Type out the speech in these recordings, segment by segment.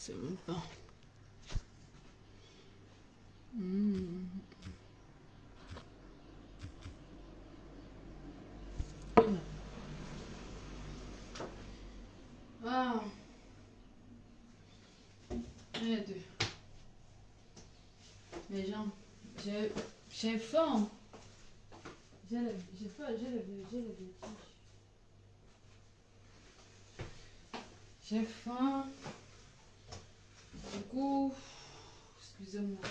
C'est même pas. Ah. Aide. Les gens, j'ai faim. J'ai le vertige. J'ai faim. Du coup, excusez-moi.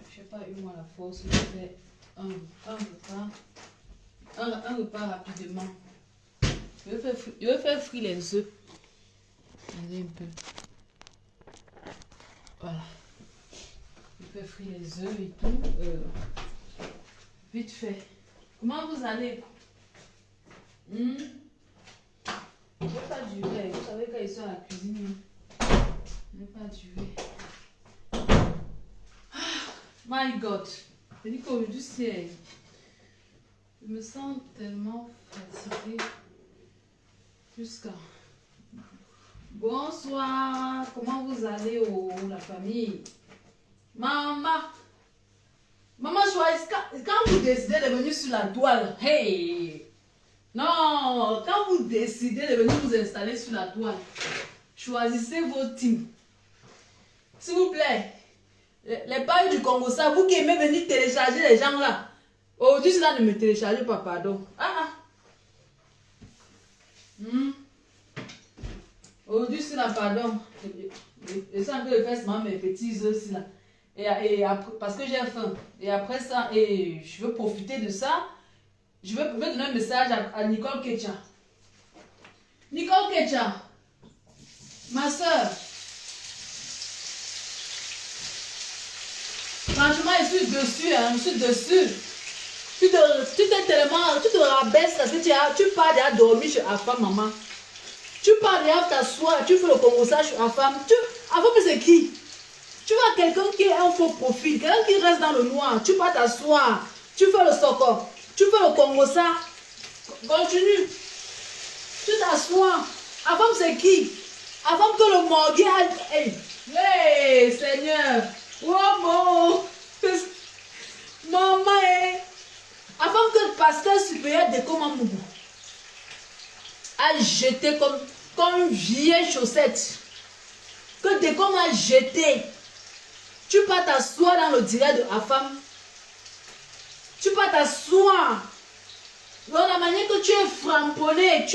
Je n'ai pas eu moi la force de faire un repas rapidement. Je vais faire frire les œufs. Attendez un peu. Voilà. Je vais frire les œufs et tout. Vite fait. Comment vous allez? Je ne vais pas durer. Vous savez quand ils sont à la cuisine. Je ne vais pas durer. My God. Je dis qu'aujourd'hui, c'est... Je me sens tellement fatiguée. Jusqu'à... Bonsoir. Comment vous allez, la famille? Maman. Maman choisit. Quand vous décidez de venir sur la toile, hey! Non, quand vous décidez de venir vous installer sur la toile, choisissez vos teams. S'il vous plaît, les pailles du Congo, ça, vous qui aimez venir télécharger les gens là. Aujourd'hui, cela ne me téléchargez pas, pardon. Aujourd'hui, cela, pardon. Je sens que je fais seulement mes petits œufs là. Et après, parce que j'ai faim. Et après ça, et je veux profiter de ça. Je veux donner un message à Nicole Ketcha. Nicole Ketcha, ma soeur. Franchement, je suis dessus, hein, je suis dessus. Tu te rabaisses parce que tu pars déjà dormir chez Afam, maman. Tu pars déjà t'asseoir, tu fais le congosage chez Afam. Afam, c'est qui? Tu vois quelqu'un qui est un faux profil, quelqu'un qui reste dans le noir. Tu pars t'asseoir, tu fais le soko, tu fais le congosage. Continue. Tu t'assois. Afam, c'est qui? Afam que le morgue a... Hey, Seigneur. Oh mon. Maman, avant que le pasteur supérieur de Komamougou a jeté comme une vieille chaussette, que Décom a jeté, tu peux t'asseoir dans le direct de la femme, tu peux t'asseoir. Dans la manière que tu es framponné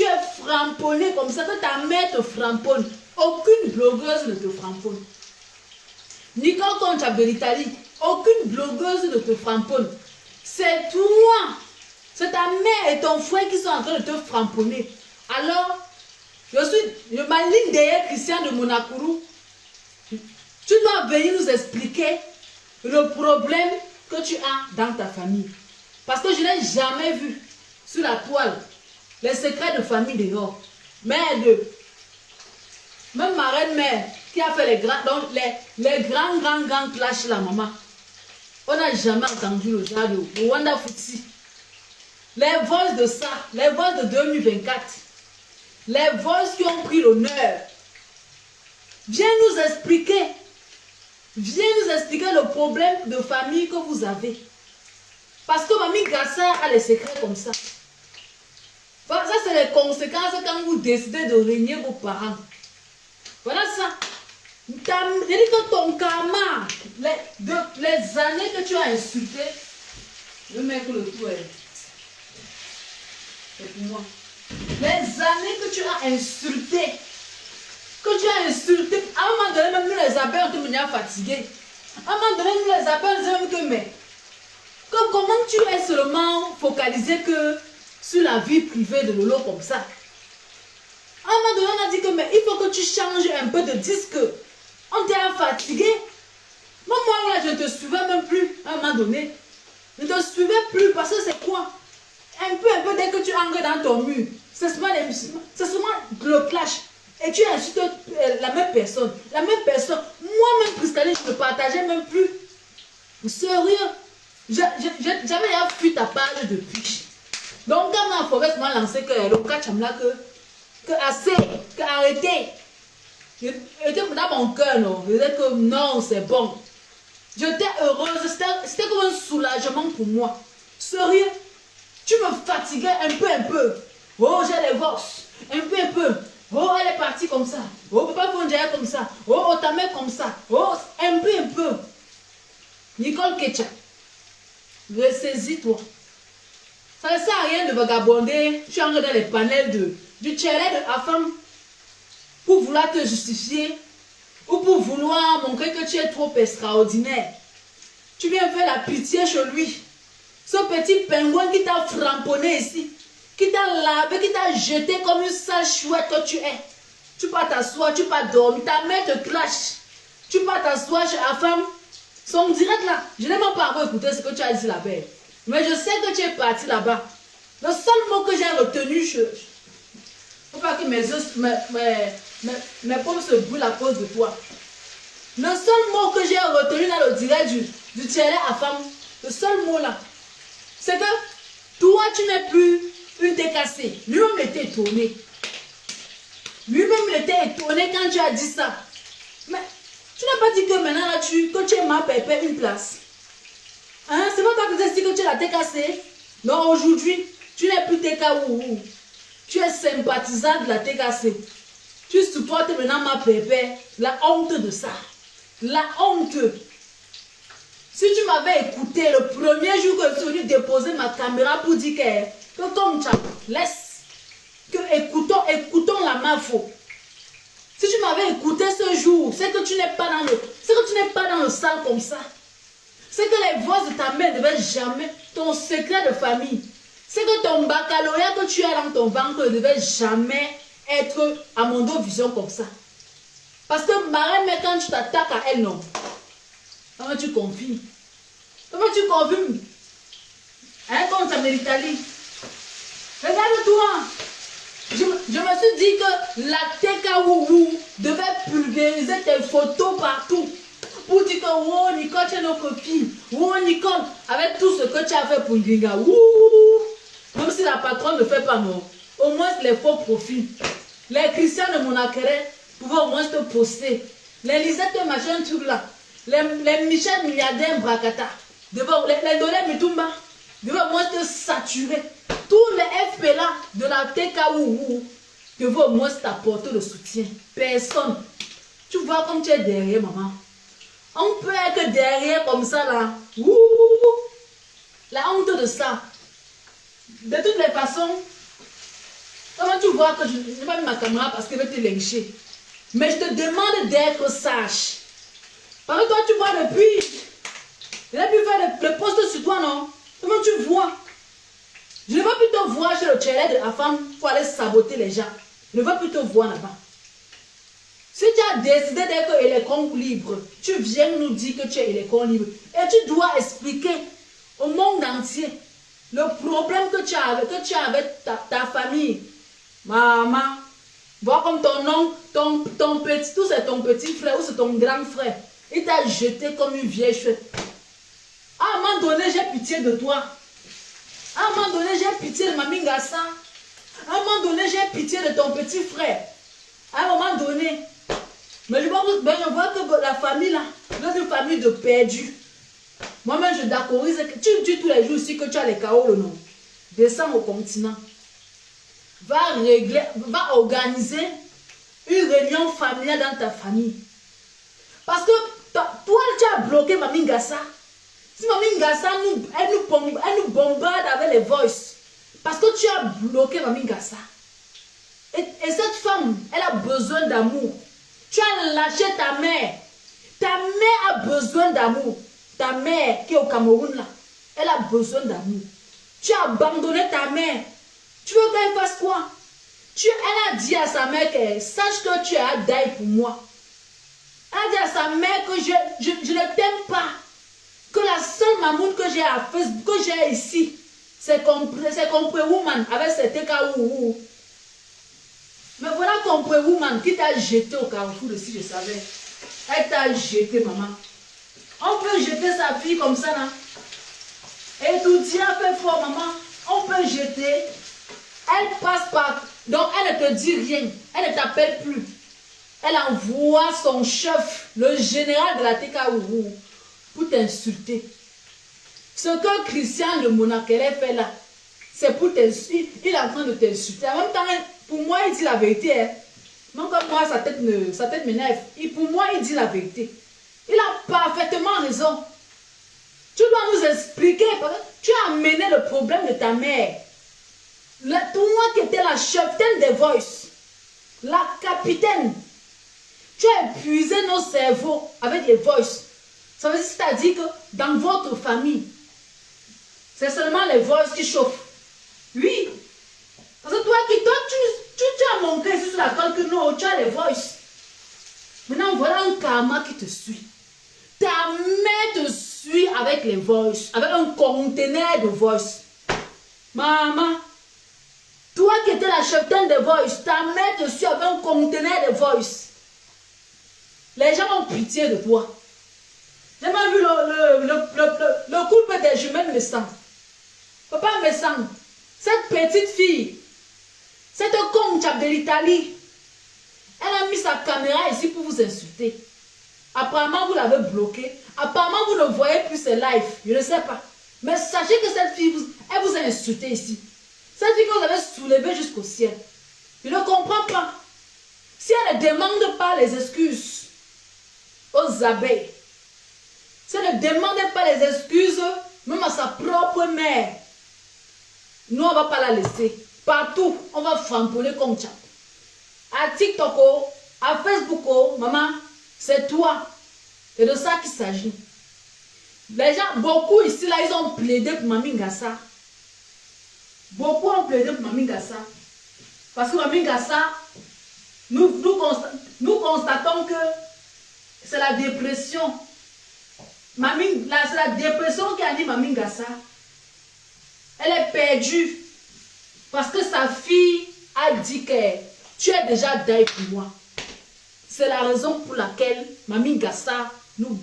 comme ça, que ta mère te framponne. Aucune blogueuse ne te framponne. Nicole Concha Beritali, aucune blogueuse ne te framponne. C'est toi, c'est ta mère et ton frère qui sont en train de te framponner. Alors, je m'aligne derrière Christian de Monacourou. Tu dois venir nous expliquer le problème que tu as dans ta famille. Parce que je n'ai jamais vu sur la toile les secrets de famille dehors. Même ma reine-mère qui a fait les grands clashs la maman. On n'a jamais entendu le genre de Rwanda Futsi. Les vols de ça, les vols de 2024, les vols qui ont pris l'honneur. Viens nous expliquer le problème de famille que vous avez. Parce que Mamie Gassa a les secrets comme ça. Ça, c'est les conséquences quand vous décidez de régner vos parents. Voilà ça. Je dis que ton karma, les années que tu as insulté, le mec le tout est. C'est pour moi. Les années que tu as insulté, à un moment donné, même nous les abeilles, on te venir fatigués. À un moment donné, nous les abeilles, on dit que comment tu es seulement focalisé que sur la vie privée de Lolo comme ça. À un moment donné, on a dit que mais il faut que tu changes un peu de disque. On t'a fatigué. Moi, là, je ne te suivais même plus à un moment donné. Je ne te suivais plus parce que c'est quoi? Un peu dès que tu entres dans ton mur, c'est seulement le clash. Et tu insultes la même personne. La même personne. Moi-même, Cristalline, je ne partageais même plus. Sérieux. J'avais déjà fui ta page depuis. Donc, quand ma forêt m'a lancé que le catch que assez, que arrêtez. J'étais dans mon cœur, non. Je disais que non, c'est bon. J'étais heureuse. C'était comme un soulagement pour moi. Sérieux, tu me fatiguais un peu. Oh, j'ai les vosses. Un peu. Oh, elle est partie comme ça. Oh, papa Fondia comme ça. Oh, ta mère comme ça. Oh, un peu. Nicole Ketcha, ressaisis-toi. Ça ne sert à rien de vagabonder. Tu entres dans les panels du chalet de Afam pour vouloir te justifier ou pour vouloir montrer que tu es trop extraordinaire. Tu viens faire la pitié chez lui. Ce petit pingouin qui t'a framponné ici, qui t'a lavé, qui t'a jeté comme une sale chouette que tu es. Tu vas t'asseoir, tu vas dormir, ta mère te clash. Tu vas t'asseoir chez Afam. Son direct là, je n'ai même pas encore écouté ce que tu as dit là-bas. Mais je sais que tu es parti là-bas. Le seul mot que j'ai retenu, il ne faut pas que mes pommes se brûlent à cause de toi. Le seul mot que j'ai retenu dans le direct du tiers à femme, le seul mot là, c'est que toi tu n'es plus une décassée. Lui-même était étonné. Lui-même était étonné quand tu as dit ça. Mais tu n'as pas dit que maintenant là, que tu es ma pépé une place. Hein? C'est pas toi qui dis que tu es la TKC. Non, aujourd'hui, tu n'es plus TKOU. Tu es sympathisant de la TKC. Tu supportes maintenant ma pépé. La honte de ça. La honte. Si tu m'avais écouté le premier jour que je suis venu déposer ma caméra pour dire que comme tu laisse, que écoutons la mafo. Si tu m'avais écouté ce jour, c'est que tu n'es pas dans le salle comme ça. C'est que les voix de ta mère ne devaient jamais, ton secret de famille, c'est que ton baccalauréat que tu as dans ton ventre ne devait jamais être à Mondo Vision comme ça. Parce que Marraine, mais quand tu t'attaques à elle, non. Comment tu confies? Comment tu confies? Hein, comme ça, l'Italie. Regarde-toi. Je me suis dit que la TKOU devait pulvériser tes photos partout. Pour dire que, oh Nicole, tu es notre fille. Oh Nicole, avec tout ce que tu as fait pour Gringa. Même si la patronne ne fait pas, non. Au moins les faux profils. Les Christians de Monacré pouvaient au moins te poster. Les Lisette machin truc là. Les Michel milliardaires Bracata. Les Dolé Mitumba. Devaient au moins te saturer. Tous les FP là de la TKOU devaient au moins t'apporter le soutien. Personne. Tu vois comme tu es derrière, maman. On peut être derrière comme ça là. La honte de ça. De toutes les façons, comment tu vois que je n'ai pas mis ma caméra parce que je vais te lyncher. Mais je te demande d'être sage. Parce que toi tu vois depuis. Je n'ai pu faire le poste sur toi, non? Comment tu vois? Je ne vais plus te voir chez le chalet de la femme pour aller saboter les gens. Je ne vais plus te voir là-bas. Si tu as décidé d'être électron libre, tu viens nous dire que tu es électron libre. Et tu dois expliquer au monde entier le problème que tu as avec ta famille. Maman, vois comme ton oncle, ton petit, tout c'est ton petit frère ou c'est ton grand frère. Il t'a jeté comme une vieille chouette. À un moment donné, j'ai pitié de toi. À un moment donné, j'ai pitié de Mami Ngassa. À un moment donné, j'ai pitié de ton petit frère. À un moment donné, mais je vois que la famille là, c'est une famille de perdus. Moi-même, je d'accorise que tu dis tous les jours ici que tu as les chaos, le nom. Descends au continent. Va organiser une réunion familiale dans ta famille. Parce que toi, tu as bloqué Mami Ngassa. Si Mami Ngassa, elle nous bombarde avec les voices. Parce que tu as bloqué Mami Ngassa. Et cette femme, elle a besoin d'amour. Tu as lâché ta mère. Ta mère a besoin d'amour. Ta mère qui est au Cameroun là, elle a besoin d'amour. Tu as abandonné ta mère. Tu veux qu'elle fasse quoi? Elle a dit à sa mère que sache que tu as d'ail pour moi. Elle a dit à sa mère que je ne t'aime pas. Que la seule mamoune que j'ai à Facebook, que j'ai ici, c'est compris woman avec ses TKOU. Mais voilà compris woman qui t'a jeté au carrefour de si je savais. Elle t'a jeté, maman. On peut jeter sa fille comme ça, là. Et tout dit, elle fait fort, maman. On peut jeter. Elle passe par. Donc, elle ne te dit rien. Elle ne t'appelle plus. Elle envoie son chef, le général de la TKO, pour t'insulter. Ce que Christian de Monakele fait là, c'est pour t'insulter. Il est en train de t'insulter. En même temps, pour moi, il dit la vérité. Hein. Même comme moi, sa tête m'énerve. Pour moi, il dit la vérité. Il a parfaitement raison. Tu dois nous expliquer. Parce que tu as amené le problème de ta mère. Toi qui étais la cheftaine des Voice, la capitaine, tu as épuisé nos cerveaux avec les Voice. Ça veut dire, c'est-à-dire que dans votre famille, c'est seulement les Voice qui chauffent. Oui. Parce que toi, tu as montré ici sur la toile que non, tu as les Voice. Maintenant, voilà un karma qui te suit. Ta mère te suit avec les Voice, avec un conteneur de Voice. Maman, toi qui étais la cheftaine de Voice, ta mère te suit avec un conteneur de Voice. Les gens ont pitié de toi. J'ai même vu le couple des jumelles me sent. Papa me sent. Cette petite fille, cette conchap de l'Italie, elle a mis sa caméra ici pour vous insulter. Apparemment, vous l'avez bloquée. Apparemment, vous ne voyez plus ses lives. Je ne sais pas. Mais sachez que cette fille, elle vous a insulté ici. Cette fille que vous avez soulevée jusqu'au ciel. Je ne comprends pas. Si elle ne demande pas les excuses aux abeilles, si elle ne demande pas les excuses, même à sa propre mère, nous, on ne va pas la laisser. Partout, on va fantoler comme ça. À TikTok, à Facebook, maman, c'est toi. C'est de ça qu'il s'agit. Les gens, beaucoup ici, là, ils ont plaidé pour Mami Ngassa. Beaucoup ont plaidé pour Mami Ngassa. Parce que Mami Ngassa, nous constatons que c'est la dépression. C'est la dépression qui anime Mami Ngassa. Elle est perdue. Parce que sa fille a dit que tu es déjà deuil pour moi. C'est la raison pour laquelle Mami Ngassa nous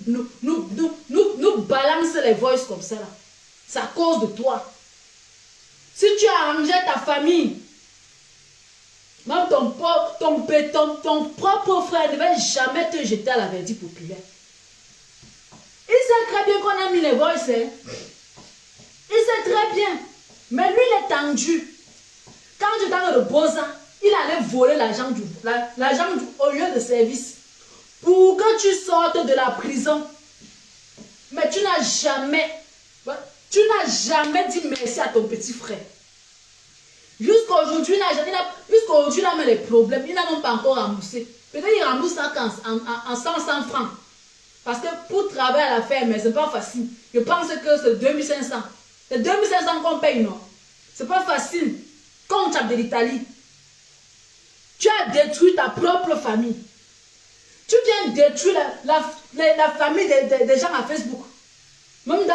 balance les voices comme ça. C'est à cause de toi. Si tu as arrangé ta famille, même ton propre frère ne va jamais te jeter à la vertu populaire. Il sait très bien qu'on a mis les voices. Hein? Il sait très bien. Mais lui, il est tendu. Quand tu es dans le Boza, il allait voler l'argent au lieu de service. Pour que tu sortes de la prison. Mais tu n'as jamais dit merci à ton petit frère. Jusqu'à aujourd'hui, il a mis les problèmes. Il n'a même pas encore remboursé. Peut-être qu'il rembourse ça en 100 francs. Parce que pour travailler à la ferme, ce n'est pas facile. Je pense que c'est 2500. C'est 2500 qu'on paye, non? Ce n'est pas facile. Comme tu as de l'Italie. Tu as détruit ta propre famille. Tu viens détruire la famille des gens à Facebook. Même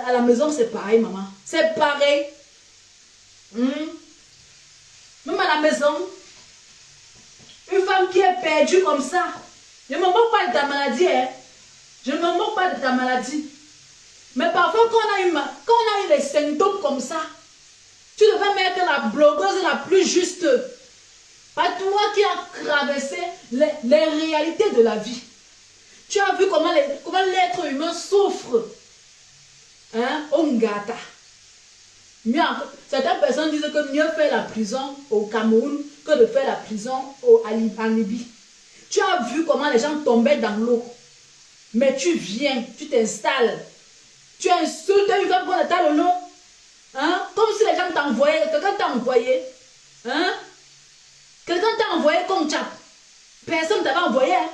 à la maison, c'est pareil, maman. C'est pareil. Même à la maison, une femme qui est perdue comme ça. Je ne me moque pas de ta maladie. Hein? Je ne me moque pas de ta maladie. Mais parfois, quand on a eu des symptômes comme ça, tu devrais mettre la blogueuse la plus juste. Pas toi qui as traversé les réalités de la vie. Tu as vu comment l'être humain souffre. Hein? Ongata. Certaines personnes disent que mieux faire la prison au Cameroun que de faire la prison en Libye. Tu as vu comment les gens tombaient dans l'eau. Mais tu viens, tu t'installes. Tu insultes une femme qu'on attend le nom. Hein? Comme si les gens t'envoyaient. Quelqu'un t'a envoyé. Hein? Quelqu'un t'a envoyé comme Tchap. Personne ne t'avait envoyé. Hein?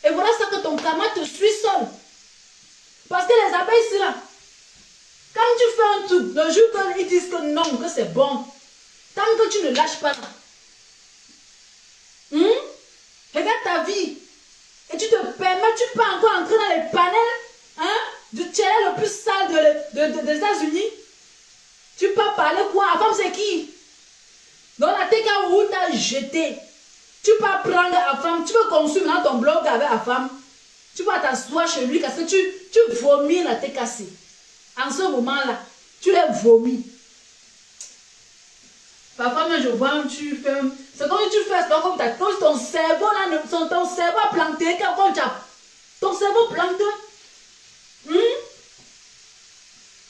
Et voilà ça que ton karma te suit seul. Parce que les abeilles, c'est là. Quand tu fais un truc, le jour qu'ils disent que non, que c'est bon, tant que tu ne lâches pas, regarde ta vie. Et tu te permets, tu peux encore entrer dans les panels du tiers le plus sale des États-Unis. Tu peux parler quoi? La femme, c'est qui? Dans la TKO, tu as jeté. Tu peux prendre la femme, tu peux construire dans ton blog avec la femme. Tu peux t'asseoir chez lui parce que tu vomis la TKC. En ce moment-là, tu les vomis. Parfois, même je vois, C'est comme si tu fais ça comme ton cerveau là, ton cerveau planté, comme tu as. Ton cerveau planté.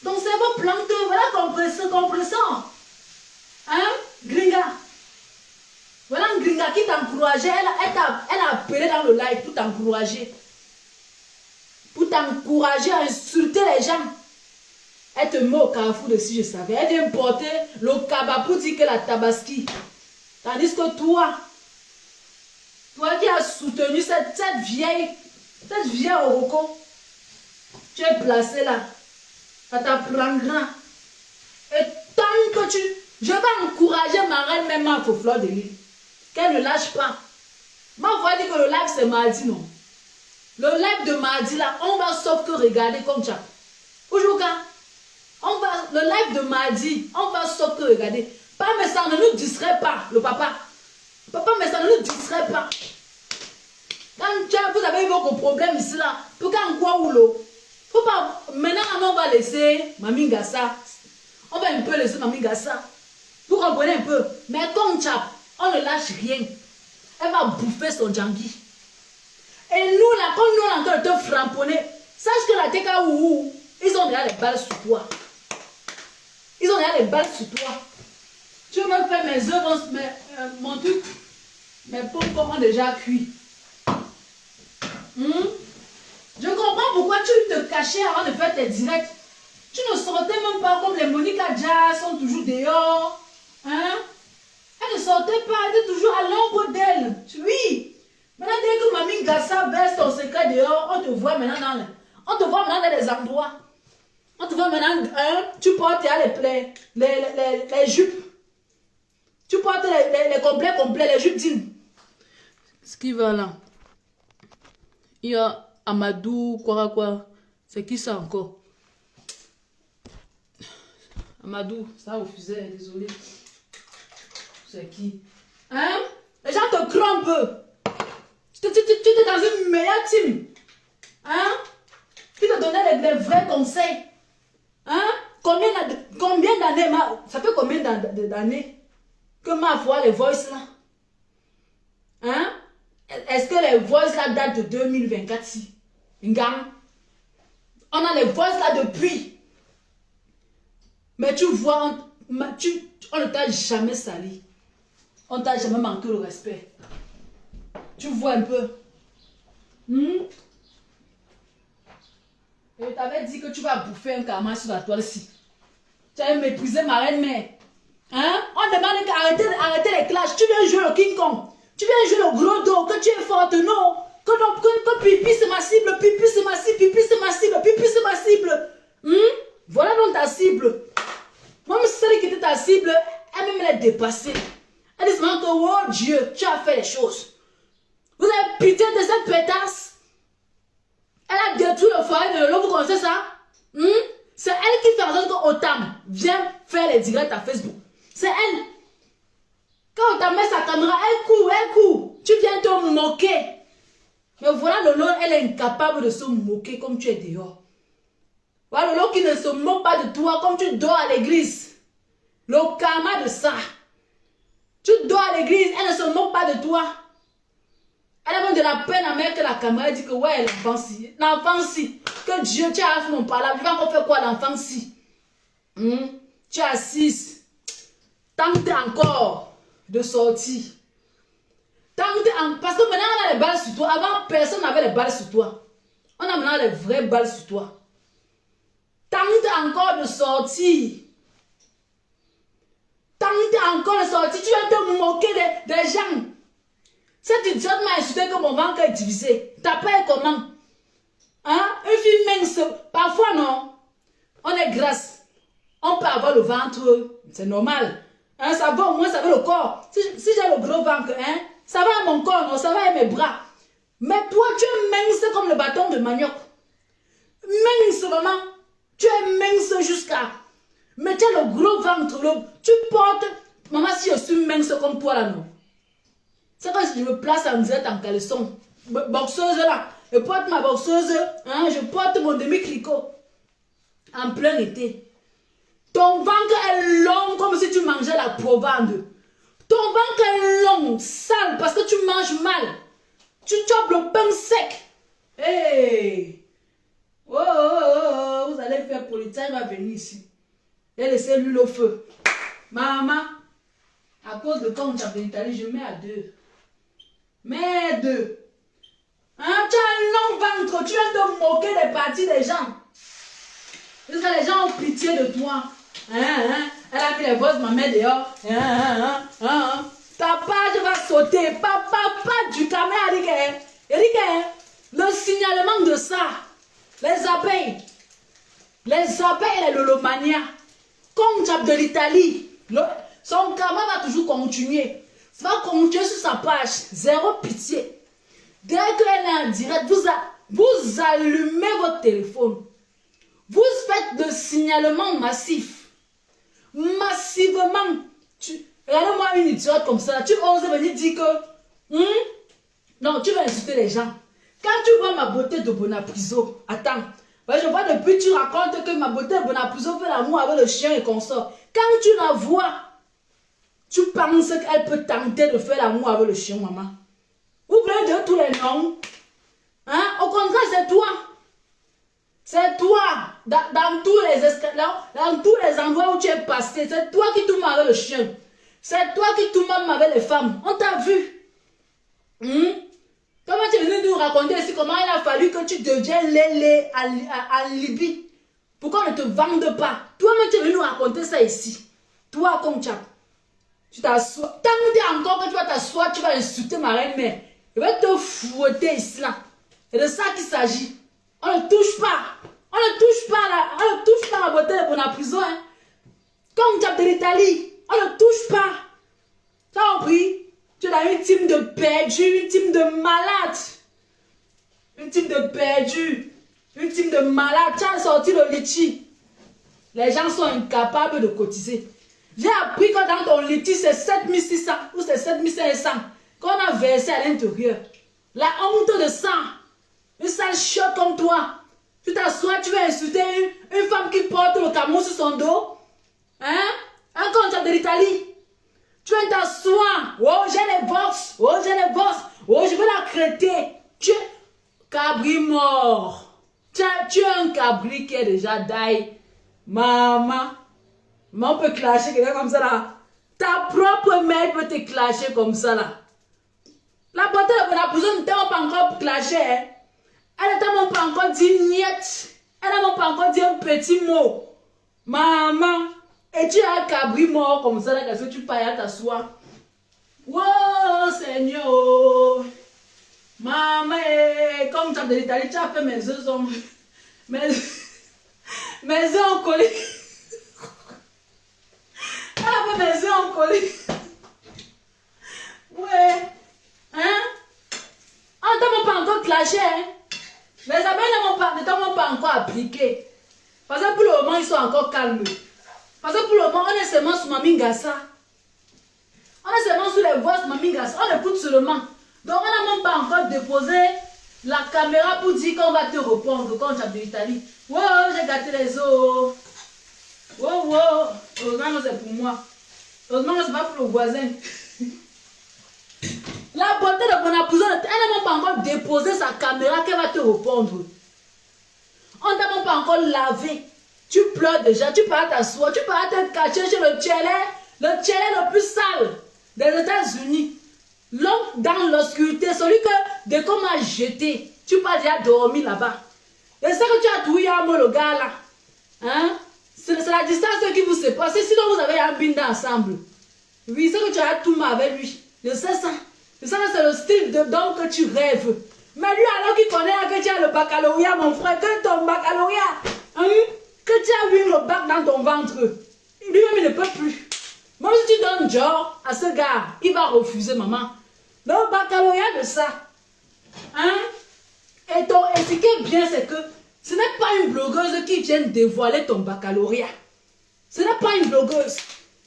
Ton cerveau planté, voilà compressant. Hein, Gringa. Voilà un Gringa qui t'encourageait, elle a appelé dans le live pour t'encourager. Pour t'encourager à insulter les gens. Elle te met au carrefour de si je savais. Elle vient porter le cabas pour dire que la tabaski. Tandis que toi qui as soutenu cette vieille Oroko, tu es placé là. Ça t'apprendra. Et tant que je vais encourager ma reine, même à Fleur de Lille. Qu'elle ne lâche pas. Moi, vous voyez que le live c'est mardi, non? Le live de mardi là, on va sauf que regarder comme ça. Aujourd'hui, le live de mardi, on va sauf que regarder. Pas mais ça ne nous distrait pas, le papa. Papa, mais ça ne nous distrait pas. Quand vous avez eu vos problèmes ici là, pour quand quoi ou l'eau. Faut pas. Maintenant, on va laisser Mami Gassa. On va un peu laisser Mami Gassa. Vous comprenez un peu. Mais comme Chap, on ne lâche rien. Elle va bouffer son djangui. Et nous là, comme nous on est en train de te framponner, sache que la TK ou ils ont déjà les balles sur toi. Ils ont déjà les balles sur toi. Tu veux me faire mes œufs, mon truc, mes pommes ont déjà cuit. Je comprends pourquoi tu te cachais avant de faire tes directs. Tu ne sortais même pas comme les Monica Jazz sont toujours dehors. Hein? Elle ne sortait pas, elle était toujours à l'ombre d'elle. Oui. Maintenant, dès que Mami Gassa verse ton secret dehors, on te voit maintenant dans des endroits. On te voit maintenant, tu portes les jupes. Tu portes les complets, les jupes dignes. Ce qui va là. Il y a Amadou, quoi. C'est qui ça encore? Amadou, ça refusait, désolé. C'est qui? Hein? Les gens te croient un peu. Tu es dans une meilleure team. Hein? Qui te donnait les vrais conseils. Hein? Combien d'années, ça fait combien d'années que ma voix, les voices là? Hein? Est-ce que les voices là datent de 2024 si? Ngam? On a les voices là depuis. Mais tu vois, on ne t'a jamais sali. On ne t'a jamais manqué le respect. Tu vois un peu. Et je t'avais dit que tu vas bouffer un karma sur la toile-ci. Tu as méprisé ma reine-mère. Hein? On demande d'arrêter les clashs. Tu viens jouer le King Kong. Tu viens jouer le gros dos. Que tu es forte, non? Que pipi c'est ma cible. Pipi c'est ma cible. Pipi c'est ma cible. Pipi c'est ma cible. Voilà donc ta cible. Même celle qui était ta cible, elle-même elle est dépassée. Elle dit seulement que, oh Dieu, tu as fait les choses. Vous avez pitié de cette pétasse. Elle a détruit le foyer de l'eau, vous connaissez ça? C'est elle qui fait en sorte que Otam vient faire les directs à Facebook. C'est elle. Quand Otam met sa caméra, elle court. Tu viens te moquer. Mais voilà Lolo, elle est incapable de se moquer comme tu es dehors. Voilà Lolo qui ne se moque pas de toi comme tu dors à l'église. Le karma de ça. Tu dors à l'église, elle ne se moque pas de toi. Elle a même de la peine à mettre que la caméra dit que ouais, l'enfant-ci, que Dieu, tu as fait mon parlable, tu vas encore faire quoi l'enfant-ci? Tu as 6. Tente encore de sortir. Parce que maintenant on a les balles sur toi. Avant, personne n'avait les balles sur toi. On a maintenant les vraies balles sur toi. Tente encore de sortir. Tente encore de sortir. Tu vas te moquer des gens. Cette idiote m'a insulté que mon ventre est divisé. T'as payé comment? Hein? Une fille mince. Parfois, non. On est grasse. On peut avoir le ventre. C'est normal. Hein? Ça va au moins, ça va le corps. Si j'ai le gros ventre, hein? Ça va à mon corps, non? Ça va à mes bras. Mais toi, tu es mince comme le bâton de manioc. Mince, maman. Tu es mince jusqu'à... Mais tu as le gros ventre. Tu portes... Maman, si je suis mince comme toi, là, non? C'est quand je me place en direct en caleçon. Boxeuse là. Je porte ma boxeuse. Hein, je porte mon demi-cliquot. En plein été. Ton ventre est long comme si tu mangeais la provande. Ton ventre est long, sale, parce que tu manges mal. Tu chopes le pain sec. Hey! Oh, oh, oh, oh, vous allez faire politique, il va venir ici. Et laisser l'huile au feu. Maman, à cause de quand tu as de l'Italie, je mets à 2. Mets 2. Hein, tu as un long ventre, tu viens de moquer des parties des gens. Parce que les gens ont pitié de toi. Elle a mis les bosses, ma mère dehors. Ta page va sauter. Papa, du caméra. Le signalement de ça. Les abeilles. Les abeilles et les lolomania. Comme Jab de l'Italie. Son caméra va toujours continuer. Ça va continuer sur sa page. Zéro pitié. Dès qu'elle est en direct, vous allumez votre téléphone. Vous faites le signalement massif. Massivement. Regardez-moi une idiote comme ça. Tu oses venir dire que... Non, tu vas insulter les gens. Quand tu vois ma beauté de Bonapriso, attends. Je vois depuis tu racontes que ma beauté de Bonapriso fait l'amour avec le chien et consort. Quand tu la vois, tu penses qu'elle peut tenter de faire l'amour avec le chien, maman. Vous voulez dire tous les noms. Hein? Au contraire, c'est toi. C'est toi. Dans tous les endroits où tu es passé, c'est toi qui tournes avec le chien. C'est toi qui tournes avec les femmes. On t'a vu. Comment tu es venu nous raconter ici comment il a fallu que tu deviennes lélé à Libye. Pourquoi on ne te vende pas? Toi-même, tu es venu nous raconter ça ici. Toi, comme tu t'assois. Tant que tu es encore que tu vas t'asseoir, tu vas insulter ma reine-mère. Il va te fouetter ici là. C'est de ça qu'il s'agit. On ne touche pas. On ne touche pas là. On ne touche pas la beauté de Bonapriso. Hein. Comme tu as de l'Italie. On ne touche pas. Tu as compris? Tu es dans une team de perdu, une team de malade. Une team de perdu. Une team de malade. Tu as sorti le litchi. Les gens sont incapables de cotiser. J'ai appris que dans ton litchi, c'est 7600 ou c'est 7500 qu'on a versé à l'intérieur. La honte de sang. Une sale chiotte comme toi. Tu t'assois, tu vas insulter une femme qui porte le camion sur son dos. Hein? Un compte de l'Italie. Tu viens t'asseoir. Oh, j'ai les box. Oh, j'ai les box. Oh, je vais la crêter. Tu es cabri mort. Tu es un cabri qui est déjà die. Maman. Mais on peut clasher quelqu'un comme ça là. Ta propre mère peut te clasher comme ça là. La beauté de la personne ne t'a pas encore clashé. Hein? Elle ne t'a même pas encore dit niet. Elle n'a même pas encore dit un petit mot. Maman. Et tu as un cabri mort comme ça là, qu'est-ce que tu payes à t'asseoir? Oh Seigneur. Maman, comme tu as de l'Italie, tu as fait mes œufs. Mes œufs en collé. Elle a fait mes œufs en collé. Ouais. Hein? On ne t'a même pas encore clashé. Hein? Les abeilles ne t'ont même pas encore appliqué. Parce que pour le moment, ils sont encore calmes. Parce que pour le moment, on est seulement sur Mamingasa. On est seulement sur les voix de Mamingasa. On écoute seulement. Donc, on n'a même pas encore déposé la caméra pour dire qu'on va te répondre quand tu as de l'Italie. Wow, j'ai gâté les os. Wow, wow. Heureusement que c'est pour moi. Heureusement que ce n'est pas pour le voisin. La beauté de Bonapriso, elle n'a même pas encore déposé sa caméra qu'elle va te répondre. On t'a même pas encore lavé. Tu pleures déjà, tu pars t'asseoir, tu pars te cacher chez le tchelé le plus sale des États-Unis. L'homme dans l'obscurité, celui que dès qu'on m'a jeté, tu pars déjà dormir là-bas. Et c'est que tu as tout yamo le gars là. Hein? C'est la distance qui vous sépare. C'est sinon vous avez un binda ensemble. Oui, c'est que tu as tout mal avec lui. Je sais ça. C'est le style d'homme que tu rêves. Mais lui alors qu'il connaît que tu as le baccalauréat, mon frère, que ton baccalauréat, hein, que tu as eu le bac dans ton ventre. Lui-même il ne peut plus. Même si tu donnes genre à ce gars, il va refuser maman. Le baccalauréat de ça. Hein? Et ce qui est bien, c'est que ce n'est pas une blogueuse qui vient dévoiler ton baccalauréat. Ce n'est pas une blogueuse.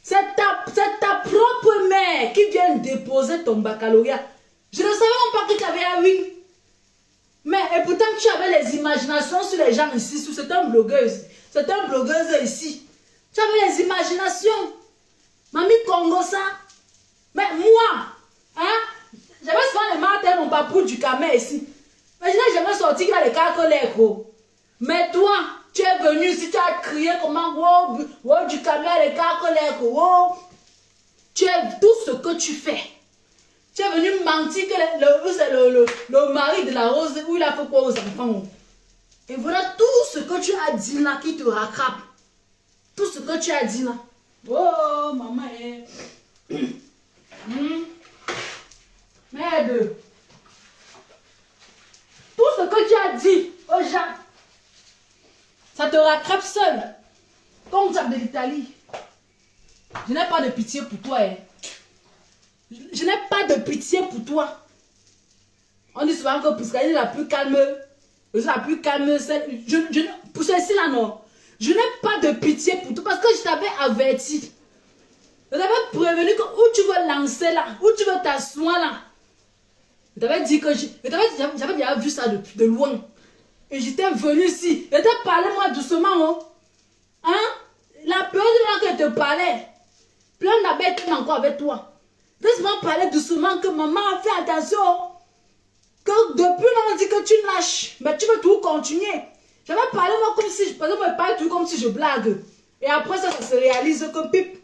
C'est ta propre mère qui vient déposer ton baccalauréat. Je ne savais même pas que tu avais un wing. Mais et pourtant tu avais les imaginations sur les gens ici. C'est une blogueuse. C'est une blogueuse ici. Tu avais les imaginations. Mamie Congo ça. Mais moi, hein, j'avais souvent les mains mon papou du camé ici. Mais je n'ai jamais sorti qu'il a les calculs gros. Mais toi, tu es venu ici, tu as crié comment, wow, du camé, les calculs gros. Tu es tout ce que tu fais. Tu es venu mentir que c'est le mari de la rose où il a fait quoi aux enfants. Et voilà tout ce que tu as dit là qui te rattrape. Tout ce que tu as dit là. Oh, maman. Merde. Tout ce que tu as dit aux gens, ça te rattrape seul. Comme Jacques de l'Italie. Je n'ai pas de pitié pour toi. Hein. Je n'ai pas de pitié pour toi. On dit souvent que pour ce est la plus calme. La plus calme, pour celle-ci là, non. Je n'ai pas de pitié pour toi parce que je t'avais averti. Je t'avais prévenu que où tu veux lancer là, où tu veux t'asseoir là. Je t'avais dit que j'avais déjà vu ça de loin. Et j'étais venu ici. Je t'ai parlé moi doucement. Hein? La période là que je te parlais, plein d'abeilles qui encore avec toi. Laisse-moi parler doucement que maman fait attention. Que depuis là on dit que tu lâches, mais tu veux tout continuer. J'avais parlé moi comme si, par exemple, je parlais tout comme si je blague. Et après ça se réalise comme pipe.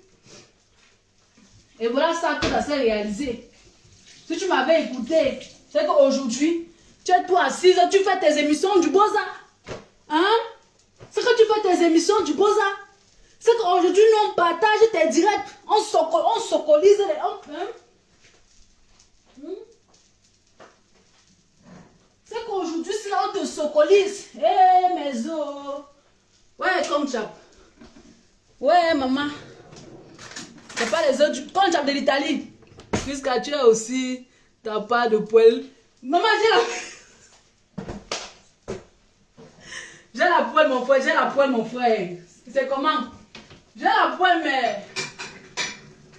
Et voilà ça que ça s'est réalisé. Si tu m'avais écouté, c'est qu'aujourd'hui, tu es toi assise, tu fais tes émissions du Boza. Hein? C'est que tu fais tes émissions du Boza. C'est qu'aujourd'hui, nous on partage tes directs, on socolise les hommes. Hein? C'est qu'aujourd'hui, si là on te socolise, hé mes os. Ouais, comme Chap. Ouais, maman. T'as pas les os du. Comme Chap de l'Italie. Puisque tu as aussi, t'as pas de poêle. Maman, j'ai la. J'ai la poêle, mon frère. J'ai la poêle, mon frère. C'est comment? J'ai la poêle, mais.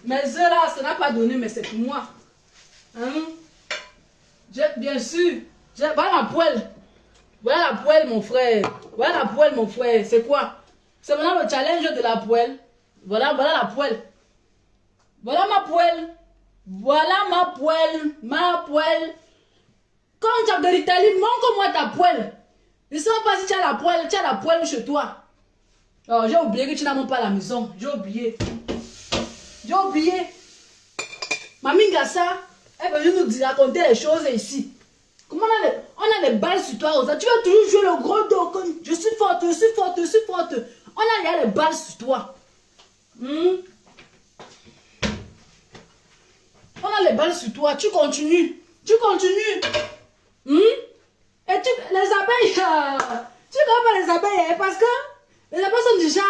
Mes œufs là, ça n'a pas donné, mais c'est pour moi. Hein? Bien sûr. Voilà la poêle. Voilà la poêle, mon frère. Voilà la poêle, mon frère. C'est quoi? C'est maintenant le challenge de la poêle. Voilà la poêle. Voilà ma poêle. Voilà ma poêle. Ma poêle. Quand tu as de l'Italie, montre-moi ta poêle. Je ne sais pas si tu as la poêle chez toi. Oh, j'ai oublié que tu n'as même pas la maison. J'ai oublié. J'ai oublié. Mamie Gassa est venue nous raconter les choses ici. Comment on a les balles sur toi. Tu vas toujours jouer le gros dos. Je suis forte, je suis forte, je suis forte. On a les balles sur toi. On a les balles sur toi. Tu continues. Tu continues. Et les abeilles, tu ne connais pas les abeilles parce que les abeilles sont déjà,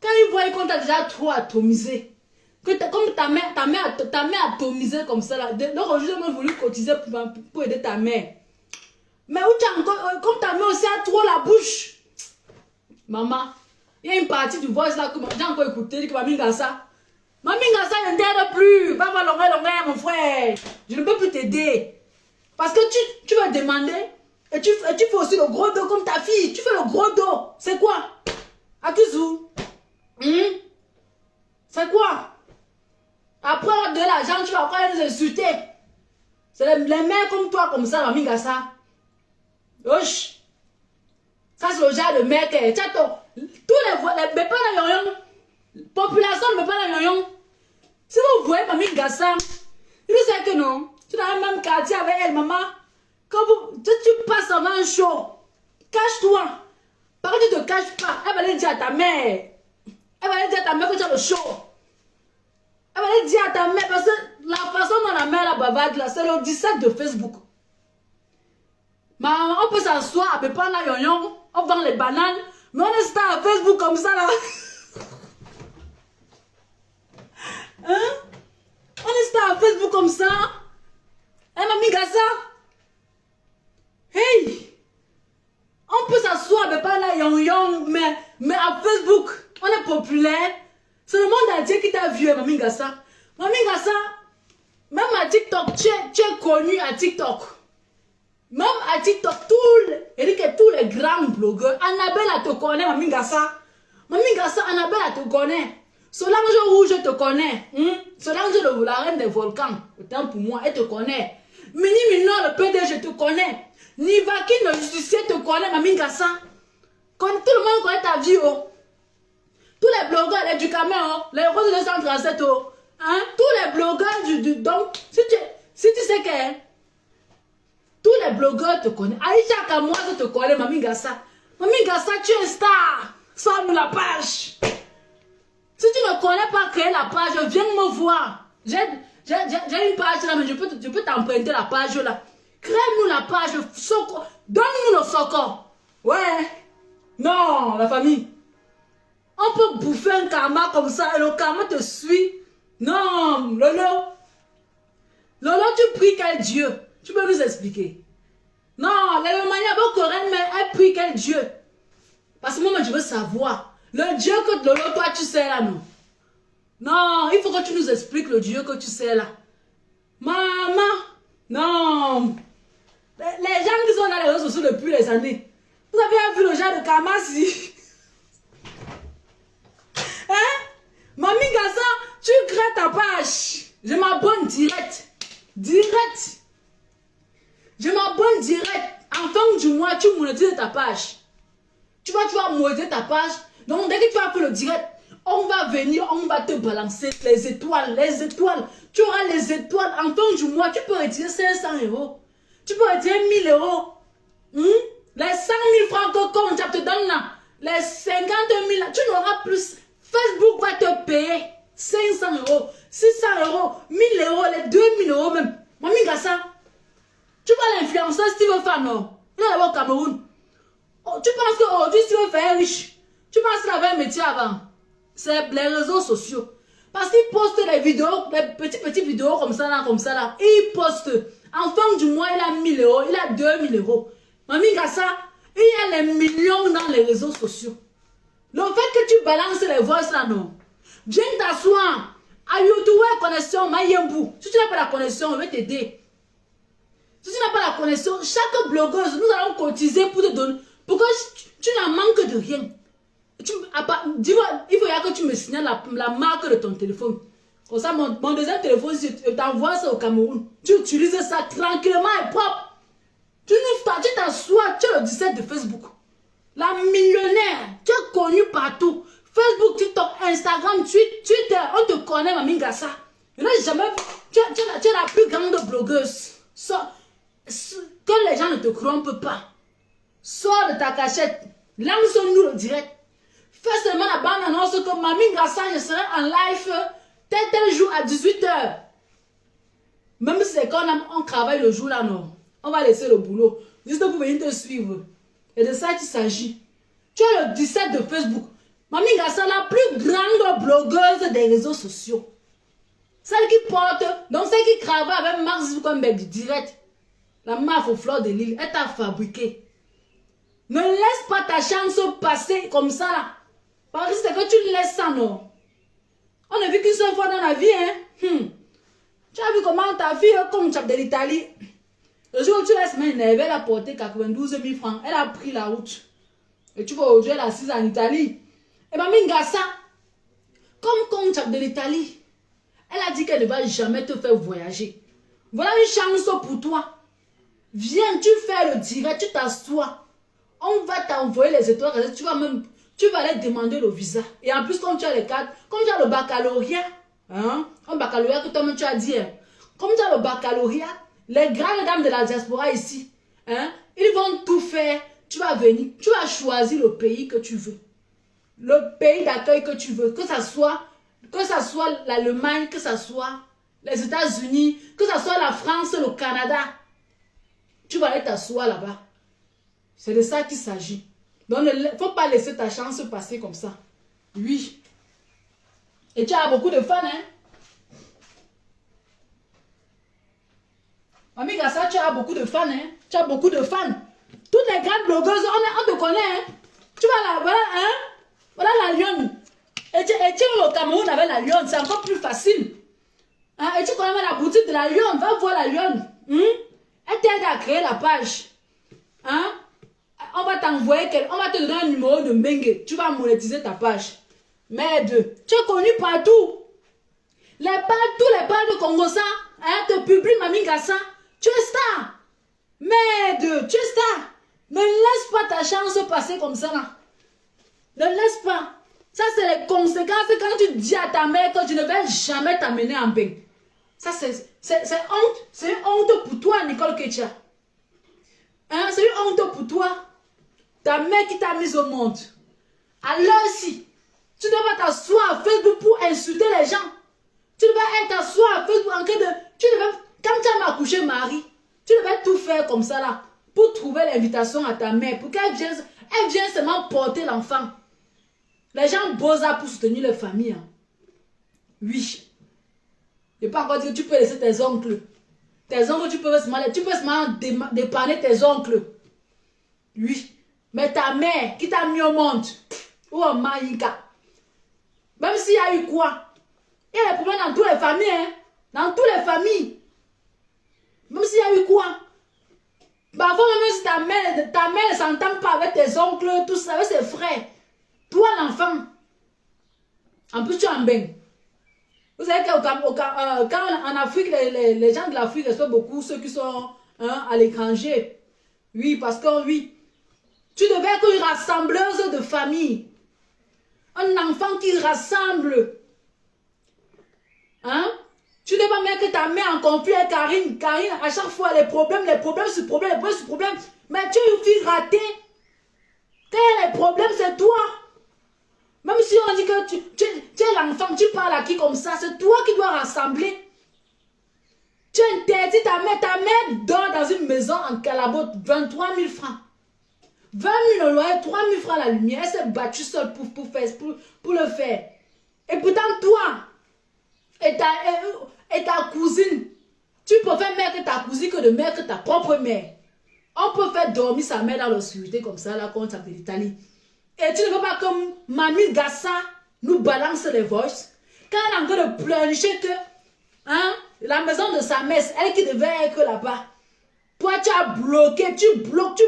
quand ils voient qu'on t'a déjà trop atomisé, que comme ta mère atomisé comme ça là, donc aujourd'hui j'ai même voulu cotiser pour aider ta mère. Mais où tu as encore, comme ta mère aussi a trop la bouche. Maman, il y a une partie du voice là que j'ai encore écouté, que Mamie Gassa ne t'aide plus. Va voir l'onglet, mon frère. Je ne peux plus t'aider. Parce que tu vas demander et tu fais aussi le gros dos comme ta fille. Tu fais le gros dos. C'est quoi? Akizou. C'est quoi? Après de l'argent, tu vas encore les insulter. C'est les mères comme toi, comme ça, Mamie Gassa. Wesh. Ça, c'est le genre de mec. Tous les bébés dans yon. Population de bébés dans yon. Si vous voyez Mamie Gassa, vous savez que non. Tu es dans le même quartier avec elle, maman. Quand tu passes avant un show, cache-toi. Parce que tu ne te caches pas, elle va aller dire à ta mère. Elle va aller dire à ta mère que tu as le show. Elle va aller dire à ta mère, parce que la façon dont la mère la bavarde là, c'est le 17 de Facebook. Maman, on peut s'asseoir, on peut prendre la yon, on vend les bananes, mais on est star à Facebook comme ça là. Hein? On est star à Facebook comme ça. Hey, Mamie Gassa. Hey. On peut s'asseoir, mais pas là, mais à Facebook, on est populaire. C'est le monde entier qui t'a vu, Mamie Gassa. Mamie Gassa, même à TikTok, tu es connu à TikTok. Même à TikTok, tous les grands blogueurs, Annabelle te connaît, Mamie Gassa. Mamie Gassa, Annabelle te connaît. Solange Rouge, je te connais. Solange la reine des volcans, autant pour moi, elle te connaît. Mini Minor, le PD, je te connais. Nivaki, le justicier, te connaît, Mami Gassa. Tout le monde connaît ta vie, oh. Tous les blogueurs, les du Cameroun, les roses de 237, oh. Hein? Tous les blogueurs donc, si tu sais que tous les blogueurs te connaissent. Aïcha Kamoise te connaît, Mami Gassa. Mami Gassa, tu es star. Sors-nous la page. Si tu ne connais pas créer la page, viens me voir. J'ai une page là, mais je peux t'emprunter la page là. Crée-nous la page. Donne-nous le soco. Ouais. Non, la famille. On peut bouffer un karma comme ça et le karma te suit. Non, Lolo. Lolo, tu pries quel Dieu? Tu peux nous expliquer? Non, les manières coréennes, mais elle prie quel Dieu? Parce que moi, je veux savoir. Le Dieu que Lolo, toi, tu sais là, non? Non, il faut que tu nous expliques le Dieu que tu sais là. Maman, non. Les gens qui sont dans les réseaux sociaux depuis les années. Vous avez vu le genre de Kamasi? Hein? Mami Gassa, tu crées ta page. Je m'abonne direct. Direct. Je m'abonne direct. En fin du mois, tu monétises ta page. Tu vas monétiser ta page. Donc, dès que tu as fait le direct, on va venir, on va te balancer les étoiles, les étoiles. Tu auras les étoiles. En fin du mois, tu peux retirer 500 €. Tu peux retirer 1000 €. Les 100 000 francs que compte, je te donne là. Les 50 000, tu n'auras plus. Facebook va te payer 500 €, 600 €, 1000 €, les 2000 € même. Mami Gassa, tu vois l'influenceur Steve Fan, non? Il est là-bas au Cameroun. Oh, tu penses qu'aujourd'hui, Steve Fan est riche? Tu penses qu'il avait un métier avant? C'est les réseaux sociaux. Parce qu'il poste des vidéos, des petites vidéos comme ça là. Et il poste. En fin du mois, il a 1000 €, il a 2000 €. Mami Gassa, il y a les millions dans les réseaux sociaux. Le fait que tu balances les voix là, non. Viens t'asseoir. À YouTube, connexion, Mayembu. Si tu n'as pas la connexion, on va t'aider. Si tu n'as pas la connexion, chaque blogueuse, nous allons cotiser pour te donner. Pourquoi tu n'en manques de rien? Dis-moi, il faut que tu me signales la marque de ton téléphone. Comme ça, mon deuxième téléphone, si je t'envoie ça au Cameroun, tu utilises ça tranquillement et propre. Tu t'assois, tu es le 17 de Facebook. La millionnaire, tu es connue partout. Facebook, TikTok, Instagram, Twitter, on te connaît, Mami Gassa. Tu es la plus grande blogueuse. Que les gens ne te corrompent pas. Sors de ta cachette. Lance-nous le direct. Fais seulement la bande annonce que Mami Gassa, je serai en live tel jour à 18 h. Même si c'est quand on travaille le jour là, non. On va laisser le boulot. Juste pour venir te suivre. Et de ça qu'il s'agit. Tu es le 17 de Facebook. Mami Gassa, la plus grande blogueuse des réseaux sociaux. Celle qui porte, donc celle qui travaille avec Mark Zuckerberg direct. La marque aux fleurs de l'île, elle t'a fabriqué. Ne laisse pas ta chance passer comme ça là. Parce que c'est que tu laisses ça, non. On a vu qu'une seule fois dans la vie, hein. Tu as vu comment ta fille, comme chap de l'Italie. Le jour où tu laisses main, elle a porté 92 000 francs. Elle a pris la route. Et tu vois, aujourd'hui, elle est assise en Italie. Et Mami Gassa, comme chap de l'Italie, elle a dit qu'elle ne va jamais te faire voyager. Voilà une chance pour toi. Viens, tu fais le direct, tu t'assois. On va t'envoyer les étoiles. Tu vas aller demander le visa. Et en plus, comme tu as les cadres, comme tu as le baccalauréat, hein, un baccalauréat que toi-même tu as dit, hein, comme tu as le baccalauréat, les grandes dames de la diaspora ici, hein, ils vont tout faire. Tu vas venir, tu vas choisir le pays que tu veux. Le pays d'accueil que tu veux. Que ça soit l'Allemagne, que ça soit les États-Unis, que ça soit la France, le Canada. Tu vas aller t'asseoir là-bas. C'est de ça qu'il s'agit. Donc, il ne faut pas laisser ta chance passer comme ça. Oui. Et tu as beaucoup de fans, hein? Mami Gassa, tu as beaucoup de fans, hein? Tu as beaucoup de fans. Toutes les grandes blogueuses, on te connaît, hein? Tu vois là, voilà, hein? Voilà la lionne. Et tu es au Cameroun avec la lionne, c'est encore plus facile. Hein? Et tu connais la boutique de la lionne, va voir la lionne. Elle t'aide à créer la page. On va t'envoyer, on va te donner un numéro de Mbengue. Tu vas monétiser ta page. Merde, tu es connu partout. Tous les parents de Congo, ça, hein, te publient Mami Gassa. Tu es star. Merde, tu es star. Ne laisse pas ta chance passer comme ça, là. Ne laisse pas. Ça, c'est les conséquences quand tu dis à ta mère que tu ne vas jamais t'amener en bain. Ça, c'est honte. C'est une honte pour toi, Nicole Ketia. Hein, c'est une honte pour toi. Ta mère qui t'a mise au monde. Alors si, tu ne vas pas t'asseoir à Facebook pour insulter les gens. Tu devais t'asseoir à Facebook en cas de... Quand tu as accouché Marie, tu devais tout faire comme ça là. Pour trouver l'invitation à ta mère. Pour qu'elle vienne seulement porter l'enfant. Les gens bossent pour soutenir les familles. Hein. Oui. Je ne peux pas encore dire que tu peux laisser tes oncles. Tes oncles, tu peux seulement dépanner tes oncles. Oui. Mais ta mère qui t'a mis au monde. Ou en Maïka. Même s'il y a eu quoi. Il y a des problèmes dans toutes les familles. Hein. Dans toutes les familles. Même s'il y a eu quoi. Parfois, même si ta mère ne s'entend pas avec tes oncles, tout ça, avec ses frères. Toi, l'enfant. En plus, tu es en bain. Vous savez qu'en Afrique, les gens de l'Afrique respectent beaucoup ceux qui sont à l'étranger. Oui, parce que oui. Tu devais être une rassembleuse de famille. Un enfant qui rassemble. Hein? Tu ne devais pas mettre ta mère en conflit avec Karine. Karine, à chaque fois, les problèmes sur problèmes. Mais tu es une fille ratée. Quand il y a les problèmes, c'est toi. Même si on dit que tu es l'enfant, tu parles à qui comme ça, c'est toi qui dois rassembler. Tu interdis ta mère. Ta mère dort dans une maison en calabote, 23 000 francs. 20 000 au loyer, 3 000 francs la lumière. Elle s'est battue seule pour le faire. Et pourtant, toi et ta cousine, tu préfères mettre ta cousine que de mettre ta propre mère. On peut faire dormir sa mère dans l'obscurité comme ça, là, quand on s'appelle l'Italie. Et tu ne veux pas que Mamie Gassa nous balance les voices. Quand elle est en train de pleurnicher que la maison de sa mère, elle qui devait être là-bas. Toi, tu as bloqué, tu bloques.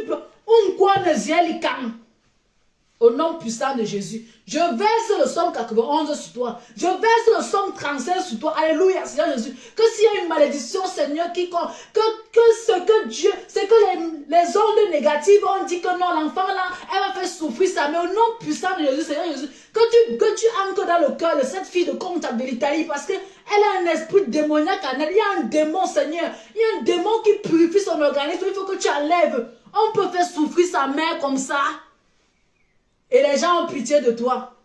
Au nom puissant de Jésus, je verse le somme 91 sur toi. Je verse le somme 35 sur toi. Alléluia, Seigneur Jésus. Que s'il y a une malédiction, Seigneur, que les ondes négatives ont dit que non, l'enfant là, elle va faire souffrir ça. Mais au nom puissant de Jésus, Seigneur Jésus, que tu ancres dans le cœur de cette fille de comptable de l'Italie, parce qu'elle a un esprit démoniaque en elle. Il y a un démon, Seigneur. Il y a un démon qui purifie son organisme. Il faut que tu enlèves. On peut faire souffrir sa mère comme ça. Et les gens ont pitié de toi.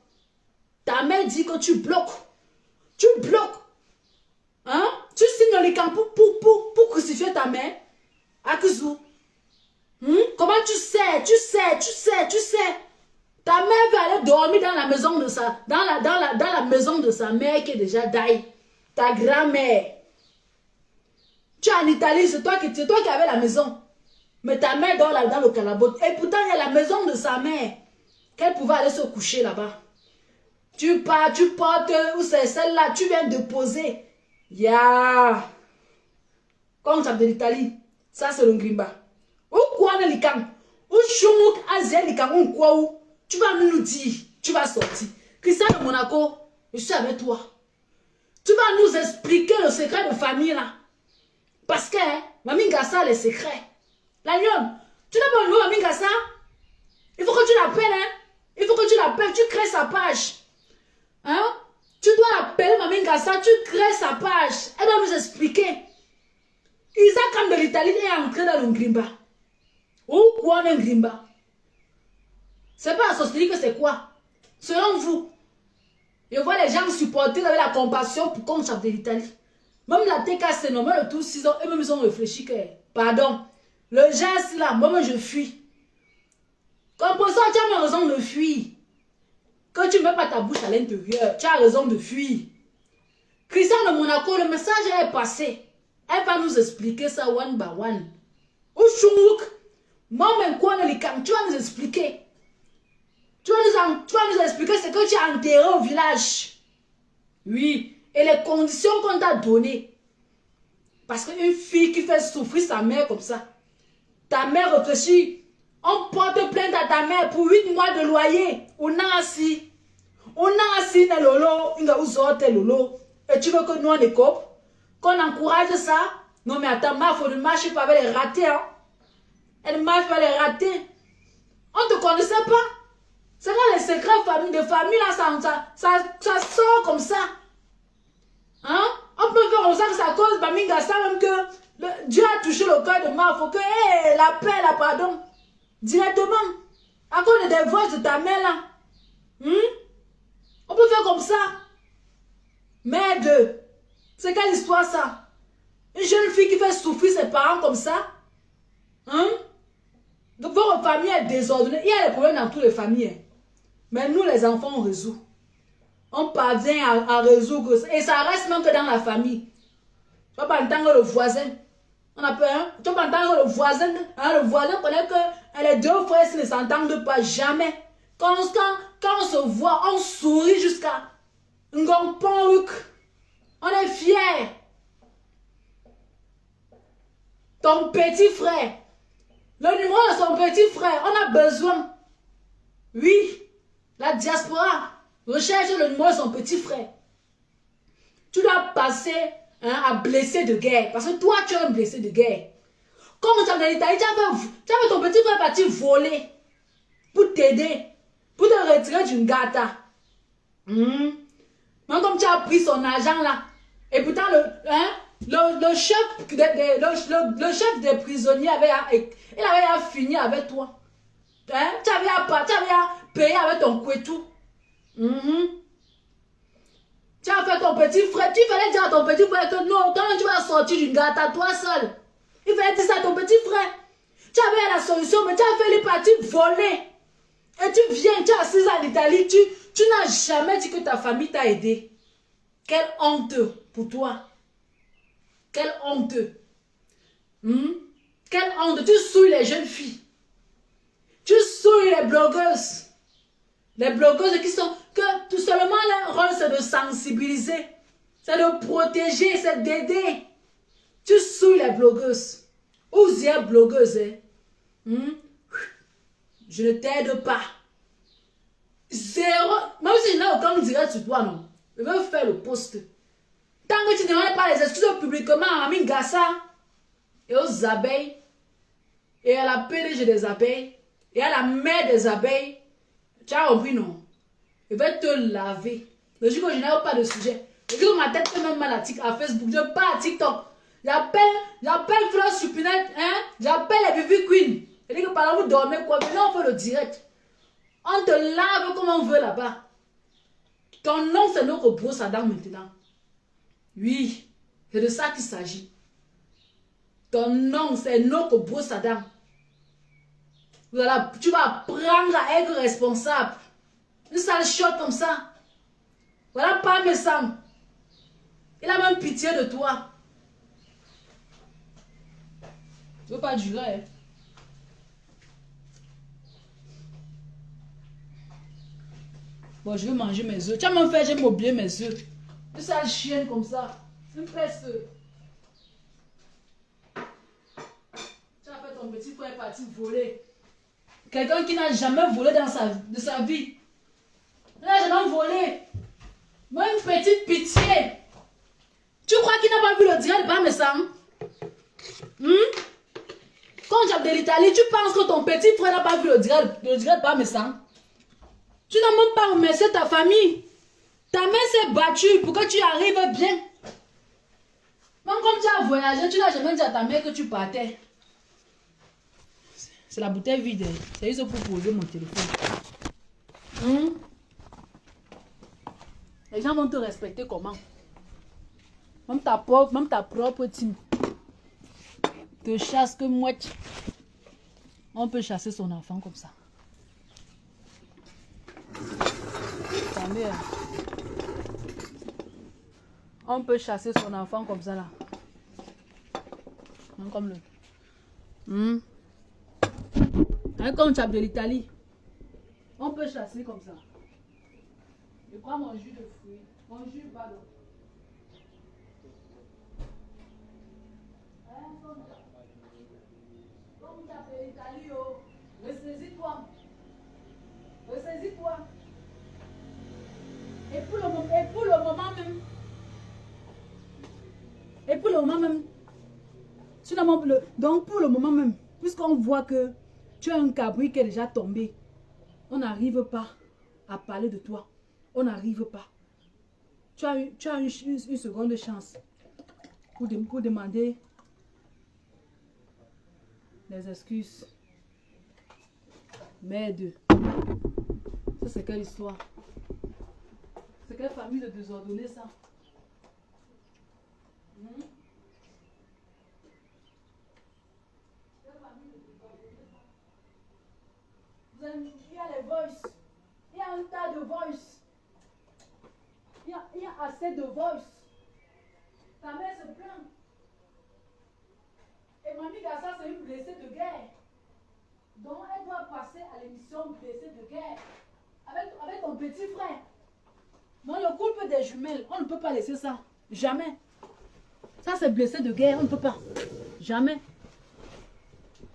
Ta mère dit que tu bloques. Tu bloques. Hein? Tu signes les camps pour crucifier ta mère. Akuzou. Comment tu sais? Ta mère va aller dormir dans la maison de dans la maison de sa mère qui est déjà die. Ta grand-mère. Tu es en Italie, c'est toi qui avais la maison. Mais ta mère dort là dans le calabote. Et pourtant, il y a la maison de sa mère. Qu'elle pouvait aller se coucher là-bas. Tu pars, tu portes, où c'est celle-là, tu viens de poser. Comme ça de l'Italie. Ça, c'est le Ngrimba. Où quoi ne l'ikam? Où chouk azia l'ikam? Où quoi où? Tu vas nous dire, tu vas sortir. Christian de Monaco, je suis avec toi. Tu vas nous expliquer le secret de famille là. Parce que, Mami Gassa, les secrets. La lionne, tu n'as pas le nom Mami Gassa? Il faut que tu l'appelles, hein? Il faut que tu l'appelles, tu crées sa page. Hein? Tu dois l'appeler Mami Gassa, tu crées sa page. Elle doit nous expliquer. Isaac, comme de l'Italie, est entré dans le Ngrimba. Ou quoi un Ngrimba? C'est pas la sorcellerie que c'est quoi? Selon vous, je vois les gens supporter avec la compassion pour qu'on chante de l'Italie. Même la TKC, non, même le tout 6 ans, eux-mêmes ils ont réfléchi que, pardon, le geste là, moi je fuis. Comme pour ça, tu as raison de fuir. Que tu ne mets pas ta bouche à l'intérieur, tu as raison de fuir. Christian de Monaco, le message est passé. Elle va nous expliquer ça one by one. Ouchouk, moi-même, quoi, tu vas nous expliquer. Tu vas nous expliquer ce que tu as enterré au village. Oui, et les conditions qu'on t'a données. Parce qu'une fille qui fait souffrir sa mère comme ça, ta mère réfléchit. On porte plainte à ta mère pour 8 mois de loyer. On a assis. On a assis lolo, il a usé lolo. Et tu veux que nous on écope? Qu'on encourage ça? Non mais attends, ma faut ne marche pas avec les ratés. Hein? Elle marche pas les ratés. On ne te connaissait pas. C'est là les secrets de famille là, ça sort comme ça. Hein? On peut faire comme ça que ça cause Baminga, ça même que Dieu a touché le cœur de ma, faut que la paix, la pardon. Directement. À cause des voix de ta mère là. On peut faire comme ça. Merde. C'est quelle histoire ça? Une jeune fille qui fait souffrir ses parents comme ça? Hein? Donc votre famille est désordonnée. Il y a des problèmes dans toutes les familles. Mais nous les enfants on résout. On parvient à résoudre ça. Et ça reste même que dans la famille. Tu vas pas entendre le voisin. On a peur, hein? Tu vas pas entendre le voisin. Hein? Le voisin connaît que les deux frères ne s'entendent pas jamais. Quand on se voit, on sourit jusqu'à Ngongpong. On est fiers. Ton petit frère. Le numéro de son petit frère. On a besoin. Oui. La diaspora recherche le numéro de son petit frère. Tu dois passer à blessé de guerre. Parce que toi, tu es un blessé de guerre. Comme tu as dans l'Italie, tu as ton petit frère parti voler. Pour t'aider. Pour te retirer d'une gata. Même comme tu as pris son argent là. Et pourtant, le chef des prisonniers il avait fini avec toi. Hein? Tu avais à payer avec ton couetou. Tu as fait ton petit frère. Tu fallait dire à ton petit frère que non, quand tu vas sortir d'une gâte toi seul. Il fallait dire ça à ton petit frère. Tu avais la solution, mais tu as fait les parties voler. Et tu viens, tu es assise en Italie, tu n'as jamais dit que ta famille t'a aidé. Quelle honte pour toi. Quelle honte. Quelle honte. Tu souilles les jeunes filles. Tu souilles les blogueuses. Les blogueuses qui sont... que tout seulement leur rôle c'est de sensibiliser. C'est de protéger, c'est d'aider. Tu souilles les blogueuses. Ouzière blogueuse. Je ne t'aide pas. Zéro. Même si je n'ai aucun direct sur toi, non. Je vais faire le post. Tant que tu ne demandes pas les excuses publiquement à Amin Gassa et aux abeilles, et à la PDG des abeilles, et à la mère des abeilles, tu as compris, non? Je vais te laver. Le jour que je n'ai pas de sujet, le jour que ma tête fait même mal à Facebook, je pars à TikTok. J'appelle Fleur Supinette, hein? J'appelle les Vivi Queen. Je dis que par là, vous dormez quoi? Maintenant, on fait le direct. On te lave comme on veut là-bas. Ton nom, c'est notre brosse à dents maintenant. Oui, c'est de ça qu'il s'agit. Ton nom, c'est notre brosse à dents. Voilà, tu vas apprendre à être responsable. Une sale shot comme ça. Voilà, pas méchant. Il a même pitié de toi. Tu veux pas durer, hein? Bon, je vais manger mes œufs. Tu as même fait, j'ai oublié mes œufs. Une sale chienne comme ça. Une presse. Tu as fait ton petit frère parti voler. Quelqu'un qui n'a jamais volé de sa vie. Il n'a jamais volé. Moi, une petite pitié. Tu crois qu'il n'a pas vu le direct de Parmesan? Quand tu as de l'Italie, tu penses que ton petit frère n'a pas vu le direct de Parmesan? Tu n'as même pas remercié ta famille. Ta mère s'est battue pour que tu arrives bien. Même comme tu as voyagé, tu n'as jamais dit à ta mère que tu partais. C'est la bouteille vide. C'est juste pour poser mon téléphone. Les gens vont te respecter comment? Même ta propre team te chasse que mouette. On peut chasser son enfant comme ça. Ta mère. On peut chasser son enfant comme ça là. Comme le... Comme tu as de l'Italie. On peut chasser comme ça. Je prends mon jus de fruits. Mon jus, pardon. Comme tu as de l'Italie, ressaisis-toi. Ressaisis-toi. Et pour le moment même, donc pour le moment même, puisqu'on voit que tu as un cabri qui est déjà tombé, on n'arrive pas à parler de toi. On n'arrive pas. Tu as une seconde chance pour demander des excuses. Merde. Ça, c'est quelle histoire? C'est quelle famille de désordonnés, ça? Il y a les voices. Il y a un tas de voices. Il y a assez de voices. Ta mère se plaint. Et Mamie Gassa, c'est une blessée de guerre. Donc, elle doit passer à l'émission blessée de guerre. Avec ton petit frère. Non, le couple des jumelles, on ne peut pas laisser ça. Jamais. Ça, c'est blessé de guerre, on ne peut pas. Jamais.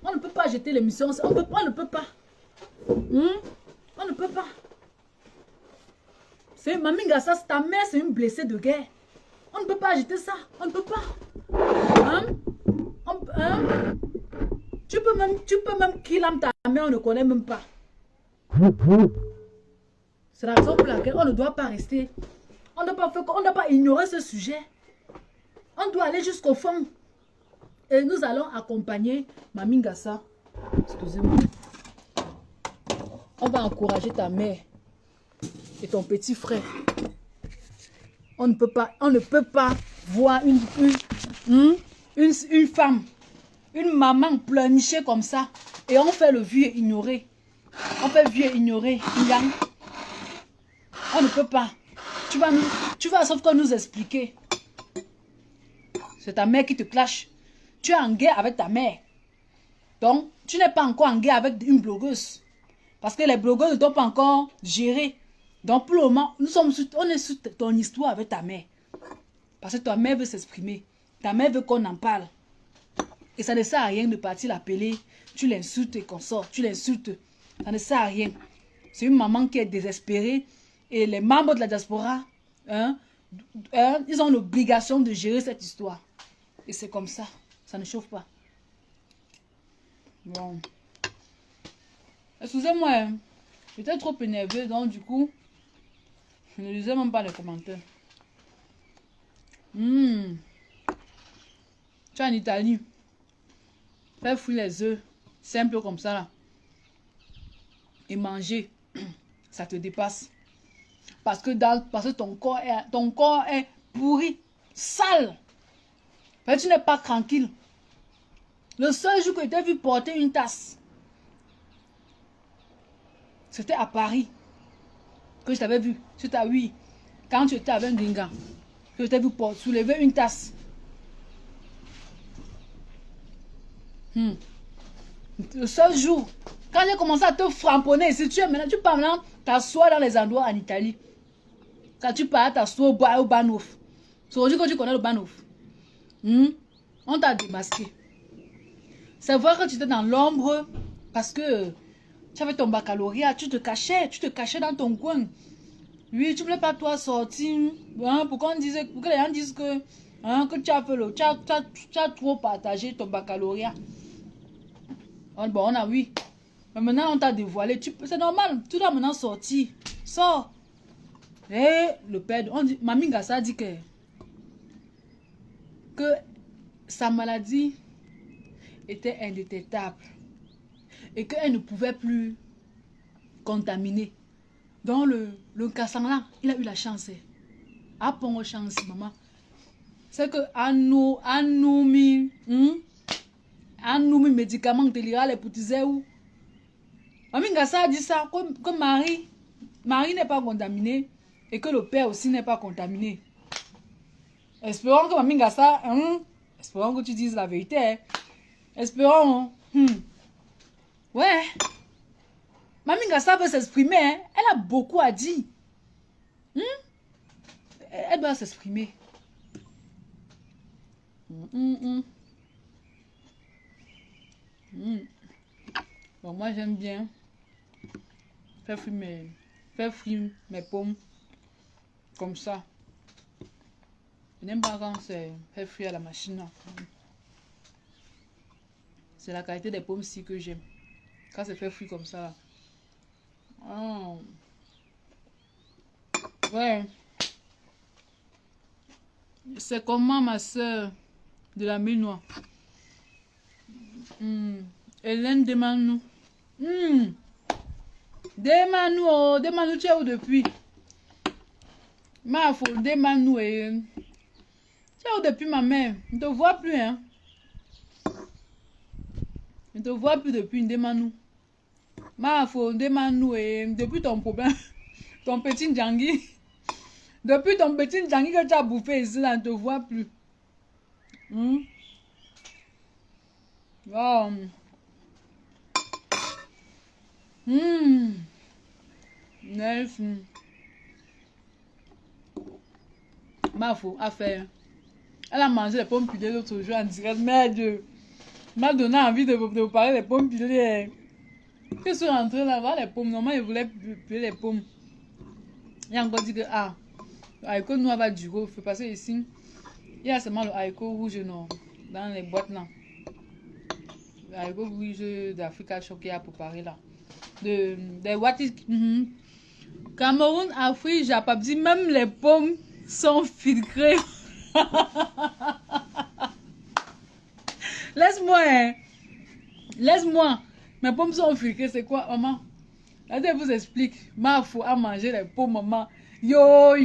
On ne peut pas jeter l'émission. On ne peut pas. On ne peut pas. C'est Mamie Gassa, ta mère, c'est une blessée de guerre. On ne peut pas jeter ça. On ne peut pas. Tu peux même kill ta mère, on ne connaît même pas. C'est la raison pour laquelle on ne doit pas rester. On ne doit pas ignorer ce sujet. On doit aller jusqu'au fond. Et nous allons accompagner Mamie Gassa. Excusez-moi. On va encourager ta mère et ton petit frère. On ne peut pas voir une femme, une maman pleurnicher comme ça. Et on fait le vieux ignorer. On fait vieux ignorer. On ne peut pas. Tu vas sauf que nous expliquer. C'est ta mère qui te clash. Tu es en guerre avec ta mère. Donc, tu n'es pas encore en guerre avec une blogueuse. Parce que les blogueurs ne t'ont pas encore géré. Donc, pour le moment, on est sur ton histoire avec ta mère. Parce que ta mère veut s'exprimer. Ta mère veut qu'on en parle. Et ça ne sert à rien de partir l'appeler. Tu l'insultes et qu'on sort. Tu l'insultes. Ça ne sert à rien. C'est une maman qui est désespérée. Et les membres de la diaspora, ils ont l'obligation de gérer cette histoire. Et c'est comme ça. Ça ne chauffe pas. Bon. Excusez-moi. J'étais trop énervée. Donc, du coup, je ne lisais même pas les commentaires. Tu es en Italie. Faire fouiller les œufs. Simple comme ça, là. Et manger. Ça te dépasse. Parce que ton corps est pourri. Sale. Mais tu n'es pas tranquille. Le seul jour que je t'ai vu porter une tasse, c'était à Paris. Que je t'avais vu. Oui. Quand tu étais avec un gringa. Que je t'ai vu soulever une tasse. Le seul jour. Quand j'ai commencé à te framponner ici, tu pars maintenant t'asseoir dans les endroits en Italie. Quand tu pars t'asseoir au Bahnhof. C'est aujourd'hui que tu connais le Bahnhof. On t'a démasqué. C'est vrai que tu étais dans l'ombre parce que tu avais ton baccalauréat, tu te cachais dans ton coin. Oui, tu ne voulais pas toi sortir. Pour que les gens disent que tu as trop partagé ton baccalauréat. Bon, oui. Mais maintenant, on t'a dévoilé. C'est normal, tu dois maintenant sortir. Sors. Et le père, Mamie Gassa dit que sa maladie était indétectable et qu'elle ne pouvait plus contaminer. Donc le cassant là, il a eu la chance. À prendre chance, maman. C'est que à nous médicaments de l'ira les petits où. Mamie Gassa a dit ça, que Marie n'est pas contaminée et que le père aussi n'est pas contaminé. Espérons que Mamie Gassa, espérons que tu dises la vérité. Hein. Espérons. Ouais. Mamie Gassa veut s'exprimer. Hein. Elle a beaucoup à dire. Elle doit s'exprimer. Bon, moi j'aime bien faire frire mes pommes Comme ça. Je n'aime pas quand c'est fait frire à la machine. C'est la qualité des pommes ci que j'aime. Quand c'est fait frire comme ça. Oh. Ouais. C'est comment ma soeur de la mille noix. Hélène, demande-nous. Demande-nous, oh, demande-nous, tu es où depuis? Ma faut, demande-nous. Tu es où depuis ma mère? Je ne te vois plus, hein? Je ne te vois plus depuis, demande-nous. Ma faut, demande-nous, depuis ton problème, ton petit Djangui. Depuis ton petit Djangui que tu as bouffé ici, là, je ne te vois plus. Oh. Neuf. Ma faut, à faire. Elle a mangé les pommes pilées l'autre jour en direct. Merde. M'a donné envie de vous parler des pommes pilées. Je suis rentrée là, voir les pommes. Normalement, je voulais piler les pommes. Il a encore dit que, le haricot noir va durer au feu. Parce que ici, il y a seulement le haricot rouge non, dans les boîtes là. Le haricot rouge d'Africa Choc qui a préparé là. Des what is. Cameroun, Afrique, Japon, dit même les pommes sont filtrées. Laisse-moi, hein. Laisse-moi. Mes pommes sont filtrées, c'est quoi, maman? Là, je vous explique. Ma faut à manger les pommes, maman. Yo!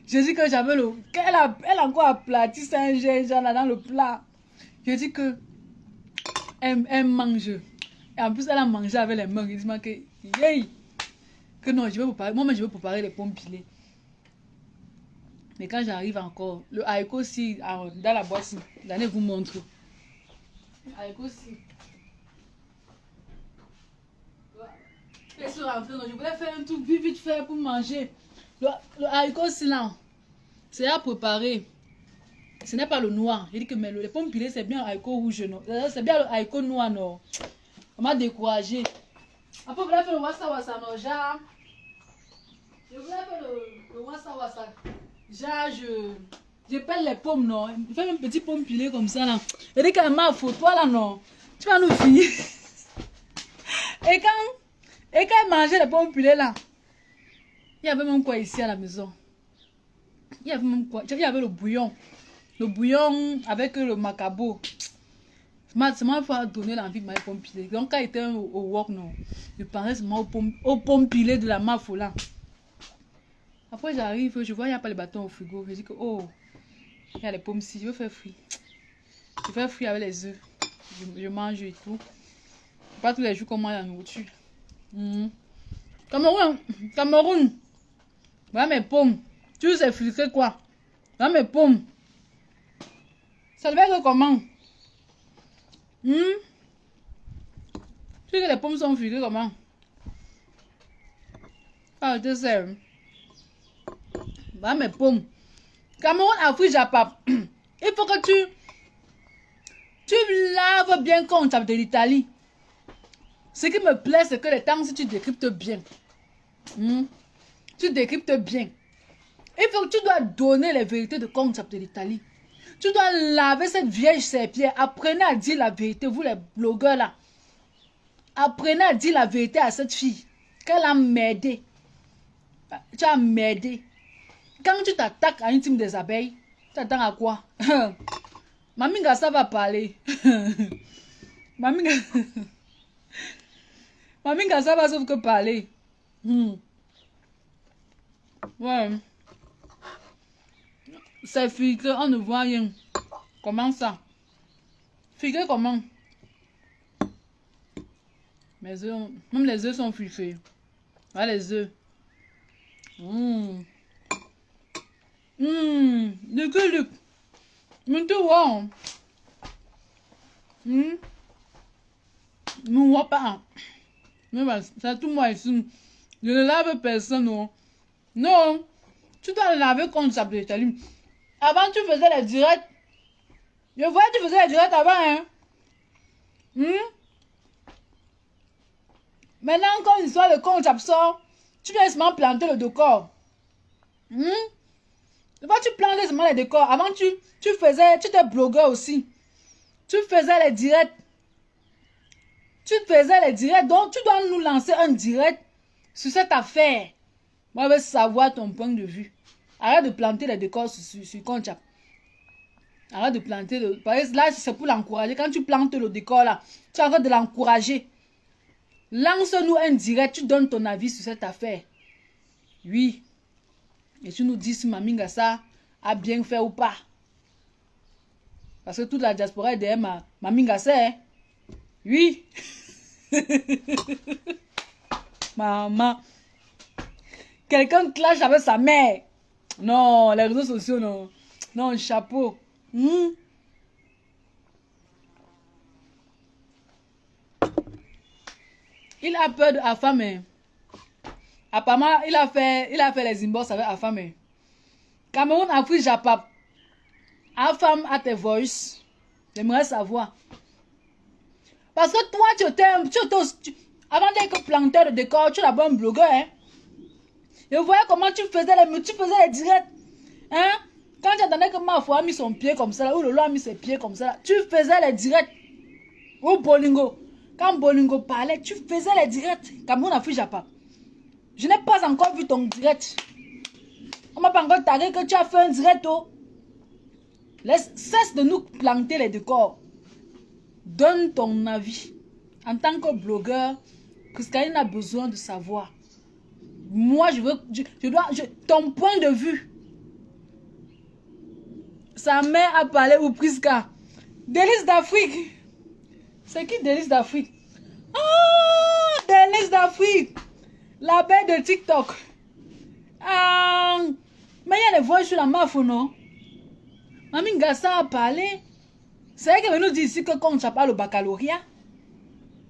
Je dis que j'avais le. Elle a encore aplati Saint-Jean là dans le plat. Je dis que. Elle mange. Et en plus, elle a mangé avec les mains. Je dis que. Yay! Que non, je vais préparer. Moi, je vais préparer les pommes pilées. Mais quand j'arrive encore, le haricot aussi, dans la boîte, j'allais vous montrer. Le haricot aussi. Je voulais faire un truc vite fait pour manger. Le haricot aussi là, c'est à préparer. Ce n'est pas le noir. J'ai dit que mais les pommes pilées, c'est bien le haricot rouge, non? C'est bien le haricot noir, non? On m'a découragé. Après, je voulais faire le wassa non? Genre, je voulais faire le wassa. Genre, je pèle les pommes, non? Je fais un petit pomme pilé comme ça, là. Je dis qu'elle m'a faute, toi, là, non? Tu vas nous finir. Et quand elle mangeait les pommes pilées, là, il y avait même quoi ici à la maison? Il y avait même quoi? Il y avait le bouillon. Le bouillon avec le macabo. Ça m'a fait donner l'envie de manger pommes pilées. Donc, quand j'étais au work, non, je pensais seulement aux pommes pilées de la mafo là. Après, j'arrive, je vois, il n'y a pas les bâtons au frigo. Je dis que, oh, il y a les pommes ici, je veux faire frire. Je fais frire avec les œufs. Je mange et tout. Pas tous les jours qu'on mange la nourriture. Cameroun. Voilà mes pommes. Tu sais filtrer quoi? Voilà mes pommes. Ça devait être comment? Tu sais que les pommes sont filtrées comment? Je sais. Voilà mes pommes. Cameroun, Afrique, Japon. Il faut que tu laves bien comme on tape de l'Italie. Ce qui me plaît, c'est que les temps, si tu décryptes bien. Tu décryptes bien. Il faut que tu dois donner les vérités de concept de l'Italie. Tu dois laver cette vieille serpillère. Apprenez à dire la vérité, vous les blogueurs là. Apprenez à dire la vérité à cette fille. Qu'elle a merdé. Tu as merdé. Quand tu t'attaques à une team des abeilles, tu t'attends à quoi? Maminga, ça va parler. Maminga, ça va sauf que parler. Ouais. C'est filtré, on ne voit rien. Comment ça? Filtré comment? Mes œufs, même les œufs sont filtrés. Voilà les œufs. Du coup, mais tu vois. Nous voit pas. Mais c'est tout moi ici. Je ne lave personne, non. Non. Tu dois le laver comme ça peut être. Avant, tu faisais les directs. Je vois que tu faisais les directs avant, hein. Maintenant, quand une histoire de compte absort, tu viens seulement planter le décor. Quand tu plantes seulement les décors, avant tu étais blogueur aussi. Tu faisais les directs. Donc tu dois nous lancer un direct sur cette affaire. Moi, je veux savoir ton point de vue. Arrête de planter les décors sur Conchap. Arrête de planter le... Parce que là, c'est pour l'encourager. Quand tu plantes le décor là, tu arrêtes de l'encourager. Lance-nous un direct, tu donnes ton avis sur cette affaire. Oui. Et tu nous dis si Mami Ngassa a bien fait ou pas. Parce que toute la diaspora est derrière Mami Ngassa. Hein? Oui. Maman. Quelqu'un clash avec sa mère. Non, les réseaux sociaux, non. Non, chapeau. Il a peur de Afame. Apparemment, il a fait les inbox avec Afame. Cameroun, Afrique, Japap. Afame a tes voices. J'aimerais savoir. Parce que toi, avant d'être planteur de décor, tu es d'abord un blogueur. Hein? Je voyais comment tu faisais les directs. Hein? Quand tu attendais que Mafo a mis son pied comme ça, ou Lolo a mis ses pieds comme ça, tu faisais les directs. Ou Bolingo. Quand Bolingo parlait, tu faisais les directs. Cameroun, Afrique, Japap. Je n'ai pas encore vu ton direct. On m'a pas encore tagué que tu as fait un direct. Oh. Cesse de nous planter les décors. Donne ton avis. En tant que blogueur, Priscaline a besoin de savoir. Moi, ton point de vue. Sa mère a parlé au Prisca. Délice d'Afrique. C'est qui Délice d'Afrique? Ah, Délice d'Afrique. La belle de TikTok. Mais il y a des voix sur la maf, non? Mami Ngassa a parlé. C'est elle qui veut nous dire ici que quand tu parles au baccalauréat.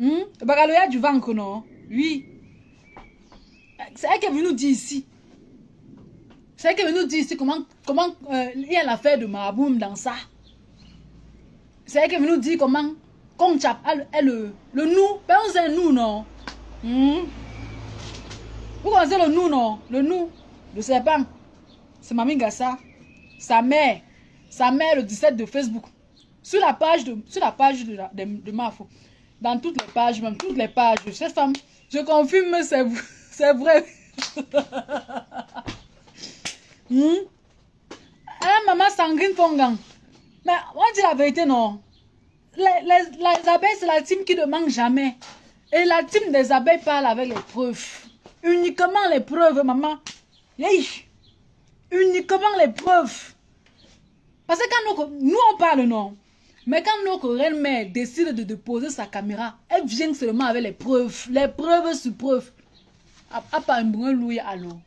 Le baccalauréat du ventre, non? Oui. C'est elle qui veut nous dire ici. C'est elle qui veut nous dire ici comment il y a l'affaire de Maraboum dans ça. C'est elle qui veut nous dire comment quand tu parles le nous. Ben on sait nous, non? Vous connaissez le nous, non? Le nous, le serpent. C'est Mami Ngassa. Sa mère, le 17 de Facebook. Sur la page de Mafo. Dans toutes les pages, même toutes les pages. Cette femme, je confirme, c'est vrai. Maman Sangrine Fongang. Mais on dit la vérité, non? Les abeilles, c'est la team qui ne manque jamais. Et la team des abeilles parle avec les preuves. Uniquement les preuves, maman. Uniquement les preuves. Parce que quand nous on parle, non. Mais quand notre reine mère décide de poser sa caméra, elle vient seulement avec les preuves. Les preuves sur preuves. A pas un bon louia alors.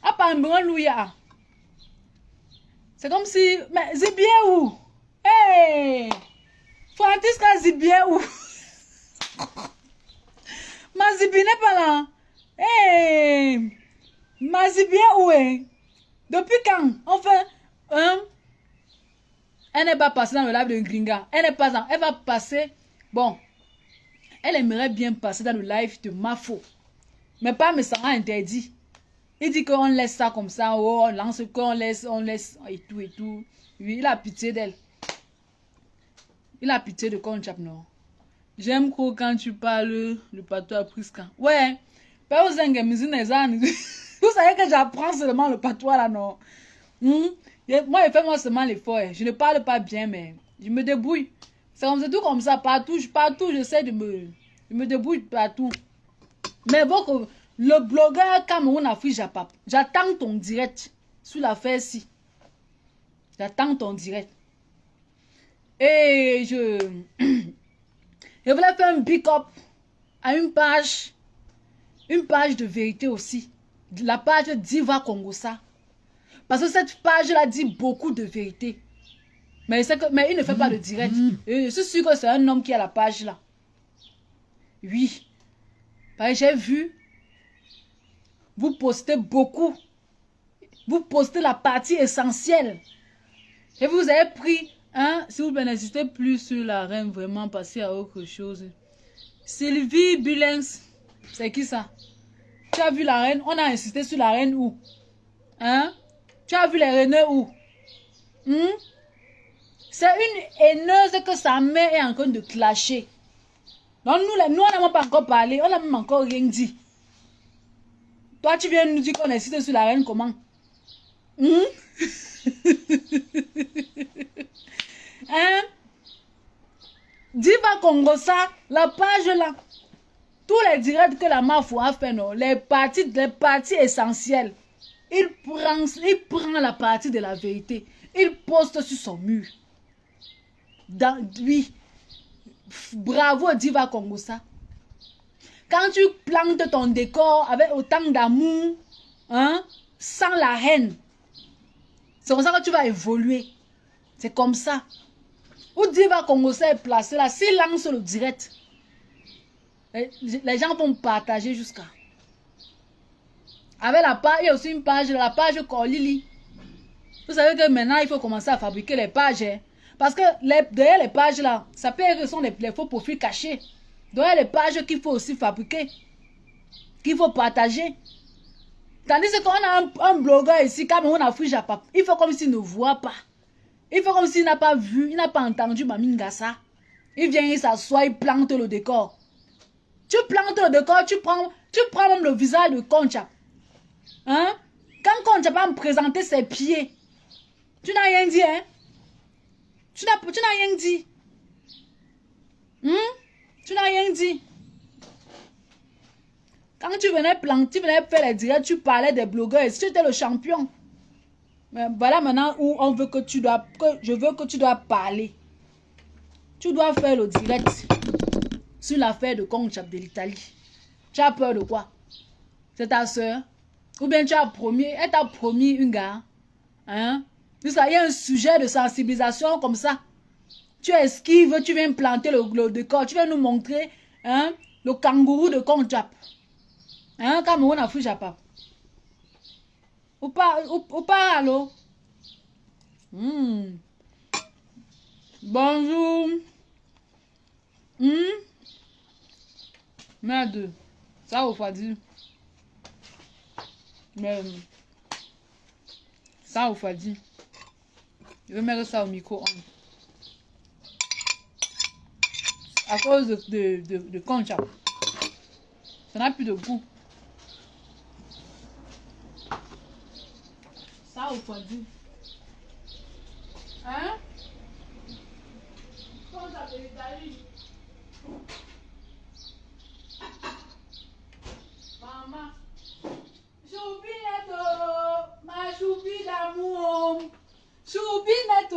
A pas un bon louia. C'est comme si. Mais c'est bien où? Hey! Francisca, c'est bien où? Ma Zibi n'est pas là. Hey! Ma Zibi est où? Depuis quand? Enfin, elle n'est pas passée dans le live de Gringa. Elle va passer. Bon, elle aimerait bien passer dans le live de Mafo. Mais pas me sera interdit. Il dit qu'on laisse ça comme ça. Oh, on lance qu'on laisse et tout et tout. Oui, il a pitié d'elle. Il a pitié de Conchap, non. J'aime trop quand tu parles le patois Prisca. Ouais. Pas aux vous savez que j'apprends seulement le patois là, non. Moi, je fais moi seulement l'effort. Je ne parle pas bien, mais je me débrouille. C'est tout comme ça, partout, j'essaie de me débrouille partout. Mais bon, le blogueur Cameroun Afrique Japap, j'attends ton direct sur l'affaire-ci. J'attends ton direct. Et je voulais faire un big up à une page de vérité aussi. La page Diva Congossa. Parce que cette page-là dit beaucoup de vérité. Mais il ne fait pas de direct. Et je suis sûr que c'est un homme qui a la page là. Oui. J'ai vu. Vous postez beaucoup. Vous postez la partie essentielle. Et vous avez pris, si vous n'insistez plus sur la reine, vraiment passer à autre chose. Sylvie Bulens. C'est qui ça? Tu as vu la reine? On a insisté sur la reine où? Hein? Tu as vu les reneux où? C'est une haineuse que sa mère est en train de clasher. Donc nous on n'a même pas encore parlé, on n'a même encore rien dit. Toi, tu viens nous dire qu'on est cité sur la reine comment? Hein? Diva Congo ça, la page là. Tous les directs que la mafia a fait, non, les parties essentielles, il prend la partie de la vérité. Il poste sur son mur. Oui, bravo Diva Congo ça. Quand tu plantes ton décor avec autant d'amour, hein, sans la haine, c'est comme ça que tu vas évoluer. C'est comme ça. Où Diva Congo ça est placé là, s'il lance le direct, les gens vont partager jusqu'à. Avec la page, il y a aussi une page, la page Corlili. Vous savez que maintenant, il faut commencer à fabriquer les pages. Hein? Parce que derrière les pages là, ça peut être sont les faux profils cachés. Derrière les pages qu'il faut aussi fabriquer, qu'il faut partager. Tandis qu'on a un blogueur ici, comme on a Free Japap, il faut comme s'il ne voit pas. Il faut comme s'il n'a pas vu, il n'a pas entendu Mamingasa. Il vient, il s'assoit, il plante le décor. Tu plantes le décor, tu prends même le visage de Concha. Hein? Quand Concha va me présenter ses pieds, tu n'as rien dit, hein? Tu n'as rien dit. Tu n'as rien dit. Quand tu venais planter, tu venais faire les directs, tu parlais des blogueurs. Si tu étais le champion. Mais voilà maintenant où on veut que je veux que tu dois parler. Tu dois faire le direct sur l'affaire de Conchap de l'Italie. Tu as peur de quoi? C'est ta soeur? Ou bien elle t'a promis une gars? Hein? Il y a un sujet de sensibilisation comme ça. Tu esquives, tu viens planter le décor, tu viens nous montrer hein, le kangourou de Conchap. Hein, Cameroun a fouillé pas. Ou pas, allô? Bonjour. Merde. Ça vous faut dire. Mais ça vous faut dire. Je vais mettre ça au micro. À cause de Conchap. Ça n'a plus de goût. Ça vous faut dire. Hein? Conchap de l'Italie. Maman. Choupinetto, ma choupie d'amour. Choupinette.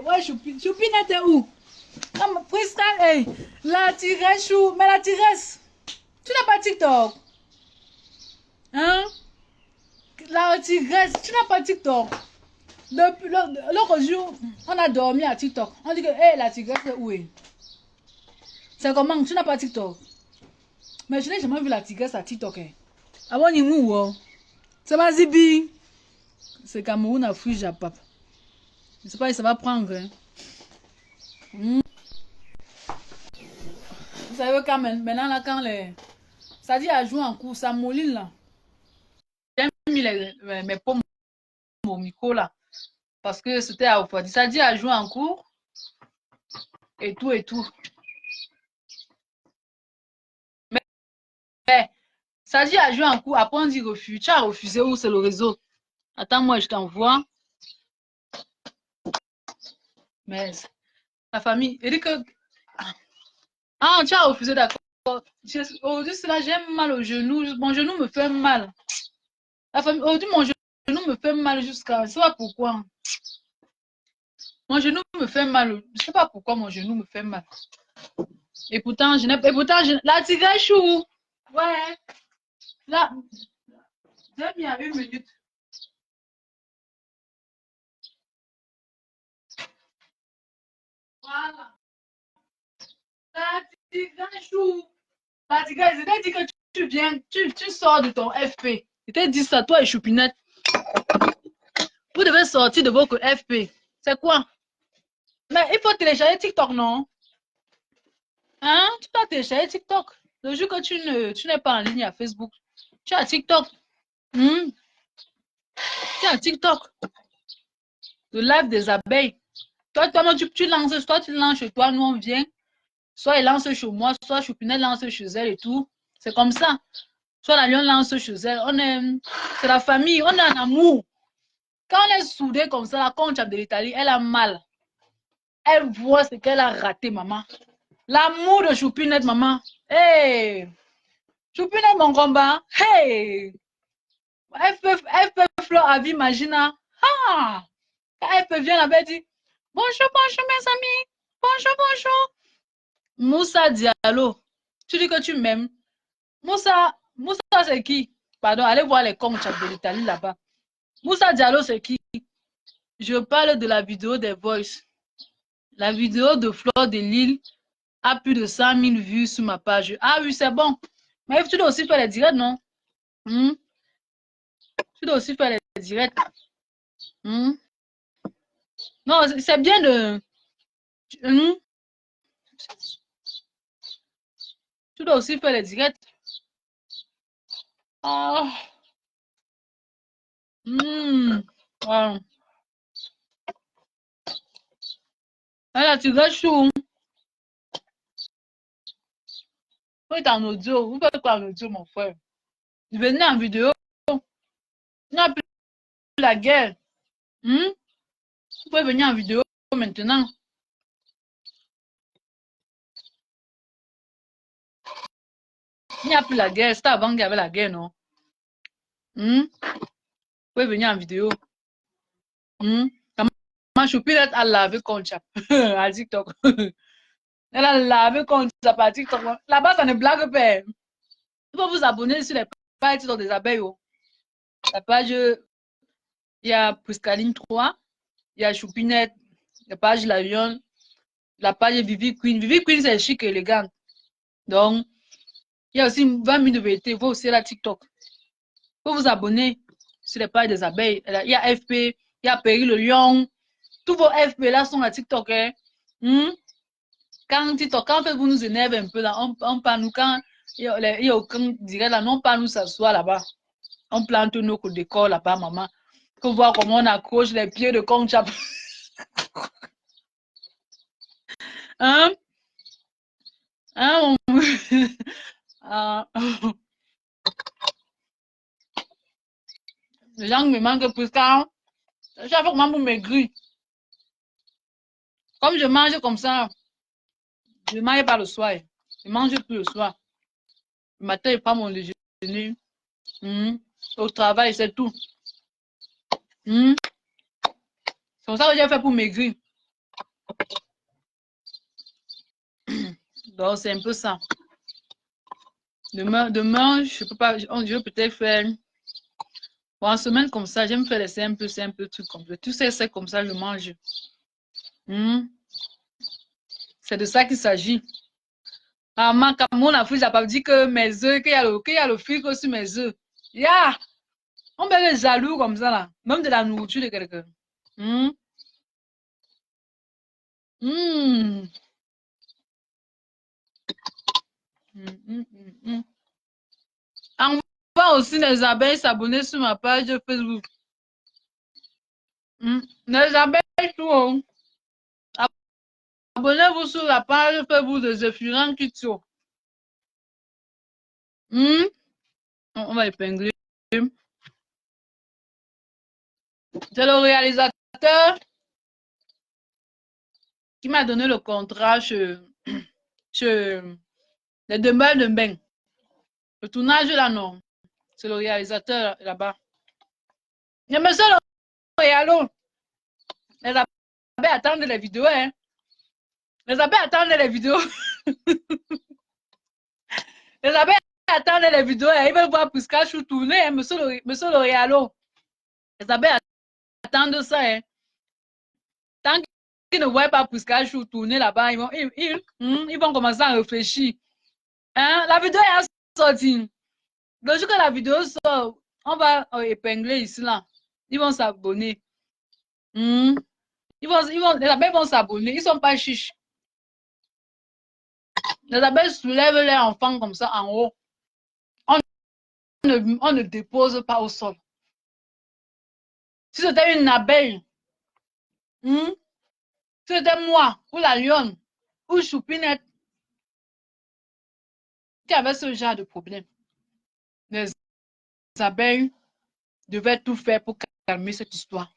Ouais, choupinette où? Comme freestyle, hey. La tigresse chou. Mais la tigresse, tu n'as pas TikTok? Hein? La tigresse, tu n'as pas TikTok? Depuis l'autre jour, on a dormi à TikTok. On dit que, hey, la tigresse, où est? C'est comment? Tu n'as pas TikTok? Mais je n'ai jamais vu la tigresse à TikTok. Hein. Ah bon, il est c'est pas Zibi. C'est Cameroun à Free Japap. Je sais pas, ça va prendre. Hein. Vous savez quand maintenant, là, quand ça dit à jouer en cours, ça moline là. J'ai mis mes pommes au micro là. Parce que c'était à Ofadi. Ça dit à jouer en cours. Et tout. Mais ça dit à jouer en cours. Après on dit refus. Tu as refusé où c'est le réseau? Attends, moi je t'envoie. Mais la famille. Elle dit que. Ah, tu as refusé, d'accord. Aujourd'hui, cela, j'ai mal au genou. Mon genou me fait mal. La famille. Aujourd'hui, mon genou me fait mal jusqu'à. Je ne sais pas pourquoi. Mon genou me fait mal. Je ne sais pas pourquoi mon genou me fait mal. Et pourtant, la tigresse chou. Ouais. Là, j'ai mis à 1 minute. Voilà. La tigresse chou. La tigresse, je t'ai dit que tu viens, tu sors de ton FP. Je t'ai dit ça, toi et Choupinette. Vous devez sortir de votre FP. C'est quoi? Mais il faut télécharger TikTok, non? Hein? Tu dois télécharger TikTok. Le jour que tu n'es pas en ligne à Facebook, tu as TikTok. Tiens, TikTok. Le live des abeilles. Toi, tu lances, soit tu lances chez toi, nous on vient. Soit il lance chez moi, soit Choupinette lance chez elle et tout. C'est comme ça. Soit la lion lance chez elle. C'est la famille, on est en amour. Quand on est soudés comme ça, la concha de l'Italie, elle a mal. Elle voit ce qu'elle a raté, maman. L'amour de Choupinette, maman. Hey! Choupinette, mon combat. Hey! Elle fait fleur à vie, Magina. Ah! Quand elle vient là-bas, elle dit bonjour, bonjour, mes amis. Bonjour, bonjour. Moussa Diallo. Tu dis que tu m'aimes. Moussa c'est qui? Pardon, allez voir les contes de l'Italie là-bas. Moussa Diallo, c'est qui? Je parle de la vidéo des Voice. La vidéo de Fleur de Lille a plus de 100 000 vues sur ma page. Ah oui, c'est bon. Mais tu dois aussi faire les directs, non? Hmm? Tu dois aussi faire les directs. Hmm? Non, c'est bien de... Hmm? Tu dois aussi faire les directs. Ah. Hmm. Wow. Alors, tu restes chaud. Vous êtes en audio. Vous faites quoi en audio, mon frère? Venez en vidéo. Il n'y a plus la guerre. Hmm? Vous pouvez venir en vidéo maintenant. Il n'y a plus la guerre. C'était avant qu'il y avait la guerre, non? Hmm? Vous pouvez venir en vidéo. Hmm? Ma choupinette a lavé compte à TikTok. Elle a lavé compte à TikTok. Là-bas, ça ne blague pas. Il faut vous abonner sur les pages TikTok des abeilles. La page, il y a Priscaline 3, il y a Choupinette, la page La Lionne, la page Vivi Queen. Vivi Queen, c'est chic et élégant. Donc, il y a aussi 20 000 de vérité. Il faut aussi la TikTok. Il faut vous abonner sur les pages des abeilles. Il y a FP, il y a Péri le Lion. Tous vos FP là sont à TikTok. Hein. Quand TikTok, quand Facebook nous énerve un peu, là, on parle nous, quand il y a aucun direct là, non, pas nous s'asseoir là-bas. On plante nos coups d'école là-bas, maman. Pour voir comment on accroche les pieds de Conchap. Hein? Hein? Les gens me manquent plus car chaque fois que maman maigrit. Comme je mange comme ça, je ne mange pas le soir. Je ne mange plus le soir. Le matin, je prends mon déjeuner. Au travail, c'est tout. C'est comme ça que j'ai fait pour maigrir. Donc, c'est un peu ça. Demain, je peux pas, je vais peut-être faire. Bon, en semaine comme ça, j'aime faire les simples trucs comme ça. Tout ça, c'est comme ça, je mange. C'est de ça qu'il s'agit. Ah, mon Afrique, j'ai pas dit que mes œufs, qu'il y a le frigo sur mes œufs. Yeah! On peut être jaloux comme ça, là. Même de la nourriture de quelqu'un. Hum, hum, hum. Envoie aussi les abeilles s'abonner sur ma page Facebook. Les abeilles, tout. Oh. Abonnez-vous sur la page Facebook de Zéphirin Kitio. On va épingler. C'est le réalisateur qui m'a donné le contrat chez les demeures de Mbeng. Le tournage là, non. C'est le réalisateur là-bas. Mais monsieur le réalo, les abeilles attendent les vidéos, hein. Les abeilles attendent les vidéos. Les abeilles attendent les vidéos, hein. Ils veulent voir Priscachou tourner, hein, monsieur le réalo. Les abeilles attendent ça, hein. Tant qu'ils ne voient pas Priscachou tourner là-bas, ils vont commencer à réfléchir. Hein? La vidéo est sortie. Le jour que la vidéo sort, on va épingler ici là. Ils vont s'abonner. Les abeilles vont s'abonner. Ils sont pas chiches. Les abeilles soulèvent leurs enfants comme ça en haut. On ne dépose pas au sol. Si c'était une abeille, si c'était moi, ou la lionne, ou Choupinette, qui avait ce genre de problème. Les abeilles devaient tout faire pour calmer cette histoire.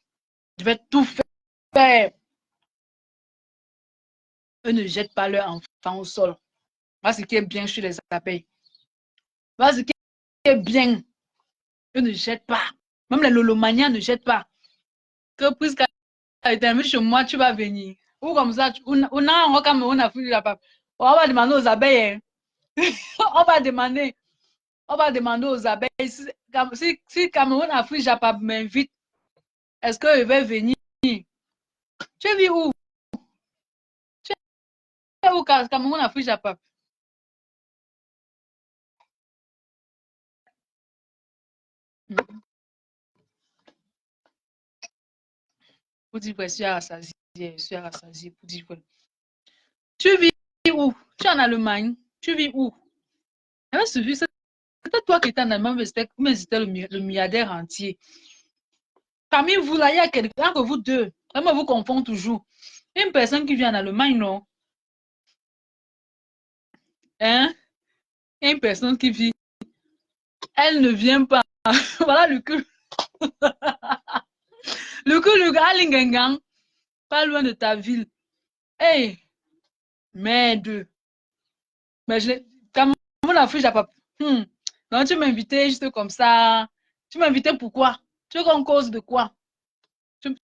Devaient tout faire. Eux ne jettent pas leur enfant au sol. Voilà ce qui est bien chez les abeilles. Voilà ce qui est bien. Eux ne jettent pas. Même les lolomanias ne jettent pas. Que puisque tu es chez moi, tu vas venir. Ou comme ça, on a foutu la pape. On va demander aux abeilles. on va demander. On va demander aux abeilles si Cameroun Afrique Japap m'invite, est-ce qu'ils veulent venir? Tu vis où? Tu es où Cameroun Afrique Japap? Pour dire vrai, je suis rassasié. Je suis rassasié pour dire vrai. Tu vis où? Tu es en Allemagne. Tu vis où? C'était toi qui étais en Allemagne, mais c'était le milliardaire entier. Parmi vous, là, il y a quelqu'un que vous deux. Moi, vous confond toujours. Une personne qui vient en Allemagne, non? Hein? Une personne qui vit. Elle ne vient pas. Voilà le cul. Le gars, Lingengang, pas loin de ta ville. Hey, merde. Mais je comme mon affiche à papa. Donc, tu m'invitais juste comme ça. Tu m'invitais pourquoi? Tu veux qu'on cause de quoi? Tu,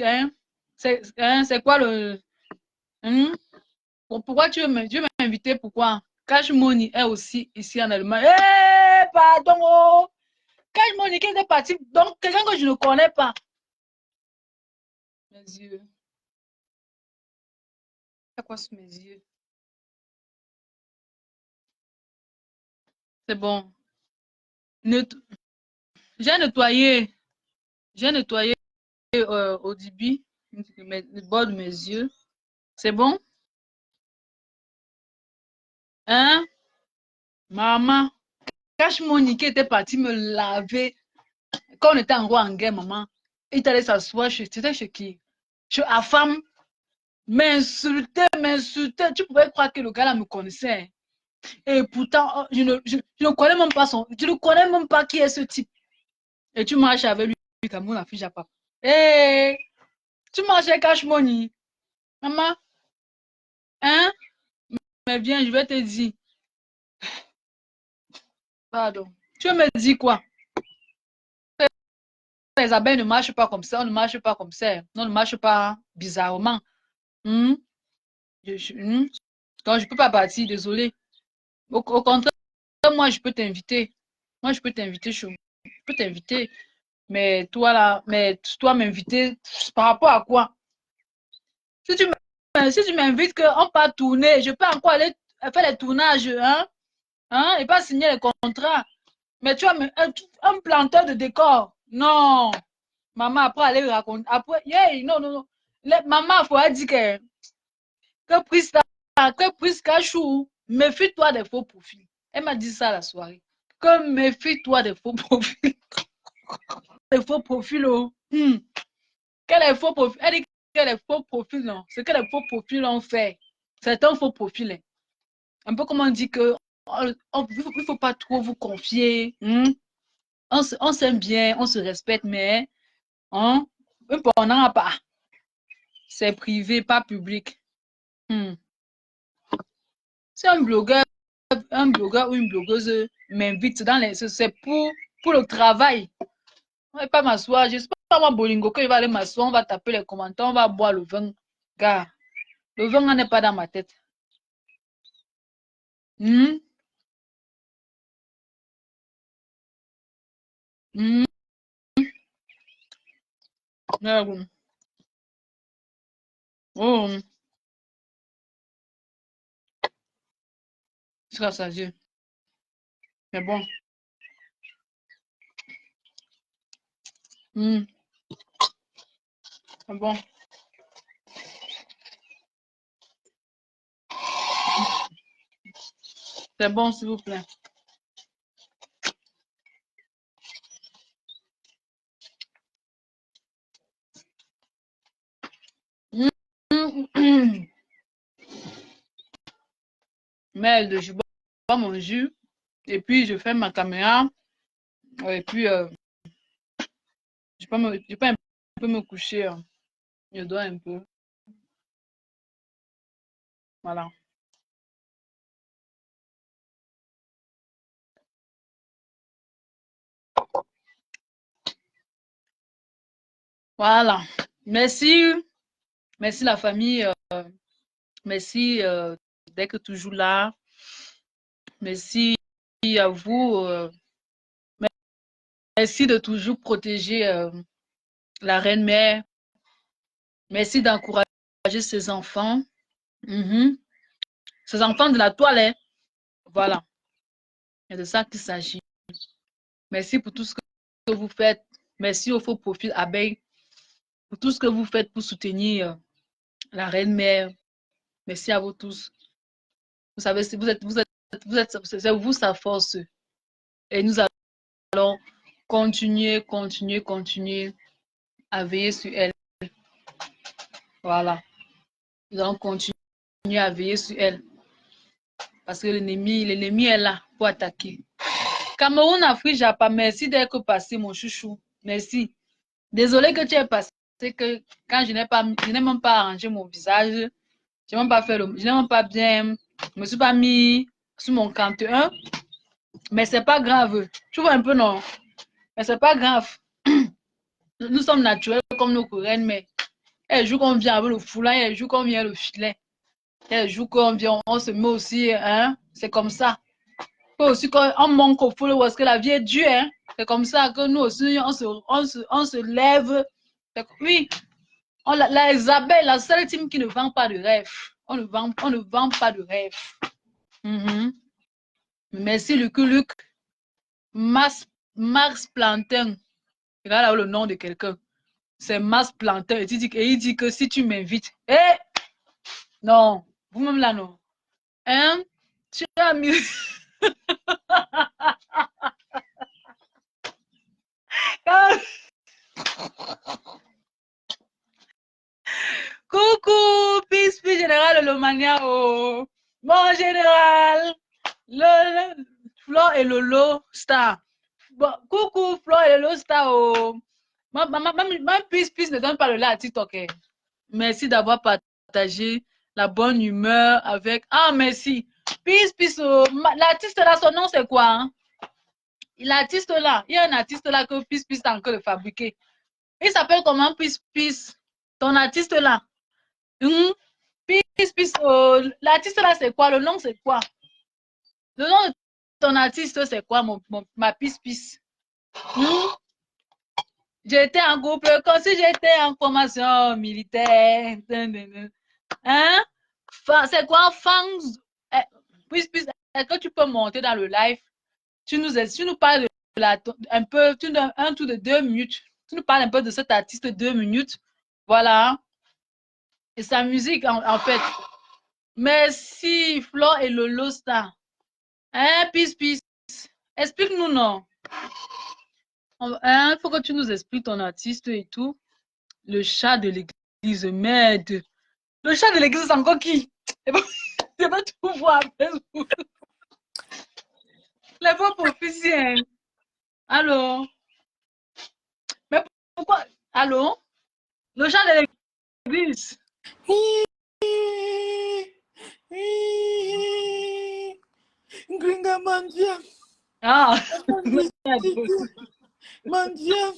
hein? C'est quoi le. Hein? Pourquoi tu veux m'inviter? Pourquoi? Cash Money est aussi ici en Allemagne. Eh, pardon. Oh. Cash Money qui était parti. Donc, quelqu'un que je ne connais pas. Mes yeux. C'est quoi sur mes yeux? C'est bon. J'ai nettoyé. J'ai nettoyé au début le bord de mes yeux. C'est bon? Hein? Maman, Cash Money qui était parti me laver quand on était encore en guerre, maman. Il est allé s'asseoir c'était chez qui? Chez la femme. M'insulter. Tu pouvais croire que le gars là me connaissait. Et pourtant, oh, je ne connais même pas je ne connais même pas qui est ce type. Et tu marches avec lui comme la fille Japa. Hé, tu marches avec Cash Money. Maman, hein? Mais viens, je vais te dire. Pardon. Tu me dis quoi? Les abeilles ne marchent pas comme ça, on ne marche pas comme ça. On ne marche pas bizarrement. Hmm? Donc, je ne peux pas partir, désolé. Au contraire, moi, je peux t'inviter. Moi, je peux t'inviter. Je peux t'inviter. Mais toi, là, m'inviter par rapport à quoi? Si tu m'invites qu'on part tourner, je peux encore aller faire les tournages, hein? Hein? Et pas signer les contrats. Mais tu as un planteur de décor. Non. Maman, après, aller raconter. Après, yeah, non, non, non. Maman, il faut dire que Priska Chou, méfie-toi des faux profils. Elle m'a dit ça la soirée. Que méfie-toi des faux profils. Des faux profils, oh. Quel est faux profil? Elle dit que les faux profils, non. Ce que les faux profils ont fait. C'est un faux profil. Hein. Un peu comme on dit que il ne faut pas trop vous confier. On s'aime bien, on se respecte, mais hein, on n'en a pas. C'est privé, pas public. Si un blogueur ou une blogueuse m'invite c'est pour le travail. On ne va pas m'asseoir. Je ne sais pas moi, Bolingo, qu'il va aller m'asseoir, on va taper les commentaires, on va boire le vin. Car le vin n'est pas dans ma tête. Hmm? Hmm? Oh, grâce à Dieu. C'est bon. Hmm. C'est bon. C'est bon, s'il vous plaît. merde, je bois mon jus. Et puis, je fais ma caméra. Et puis, je peux un peu me coucher. Je dors un peu. Voilà. Voilà. Merci. Merci la famille. Merci d'être toujours là. Merci à vous. Merci de toujours protéger la reine-mère. Merci d'encourager ses enfants. Ses enfants de la toilette. Voilà. C'est de ça qu'il s'agit. Merci pour tout ce que vous faites. Merci au faux profil abeille pour tout ce que vous faites pour soutenir la reine-mère. Merci à vous tous. Vous savez, c'est vous sa force. Et nous allons continuer à veiller sur elle. Voilà. Nous allons continuer à veiller sur elle. Parce que l'ennemi est là pour attaquer. Cameroun, Afrique, Japon, merci d'être passé, mon chouchou. Merci. Désolé que tu es passé, que quand je n'ai même pas arrangé mon visage, je n'ai même pas bien, je me suis pas mis sur mon 41, mais c'est pas grave. Tu vois un peu, non? Mais c'est pas grave. Nous sommes naturels comme nos coréennes, mais il y a des jours qu'on vient avec le foulard, il y a des jours qu'on vient avec le filet. Il y a des jours qu'on vient, on se met aussi, hein? C'est comme ça. Aussi, quand on manque au foulard, parce que la vie est dure, hein? C'est comme ça que nous aussi, on se lève. Oui, la Isabelle, la seule team qui ne vend pas de rêve. On ne vend pas de rêve. Merci, Luc. Mars Plantain. Regarde là le nom de quelqu'un. C'est Mars Plantain. Et il dit que si tu m'invites. Non, vous-même là, non. Hein? Tu as mis. Coucou, peace, général Lomania. Oh. Bon, général. Flo et Lolo Star. Bon, coucou, Flo et Lolo Star. Oh. Même peace ne donne pas le là à TikTok. Merci d'avoir partagé la bonne humeur avec. Ah, merci. Peace. Oh. L'artiste là, son nom c'est quoi? Hein? L'artiste là, il y a un artiste là que Peace est encore de fabriquer. Il s'appelle comment Peace? Ton artiste là. Peace. Oh. L'artiste là, c'est quoi? Le nom, c'est quoi? Le nom de ton artiste, c'est quoi, ma Peace? J'étais en groupe comme si j'étais en formation militaire. Hein? C'est quoi, fans? Peace, est-ce que tu peux monter dans le live? Tu nous parles de un peu, un tour de 2 minutes. Tu nous parles un peu de cet artiste 2 minutes. Voilà. Et sa musique, en fait. Merci, Flo et Lolo Star. Hein, Peace. Explique-nous, non? Il faut que tu nous expliques ton artiste et tout. Le chat de l'église, merde. Le chat de l'église, c'est encore qui? Je vais tout voir après vous. Les faux prophéties. Allô? Mais pourquoi? Allô? Le chat de l'église. Gringa mandia. Ah. Mandia.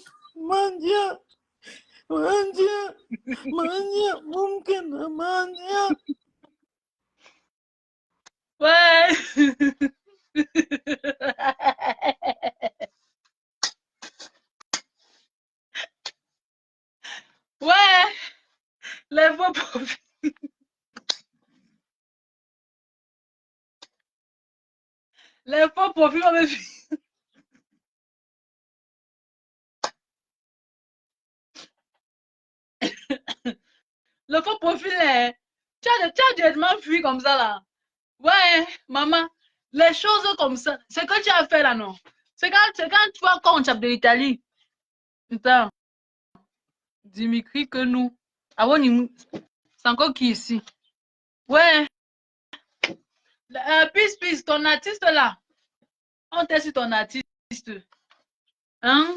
Mumkin mandia. Ouais. Ouais. Les faux profils. Les faux profils, on me fait. Le faux profil, tu as directement fui comme ça, là. Ouais, maman. Les choses comme ça, c'est que tu as fait là, non? C'est quand tu vas contre de l'Italie. Putain, Dimitri que nous. Ah bon, c'est encore qui ici? Ouais. Puis, ton artiste là, on teste sur ton artiste. Hein?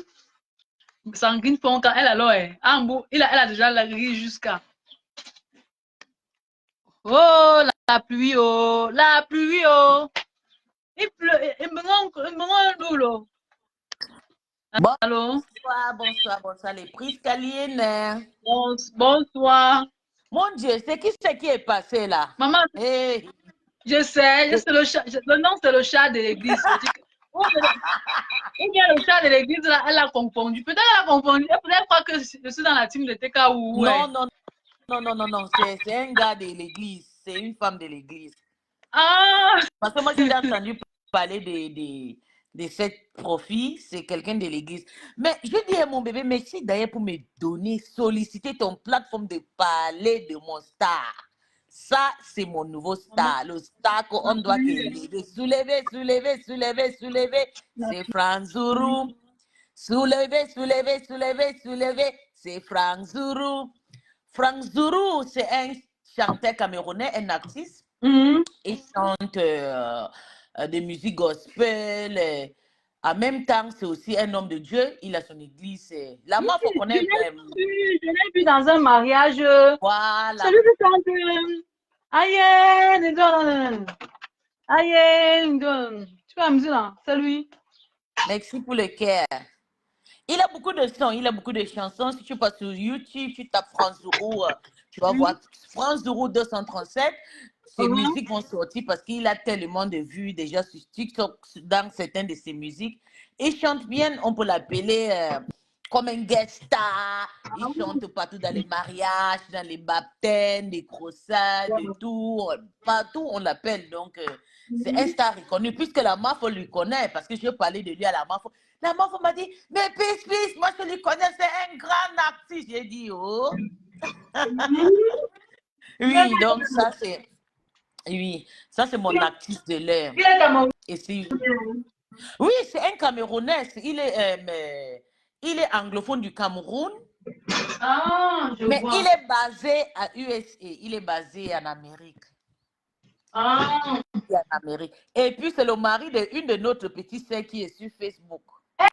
Sanguine Fonka, elle alors, elle a déjà la grille jusqu'à. Oh, la pluie, oh, la pluie, oh. Il pleut, il me rend l'eau. Allô? Bonsoir, les Priscaliennes. Bonsoir. Mon Dieu, c'est qui est passé là? Maman, Hey. je sais, le nom c'est le chat de l'église. Ou bien le chat de l'église, là, elle a confondu. Peut-être elle a confondu. Elle croit que je suis dans la team de TK ou. Non, c'est un gars de l'église. C'est une femme de l'église. Ah! Parce que moi, j'ai entendu parler de cette profil, c'est quelqu'un de l'église. Mais je dis à mon bébé, merci d'ailleurs pour me donner, solliciter ton plateforme de parler de mon star. Ça, c'est mon nouveau star. Le star qu'on doit soulever. C'est Franck Zourou. Soulever. C'est Franck Zourou. Franck Zourou, c'est un chanteur camerounais, un artiste. Il chante des musiques gospel. En même temps, c'est aussi un homme de Dieu. Il a son église. Là, moi, il faut connaître. Je l'ai vu dans un mariage. Voilà. Celui qui chante. Aïe, tu vas me dire là, c'est lui. Merci pour le cœur. Il a beaucoup de sons, il a beaucoup de chansons. Si tu passes sur YouTube, tu tapes France Zourou, tu vas voir France Zourou 237. Ses musiques vont sortir parce qu'il a tellement de vues déjà sur TikTok dans certaines de ses musiques. Il chante bien, on peut l'appeler comme un guest star. Il chante partout dans les mariages, dans les baptêmes, les croissants, de tout. Partout, on l'appelle. Donc, c'est un star reconnu. Puisque la MAFO lui connaît, parce que je parlais de lui à la MAFO. La MAFO m'a dit, mais Peace, moi je lui connais, c'est un grand artiste. J'ai dit, oh. Oui, donc ça c'est... Oui, ça c'est mon artiste de l'air. Oui, c'est un Camerounais. Il est anglophone du Cameroun. Ah, mais il est basé à USA. Il est basé en Amérique. Ah. En Amérique. Et puis c'est le mari d'une de notre petite sœur qui est sur Facebook. Hey,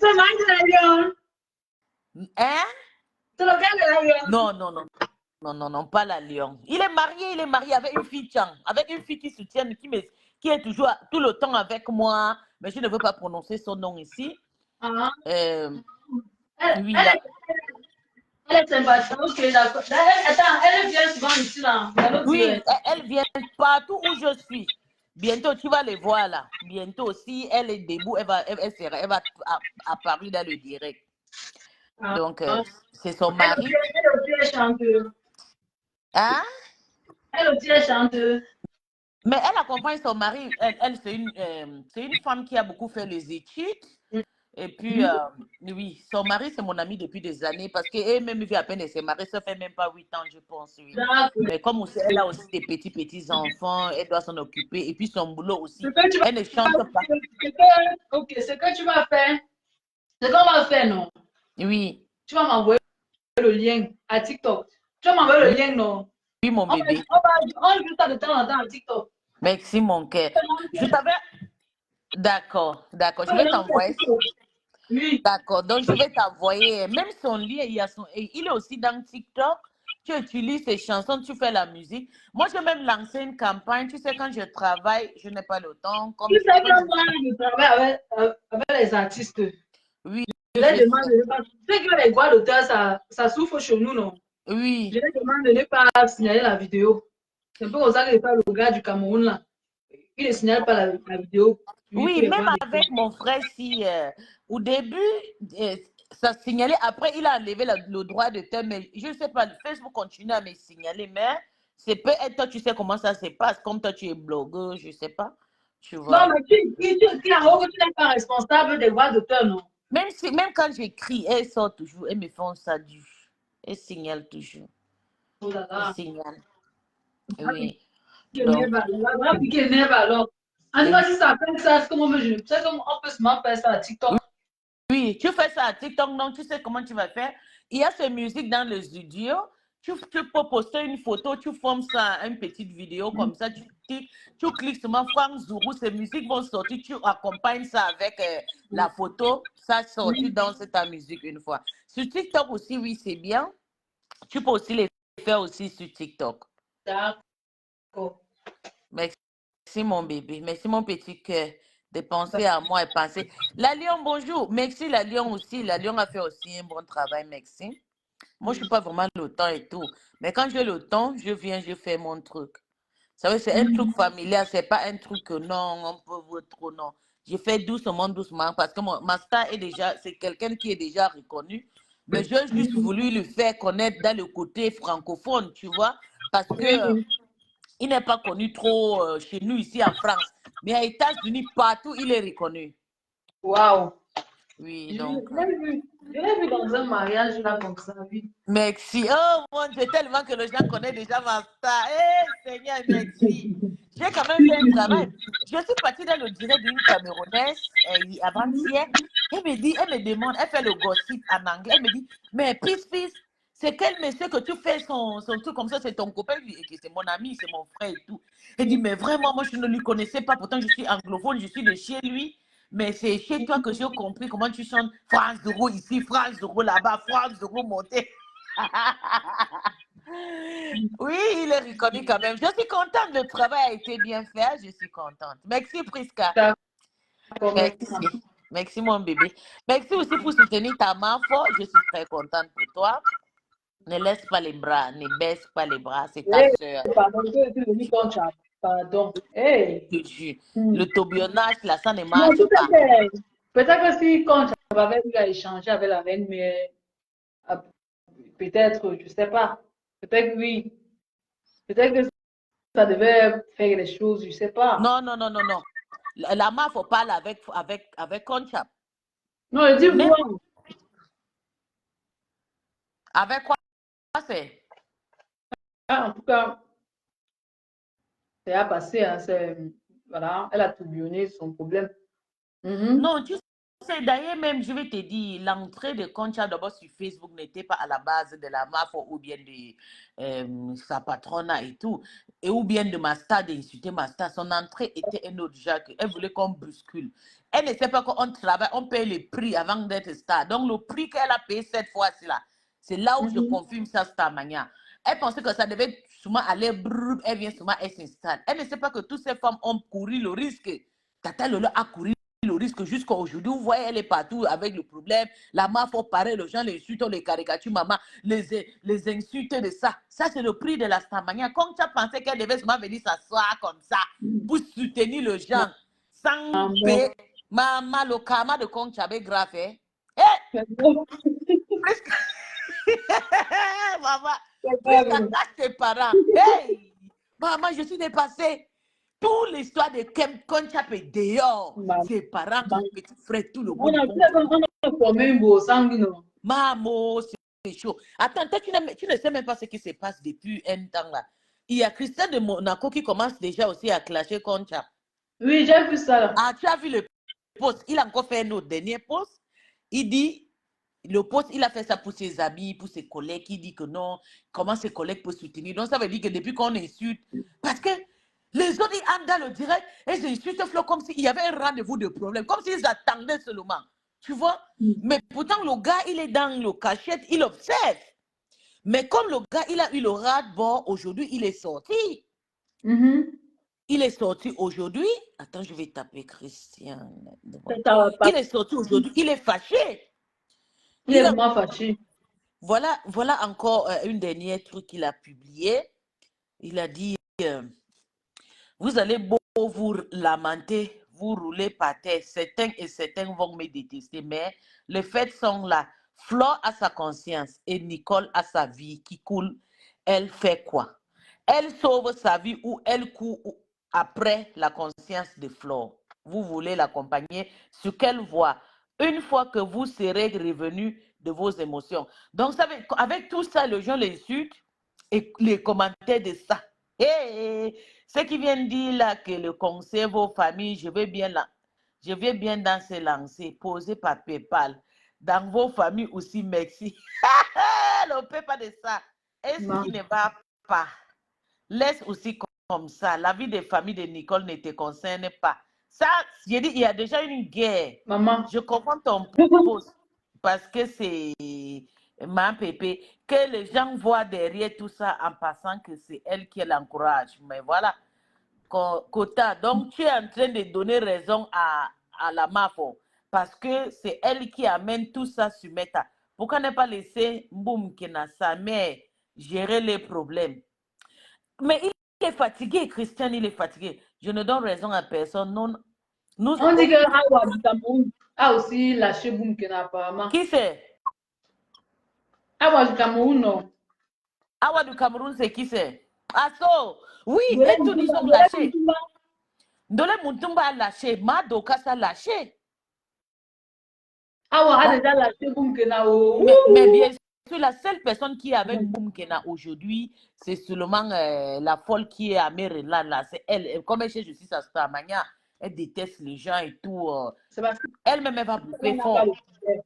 c'est mari de la Lyon. Hein? C'est le gars de la Lyon. Non, pas la Lyon. Il est marié avec une fille Tchang, avec une fille qui soutient, qui est toujours tout le temps avec moi, mais je ne veux pas prononcer son nom ici. Ah. Oui, elle est sympathique. Ok, d'accord. Attends, elle vient souvent ici là. Oui, elle vient partout où je suis. Bientôt, tu vas les voir là. Bientôt, si elle est debout, elle va apparaître dans le direct. Donc, c'est son mari. Elle aussi est chanteuse. Hein? Elle aussi est chanteuse. Mais elle accompagne son mari. Elle c'est une femme qui a beaucoup fait les études. Et puis, oui, son mari, c'est mon ami depuis des années parce qu'elle-même vit à peine de se marier. Ça fait même pas 8 ans, je pense. Oui. Mais comme aussi, elle a aussi des petits enfants, elle doit s'en occuper. Et puis, son boulot aussi. Elle ne chante pas. Ok, ce que tu vas faire, ce qu'on va faire, non? Oui. Tu vas m'envoyer le lien à TikTok. Tu vas m'envoyer le lien, non? Oui, mon bébé. On joue ça de temps en temps à TikTok. Merci, mon cœur. Je t'avais... D'accord. Je vais t'envoyer. Oui. D'accord. Donc, je vais t'envoyer. Même son lien, il est aussi dans TikTok. Tu utilises ses chansons, tu fais la musique. Moi, j'ai même lancé une campagne. Tu sais, quand je travaille, je n'ai pas le temps. Tu sais que moi, je travaille avec les artistes. Oui. Je les demande de ne pas. Tu sais que les droits d'auteur, ça souffre chez nous, non? Oui. Je les demande de ne pas signaler la vidéo. C'est un peu comme ça que le gars du Cameroun, là. Il ne signale pas la vidéo. Oui, même avec mon frère, si au début, ça signalait. Après, il a enlevé le droit d'auteur. Mais je ne sais pas, Facebook continue à me signaler. Mais c'est peut-être, toi, tu sais comment ça se passe. Comme toi, tu es blogueur, je ne sais pas. Tu vois. Non, mais tu n'es pas responsable des droits d'auteur, non? Même quand j'écris, elles sortent toujours, elles me font ça du. Elles signalent toujours. Oh là là. Elles signalent. Oui. Donc, alors. En tout cas, si ça fait ça, c'est comme on peut seulement faire ça à TikTok. Oui, tu fais ça à TikTok, donc tu sais comment tu vas faire. Il y a ces musiques dans le studio. tu peux poster une photo, tu formes ça une petite vidéo comme ça, tu cliques sur Franck Zourou, ces musiques vont sortir, tu accompagnes ça avec la photo, ça sort, tu danses ta musique une fois. Sur TikTok aussi, oui, c'est bien. Tu peux aussi les faire aussi sur TikTok. D'accord. Merci mon bébé, merci mon petit cœur de penser à moi et penser. La Lion, bonjour. Merci la Lion aussi. La Lion a fait aussi un bon travail, merci. Moi, je ne suis pas vraiment le temps et tout. Mais quand j'ai le temps, je viens, je fais mon truc. Ça veut, c'est un truc familial, c'est pas un truc que non, on peut voir trop, non. Je fais doucement, doucement, parce que ma star est déjà, c'est quelqu'un qui est déjà reconnu. Mais j'ai juste voulu le faire connaître dans le côté francophone, tu vois, parce que il n'est pas connu trop chez nous ici en France. Mais aux États-Unis, partout, il est reconnu. Waouh. Oui, donc. Je l'ai vu dans un mariage là comme ça, oui. Merci. Oh mon Dieu, tellement que les gens connaissent déjà ma star. Eh Seigneur, merci. J'ai quand même fait un travail. Je suis partie dans le direct d'une Camerounaise avant-hier. Elle me demande, elle fait le gossip en anglais. Elle me dit, mais Pis, c'est quel monsieur que tu fais son truc comme ça, c'est ton copain, c'est mon ami, c'est mon frère et tout. Elle dit, mais vraiment, moi je ne lui connaissais pas, pourtant je suis anglophone, je suis de chez lui. Mais c'est chez toi que j'ai compris comment tu chantes France Zoro ici, France Zoro là-bas, France Zoro monté. Oui, il est reconnu quand même. Je suis contente, le travail a été bien fait, je suis contente. Merci Prisca. D'accord, merci. Merci mon bébé. Merci aussi pour soutenir ta main fort, je suis très contente pour toi. Ne laisse pas les bras, ne baisse pas les bras, c'est ta soeur. Pardon. Hey. Le tourbillonnage, là, ça ne marche pas. Peut-être que si quand j'avais eu à échanger avec la reine, mais peut-être, je ne sais pas. Peut-être oui. Peut-être que ça devait faire des choses, je ne sais pas. Non. La main, il faut parler avec Conchap. Non, je dis moi. Avec quoi c'est? En tout cas, c'est à passer. Hein, voilà, elle a tourbillonné son problème. Non, tu sais, d'ailleurs même, je vais te dire, l'entrée de Concha d'abord sur Facebook n'était pas à la base de la MAF ou bien de sa patrona et tout, et ou bien de ma star, d'insulter ma star. Son entrée était un autre genre. Elle voulait qu'on bouscule. Elle ne sait pas qu'on travaille, on paye le prix avant d'être star. Donc le prix qu'elle a payé cette fois-ci là, c'est là où je confirme sa star mania. Elle pensait que ça devait souvent aller brrr, elle vient souvent, elle s'installe. Elle ne sait pas que toutes ces femmes ont couru le risque. Tata Lolo a couru le risque jusqu'à aujourd'hui. Vous voyez, elle est partout avec le problème. La mafia, faut pareil, les gens l'insultent, on les caricature, maman, les insultes de ça. Ça, c'est le prix de la stamania. Comme tu as pensé qu'elle devait seulement venir s'asseoir comme ça pour soutenir les gens sans paix. Maman, le karma de Kong Chabé grave, hein? Presque. Maman, presque attache tes parents. Hey! Maman, je suis dépassée. Toute l'histoire de Conchap est dehors. Ses parents, son petit frère, tout le monde. On a formé un beau sanguin. Maman, c'est chaud. Attends, toi, tu ne sais même pas ce qui se passe depuis un temps là. Il y a Christian de Monaco qui commence déjà aussi à clasher Conchap. Oui, j'ai vu ça. Là. Ah, tu as vu le post? Il a encore fait notre dernier post. Il dit, le poste, il a fait ça pour ses amis, pour ses collègues. Il dit que non, comment ses collègues peuvent soutenir. Donc, ça veut dire que depuis qu'on insulte, parce que les autres, ils entrent dans le direct et ils insultent Flo comme s'il y avait un rendez-vous de problème, comme s'ils attendaient seulement. Tu vois? Mais pourtant, le gars, il est dans le cachette, il observe. Mais comme le gars, il a eu le ras-de-bord, aujourd'hui, il est sorti. Il est sorti aujourd'hui. Attends, je vais taper Christian. Il est sorti aujourd'hui, il est fâché. Il est vraiment fâché. Voilà encore une dernière truc qu'il a publié. Il a dit, vous allez beau vous lamenter, vous rouler par terre. Certains vont me détester, mais les faits sont là. Flore a sa conscience et Nicole a sa vie qui coule. Elle fait quoi? Elle sauve sa vie ou elle court après la conscience de Flore. Vous voulez l'accompagner sur quelle voie? Une fois que vous serez revenu de vos émotions. Donc, avec tout ça, les gens l'insultent et les commentaires de ça. Hey, ce qui vient de dire là que le conseil, vos familles, je vais bien dans se lancer, poser par PayPal. Dans vos familles aussi, merci. Ne paie pas de ça. Et ce Non. qui ne va pas, laisse aussi comme ça. La vie des familles de Nicole ne te concerne pas. Ça, j'ai dit, il y a déjà une guerre. Maman. Je comprends ton poste parce que c'est ma pépé. Que les gens voient derrière tout ça en passant que c'est elle qui l'encourage. Mais voilà, Kota, donc tu es en train de donner raison à la MAFO parce que c'est elle qui amène tout ça sur Meta. Pourquoi ne pas laisser Mboum Kena, sa mère, gérer les problèmes? Mais il est fatigué, Christian, il est fatigué. Je ne donne raison à personne. Non, nous, On dit que Awa du Cameroun a aussi lâché Boum Kena apparemment. qui c'est? Awa du Cameroun, non. Awa du Cameroun, c'est qui c'est? Asso, oui, Dole et tous ils Mutumba, ont Dole lâché. Mutumba. Dole Mutumba a lâché, Madoka a lâché. Awa a Bon, déjà lâché Boum Kena. Oh. mais bien sûr, la seule personne qui est avec Mboum Kena aujourd'hui, c'est seulement la folle qui est à Maryland, là. C'est elle. Comme elle chez Justice à Starmania, elle déteste les gens et tout. C'est parce que Elle-même, elle va bouffer elle n'a pas fort. le sujet.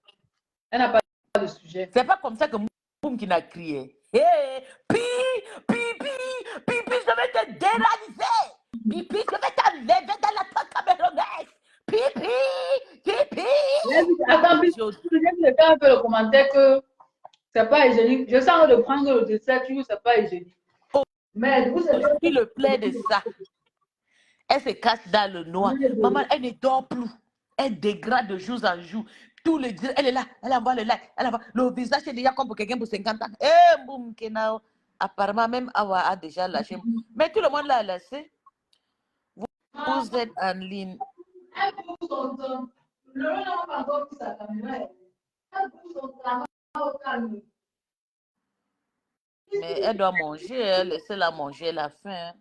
Elle n'a pas de sujet. C'est pas comme ça que Mboum Kena crié. Hé, Pi, Pi, Pi, Pi, Pi, je vais te déréaliser. Pi, Pi, je vais t'enlever dans la tête camerounaise. Pi, Pi, Pi, Pi. Attends, puis, je viens de faire un peu le commentaire que c'est pas hygiénique. Je sens de prendre le dessert, tu c'est pas hygiénique. Mais vous, c'est Aujourd'hui, le plaît de ça. Elle se cache dans le noir. Maman, elle ne dort plus. Elle dégrade de jour en jour. Tous les jours, elle est là. Elle envoie le like. Elle envoie. Le visage est déjà comme pour quelqu'un pour 50 ans. Eh, boum, Kenao. Apparemment, même Awa a déjà lâché. Mais tout le monde l'a lâché. Vous êtes en ligne. Elle bouge son temps. Le n'a pas encore pris sa caméra. Elle bouge son temps au calme. Mais elle doit manger. Laissez-la manger la faim.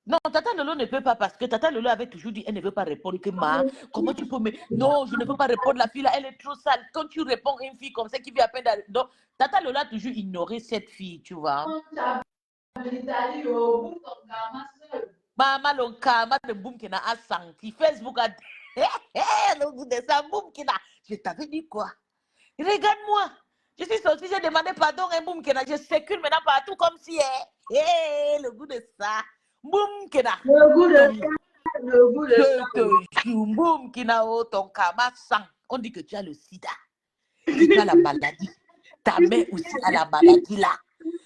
Non, Tata Lolo ne peut pas parce que Tata Lolo avait toujours dit elle ne veut pas répondre que ma. Comment tu peux me. Non, je ne veux pas répondre. La fille là, elle est trop sale. Quand tu réponds à une fille comme ça qui vit à peine d'arriver. Donc, Tata Lolo a toujours ignoré cette fille, tu vois. Maman, le karma de Boum Kena a senti. Facebook a. Le goût de ça, Boum Kena. Je t'avais dit quoi? Regarde-moi. Je suis sortie, j'ai demandé pardon à Boum Kena. Je sécule maintenant partout comme si. Le goût de ça. Boum Kena. Le goût de ça. Le goût de ça. Je te jure, Boum Kena, ton karma sang. On dit que tu as le sida. Que tu as la maladie. Ta mère aussi a la maladie là.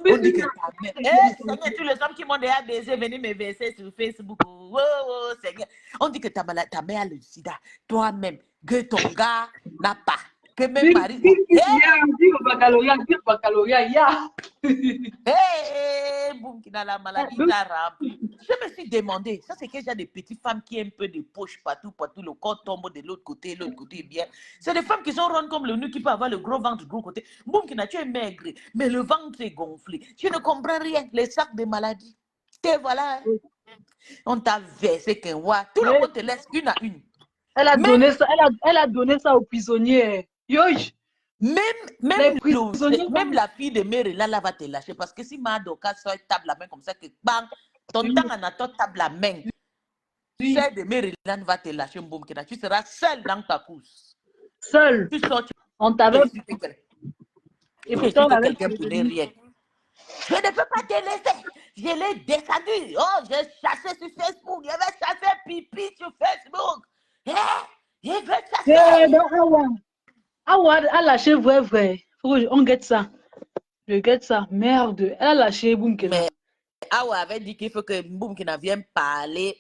On dit que ta mère. Seigneur, tous les hommes qui m'ont déjà baisé, venez me verser sur Facebook. Oh, oh, Seigneur. On dit que ta mère a le sida. Toi-même, que ton gars n'a pas. Que même Marie. Boum, qui a la maladie, il a rempli. Je me suis demandé, ça c'est que j'ai des petites femmes qui ont un peu de poche partout, le corps tombe de l'autre côté est bien. C'est des femmes qui sont rondes comme le nœud, qui peuvent avoir le gros ventre du gros côté. Boum, qui n'a tu es maigre, mais le ventre est gonflé. Je ne comprends rien, les sacs de maladie. Et voilà, hein. On t'a versé qu'un roi. Tout le monde te laisse une à une. Elle a donné ça, elle a donné ça aux prisonniers. Yoïch. Même la fille de Maryland là va te lâcher parce que si Madoka sort tape la main comme ça que bang, ton temps en attend tape la main. Celle de Maryland va te lâcher un boum. Tu seras seule dans ta course. Seule. Tu sors, On t'avait. Et pourtant, quelqu'un pour rien. Je ne peux pas te laisser. Je l'ai descendu. Oh, j'ai chassé sur Facebook. Je vais chasser pipi sur Facebook. Je vais chasser. Awa a lâché vrai. On guette ça. Je guette ça. Merde. Elle a lâché Boum Kena. Mais Awa avait dit qu'il faut que Boum Kena vienne parler.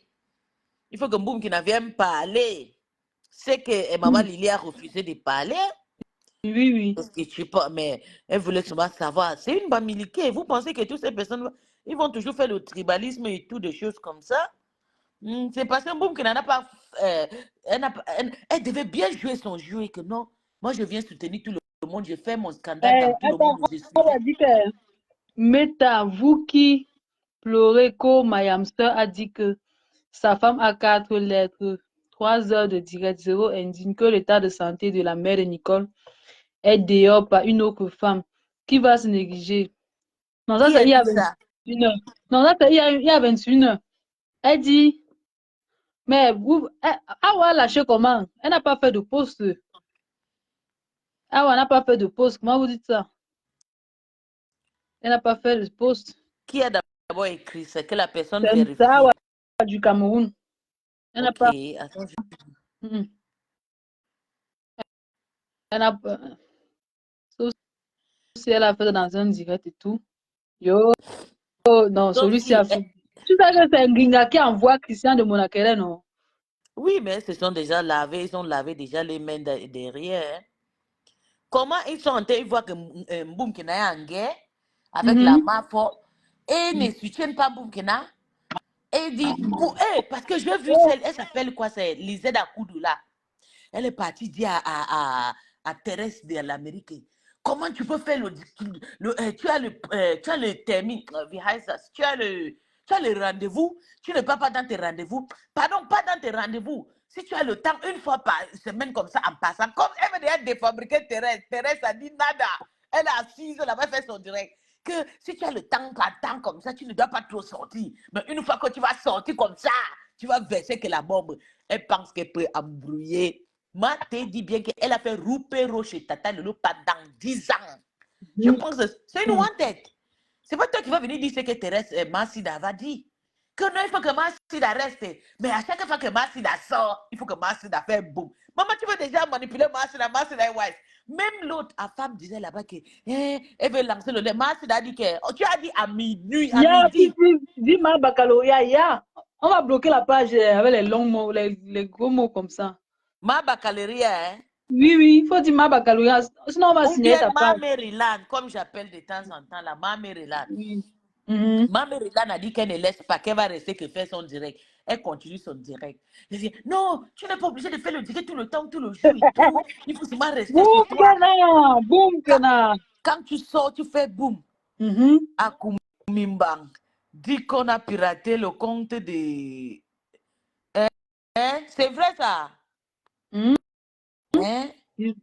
Il faut que Boum Kena vienne parler. C'est que Maman Lily a refusé de parler. Oui. Parce que je sais pas, mais elle voulait seulement savoir. C'est une bamiliquée. Vous pensez que toutes ces personnes, ils vont toujours faire le tribalisme et tout, des choses comme ça? C'est parce que Boum Kena n'a pas. Elle devait bien jouer son jeu et que non. Moi, je viens soutenir tout le monde. Je fais mon scandale dans tout le monde. On a dit que Meta, vous qui pleurez, comme My Hamster a dit que sa femme a 4 lettres, 3 heures de direct, 0 indigne que l'état de santé de la mère de Nicole est dehors par une autre femme qui va se négliger. Non, ça c'est il y a 21 heures. Non, ça c'est il y a 21 heures. Elle dit, mais vous, Awa lâché comment? Elle n'a pas fait de poste. Awa n'a pas fait de poste. Comment vous dites ça? Elle n'a pas fait le post. Qui a d'abord écrit? C'est que la personne C'est vérifie. Mtawa du Cameroun. Elle n'a Ok, pas. attends. Mhm. Elle n'a pas. Sauf si elle a fait dans un direct et tout. Yo, non, Donc, celui-ci a si, fait. Tu sais que c'est Nginga qui envoie Christian de Monakele, non? oui, mais ils se sont déjà lavés, ils ont lavé déjà les mains derrière. Hein. Comment ils sont en train, ils voient que Mboumkina est en guerre avec la Mhm. main forte et ne soutiennent pas Mboumkina. Et il dit, parce que j'ai vu celle, elle s'appelle quoi, c'est Lisette Akoudou là. Elle est partie dire à Thérèse de l'Amérique, comment tu peux faire tu as le termin, wie heißt das? Tu as le rendez-vous, tu ne pars pas dans tes rendez-vous. Pardon, pas dans tes rendez-vous. Si tu as le temps, une fois par semaine comme ça, en passant, comme elle veut déjà défabriquer Thérèse, Thérèse a dit nada. Elle est assise là-bas, fait son direct. Que si tu as le temps, pas temps comme ça, tu ne dois pas trop sortir. Mais une fois que tu vas sortir comme ça, tu vas verser que la bombe. Elle pense qu'elle peut embrouiller. Moi, t'ai dit bien qu'elle a fait Roupero chez Tata Lolo pendant 10 ans. Je pense que c'est une wanted. C'est pas toi qui vas venir dire ce que Thérèse Massida va dire. Que non, il faut que Massida reste. Mais à chaque fois que Massida sort, il faut que Massida fasse boum. Maman, tu veux déjà manipuler Massida est wise. Même l'autre, la femme disait là-bas que elle veut lancer le lait. Massida a dit que tu as dit à minuit, à midi. Dis-moi, baccalauréat, on va bloquer la page avec les longs mots, les gros mots comme ça. Ma baccalauréat, hein? Oui, il faut dire ma baccalauréat, sinon on va Ou signer bien ta ma page. Maryland, comme j'appelle de temps en temps là, ma Maryland. Oui. Mhm. Ma Maryland a dit qu'elle ne laisse pas, qu'elle va rester que faire son direct. Elle continue son direct. Je dis, non, tu n'es pas obligé de faire le direct tout le temps, tout le jour et tout. Il faut seulement rester chez toi. Boum, Kena. Quand tu sors, tu fais boum. Mhm. À Koumimbang, dit qu'on a piraté le compte de. Hein? C'est vrai ça? Mhm. Hein?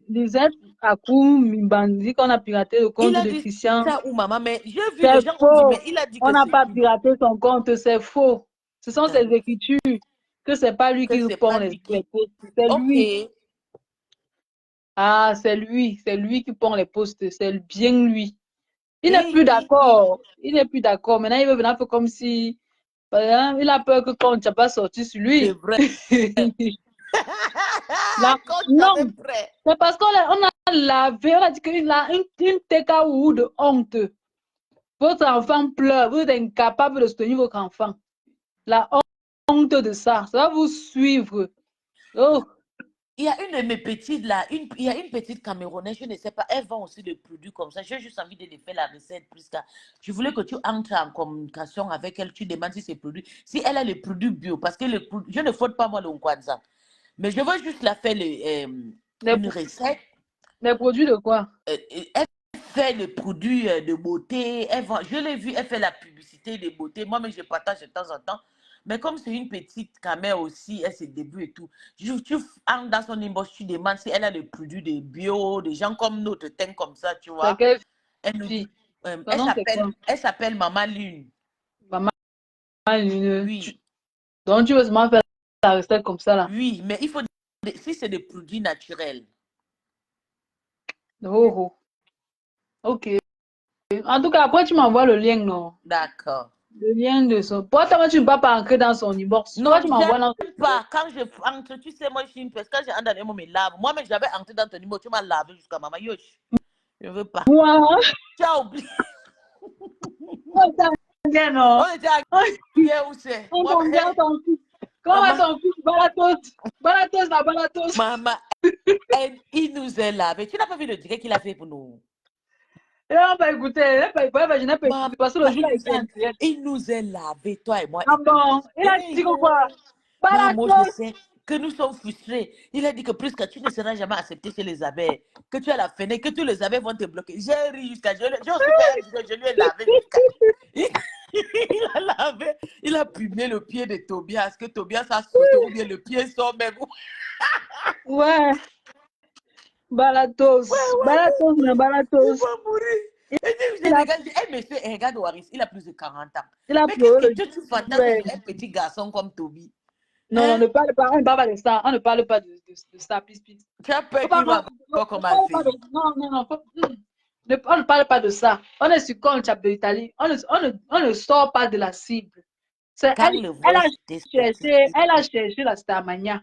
Lisette Akou Mimbandi qu'on a piraté le compte Il a de dit Christian. ça ou maman, mais j'ai vu C'est les gens ont dit, faux. mais il a dit On que n'a c'est pas qui? piraté son compte, c'est faux. Ce sont ses écritures. Que c'est pas lui Que qui c'est pond pas les lui qui. posts. C'est Ok. lui. Ah, c'est lui. C'est lui qui pond les posts. C'est bien lui. Il n'est plus d'accord. Il n'est plus d'accord. Maintenant, il veut venir un peu comme si. Par exemple, il a peur que quand tu n'as pas sorti sur C'est lui. vrai. Là, Quand j'avais non. prêt. C'est parce qu'on a lavé. On a dit qu'il a une TKO de honte. Votre enfant pleure. Vous êtes incapable de soutenir votre enfant. La honte de ça. Ça va vous suivre. Oh. Il y a une de mes petites là, il y a une petite Camerounaise, je ne sais pas, elle vend aussi des produits comme ça. J'ai juste envie de faire la recette plus tard. Je voulais que tu entres en communication avec elle, tu demandes si c'est produit, si elle a les produits bio, parce que je ne faute pas moi le Nkwanza. Mais je veux juste la faire une recette. Les produits de quoi? Elle fait le produit de beauté. Je l'ai vu, elle fait la publicité de beauté. Moi-même, je partage de temps en temps. Mais comme c'est une petite caméra aussi, elle se débute et tout. Tu entres dans son inbox, tu demandes si elle a des produits de bio, des gens comme notre teint comme ça, tu C'est vois. quelle Elle, fille? Son nom, c'est quoi? elle s'appelle Maman Lune. Maman, Oui, donc tu veux seulement faire la recette comme ça là. oui, mais il faut, si c'est des produits naturels. Oh, oh. Ok. En tout cas, après, tu m'envoies le lien, non? D'accord. Le lien de son. Pourquoi tu ne peux pas entrer dans son inbox? Pourquoi Non, tu m'envoies dans son j'aime pas. Quand je entre, tu sais, moi, je suis une personne. Quand j'entre dans les mots, me lave. Moi-même, j'avais entré dans ton numéro, tu m'as lavé jusqu'à maman. Yosh. Je veux pas. moi? Tu as oublié. Oh, ça vient, non? On était à où c'est? On Moi, tombe bien ton fils. Comment va maman, ton fils? Balatos. Balatos, la balatos. maman, il nous est lavé. Tu n'as pas vu le direct qu'il a fait pour nous? Et on va écouter. Je n'ai pas Maman, écouté parce que le jour là, il était en direct. il nous est lavé, toi et moi Ah et tout. bon? Il a dit quoi? Maman, je Balatos. sais que nous sommes frustrés. Il a dit que plus que tu ne seras jamais accepté chez les abeilles, que tu as la fenêtre, que tous les abeilles vont te bloquer. J'ai ri jusqu'à. J'ai aussi fait un vidéo, je lui ai lavé jusqu'à. Il a lavé, il a pumé le pied de Tobias, que Tobias a sauté, ou bien le pied sort même. Ouais. Balatos. Balatos, mais Il Balatos. va mourir. Et puis, je Il a, regarde, je dis, hey, monsieur, regarde Waris, il a plus de 40 ans. il a Mais qu'est-ce pleuré que le tu fantasmes ouais. sur un petit garçon comme Toby? Non, non, Hein? ne parle pas. On ne parle pas de ça. On ne parle pas de ça, please, please. Tu as peur Faut pas, qu'il va encore faut pas commencer. de, non, non, non. On ne parle pas de ça. On est sur Conchap de l'Italie. On ne sort pas de la cible. Car le voice Elle a cherché la Starmania.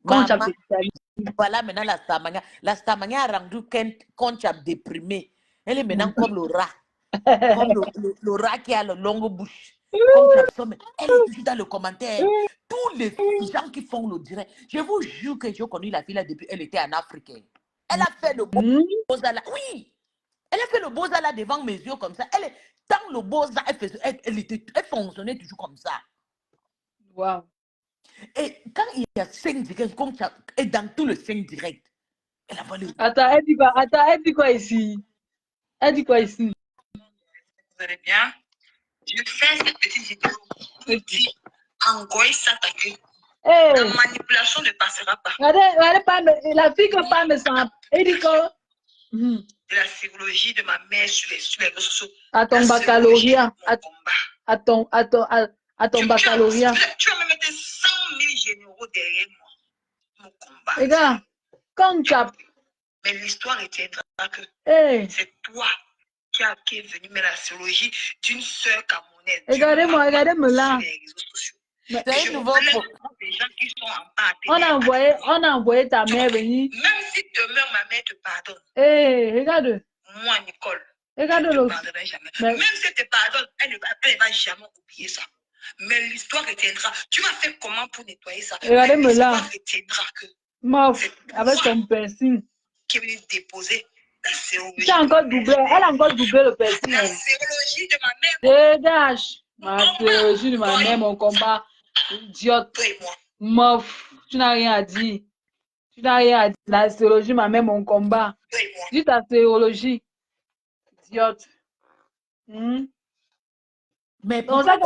Conchap de Maman, l'Italie. voilà maintenant la Starmania. La Starmania a rendu Conchap déprimé. Elle est maintenant comme le rat. Comme le rat qui a la longue bouche. Conchap Somme. Elle est toujours dans le commentaire. Tous les gens qui font le direct. Je vous jure que j'ai connu la fille là depuis elle était en Afrique. Elle a fait le beaux-arts là. Oui. Elle a fait le beaux-arts là devant mes yeux comme ça. Elle est dans le beaux-arts, elle fonctionnait toujours comme ça. Wow. Et quand il y a 5 directs, comme ça, et dans tout le 5 directs, elle a volé. Attends, elle dit quoi? Attends, elle dit quoi ici? Elle dit quoi ici? Vous allez bien? Je fais cette petite vidéo pour dire en quoi il s'attaque. Hey. La manipulation ne passera pas. Regardez pas, la fille que pas me sent. Elle dit quoi? De la sérologie de ma mère sur les réseaux sociaux. À ton baccalauréat. À ton baccalauréat. Tu vas me mettre 100 000 généraux derrière moi. Mon combat. Regarde, Conchap. Mais l'histoire retiendra que c'est toi qui est venu mettre la sérologie d'une sœur camerounaise. Regardez-moi là. C'est une nouveau des gens qui sont en bas. On a envoyé ta mère venir. Même si demain ma mère te pardonne. Regarde. Moi, Nicole. Regarde je ne te pardonnerai jamais. Mais... Même si elle te pardonne, elle ne va jamais oublier ça. Mais l'histoire retiendra. Tu vas faire comment pour nettoyer ça? Regardez-moi là. L'histoire retiendra que. Mof, avec son piercing. Qui est venu déposer la sérologie. Elle a encore doublé le piercing. La sérologie de ma mère. Dégage. Ma sérologie de ma mère, mon combat. Idiote. Toi et moi. Mof, tu n'as rien à dire. Tu n'as rien à dire. La sérologie de ma mère, mon combat. Toi et moi. Dis ta sérologie. Idiote. Mais pour ça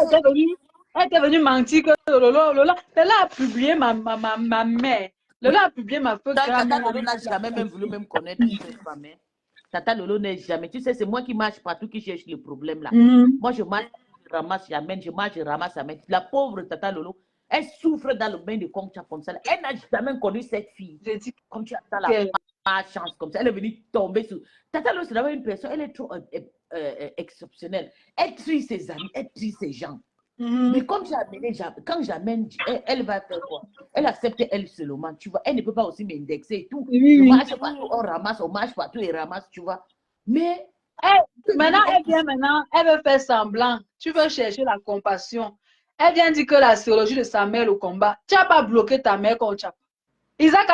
elle était venue mentir que Lola a publié ma mère. Lola a publié ma feu. Tata Lolo n'a jamais même voulu même connaître ma mère. Tata Lolo n'est jamais. Tu sais, c'est moi qui marche partout, qui cherche le problème là. Moi, je marche, je ramasse, j'amène, je marche, je ramasse, j'amène. La pauvre Tata Lolo, elle souffre dans le bain de Concha comme ça. Elle n'a jamais connu cette fille. J'ai dit, comme tu as la chance comme ça. Elle est venue tomber sur. Tata Lolo, c'est d'abord une personne, elle est trop exceptionnelle. Elle trie ses amis, elle trie ses gens. Mais comme j'ai amené, quand j'amène, elle va faire quoi? Elle accepte elle seulement, tu vois. Elle ne peut pas aussi m'indexer et tout. Je marche partout, on ramasse, on marche partout et ramasse, tu vois. Mais maintenant, elle vient maintenant, elle veut faire semblant. Tu veux chercher la compassion. Elle vient dire que la sérologie de sa mère au combat. Tu n'as pas bloqué ta mère quand tu as. Isaac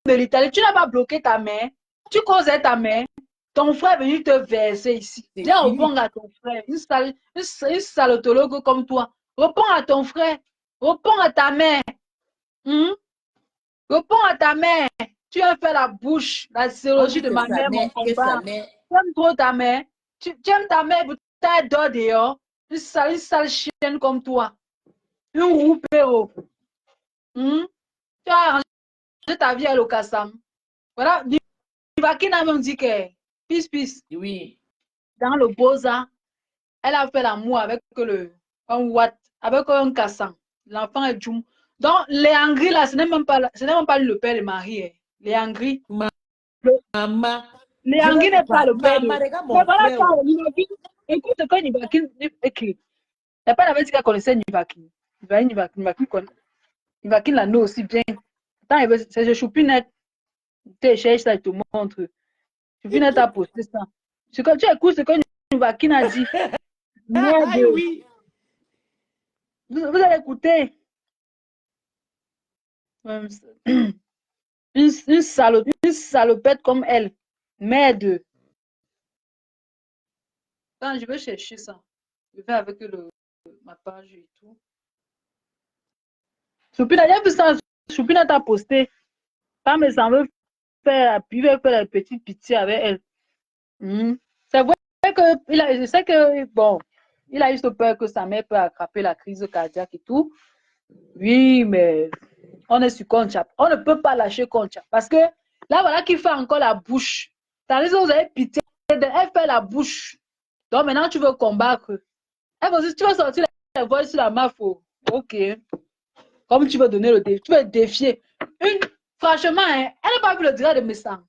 de l'Italie, tu n'as pas bloqué ta mère. Tu causais ta mère. Ton frère est venu te verser ici. Viens répondre à ton frère. Une salotologue comme toi. Réponds à ton frère. Réponds à ta mère. Réponds à ta mère. Tu as fait la bouche, la sérologie de ma mère, mon combat. Tu aimes trop ta mère. Tu aimes ta mère, tu as d'or dehors. Une sale chienne comme toi. Une roue péro. Tu as arrangé ta vie à l'Okassam. Voilà. Nivaki n'a même dit que. Peace. Oui. Dans le Beaux-Arts, elle a fait l'amour avec un Kassan. L'enfant est Djoum. Donc, les Angris, là, ce n'est même pas le père de Marie. Hein. Les Angris. Maman. Les Angris n'est pas le père de Maman, regarde mon frère. Écoute ce que Nivaki écrit. Il n'y a pas la dit qu'elle connaissait Nivaki. Nivaki la nous aussi bien. Attends, c'est Choupinette. Tu cherches ça, il te montre. Choupinette a posté ça. Tu écoutes ce que Nivaki a dit. Merde. Oui. Vous allez écouter. Une salopette comme elle. Merde. Quand je vais chercher ça, je vais avec ma page et tout. Choupina t'a posté. Pas me semble faire la petite pitié avec elle. C'est vrai que je sais que bon, il a eu ce peur que sa mère peut attraper la crise cardiaque et tout. Oui, mais on est sur Conchap. On ne peut pas lâcher Conchap. Parce que là, voilà qu'il fait encore la bouche. T'as raison, vous avez pitié. Elle fait la bouche. Donc maintenant, tu veux combattre. Tu veux sortir la voix sur la mafo. Ok. Comme tu veux donner le défi. Tu veux défier. Franchement, hein, elle n'a pas vu le direct de mes sangs.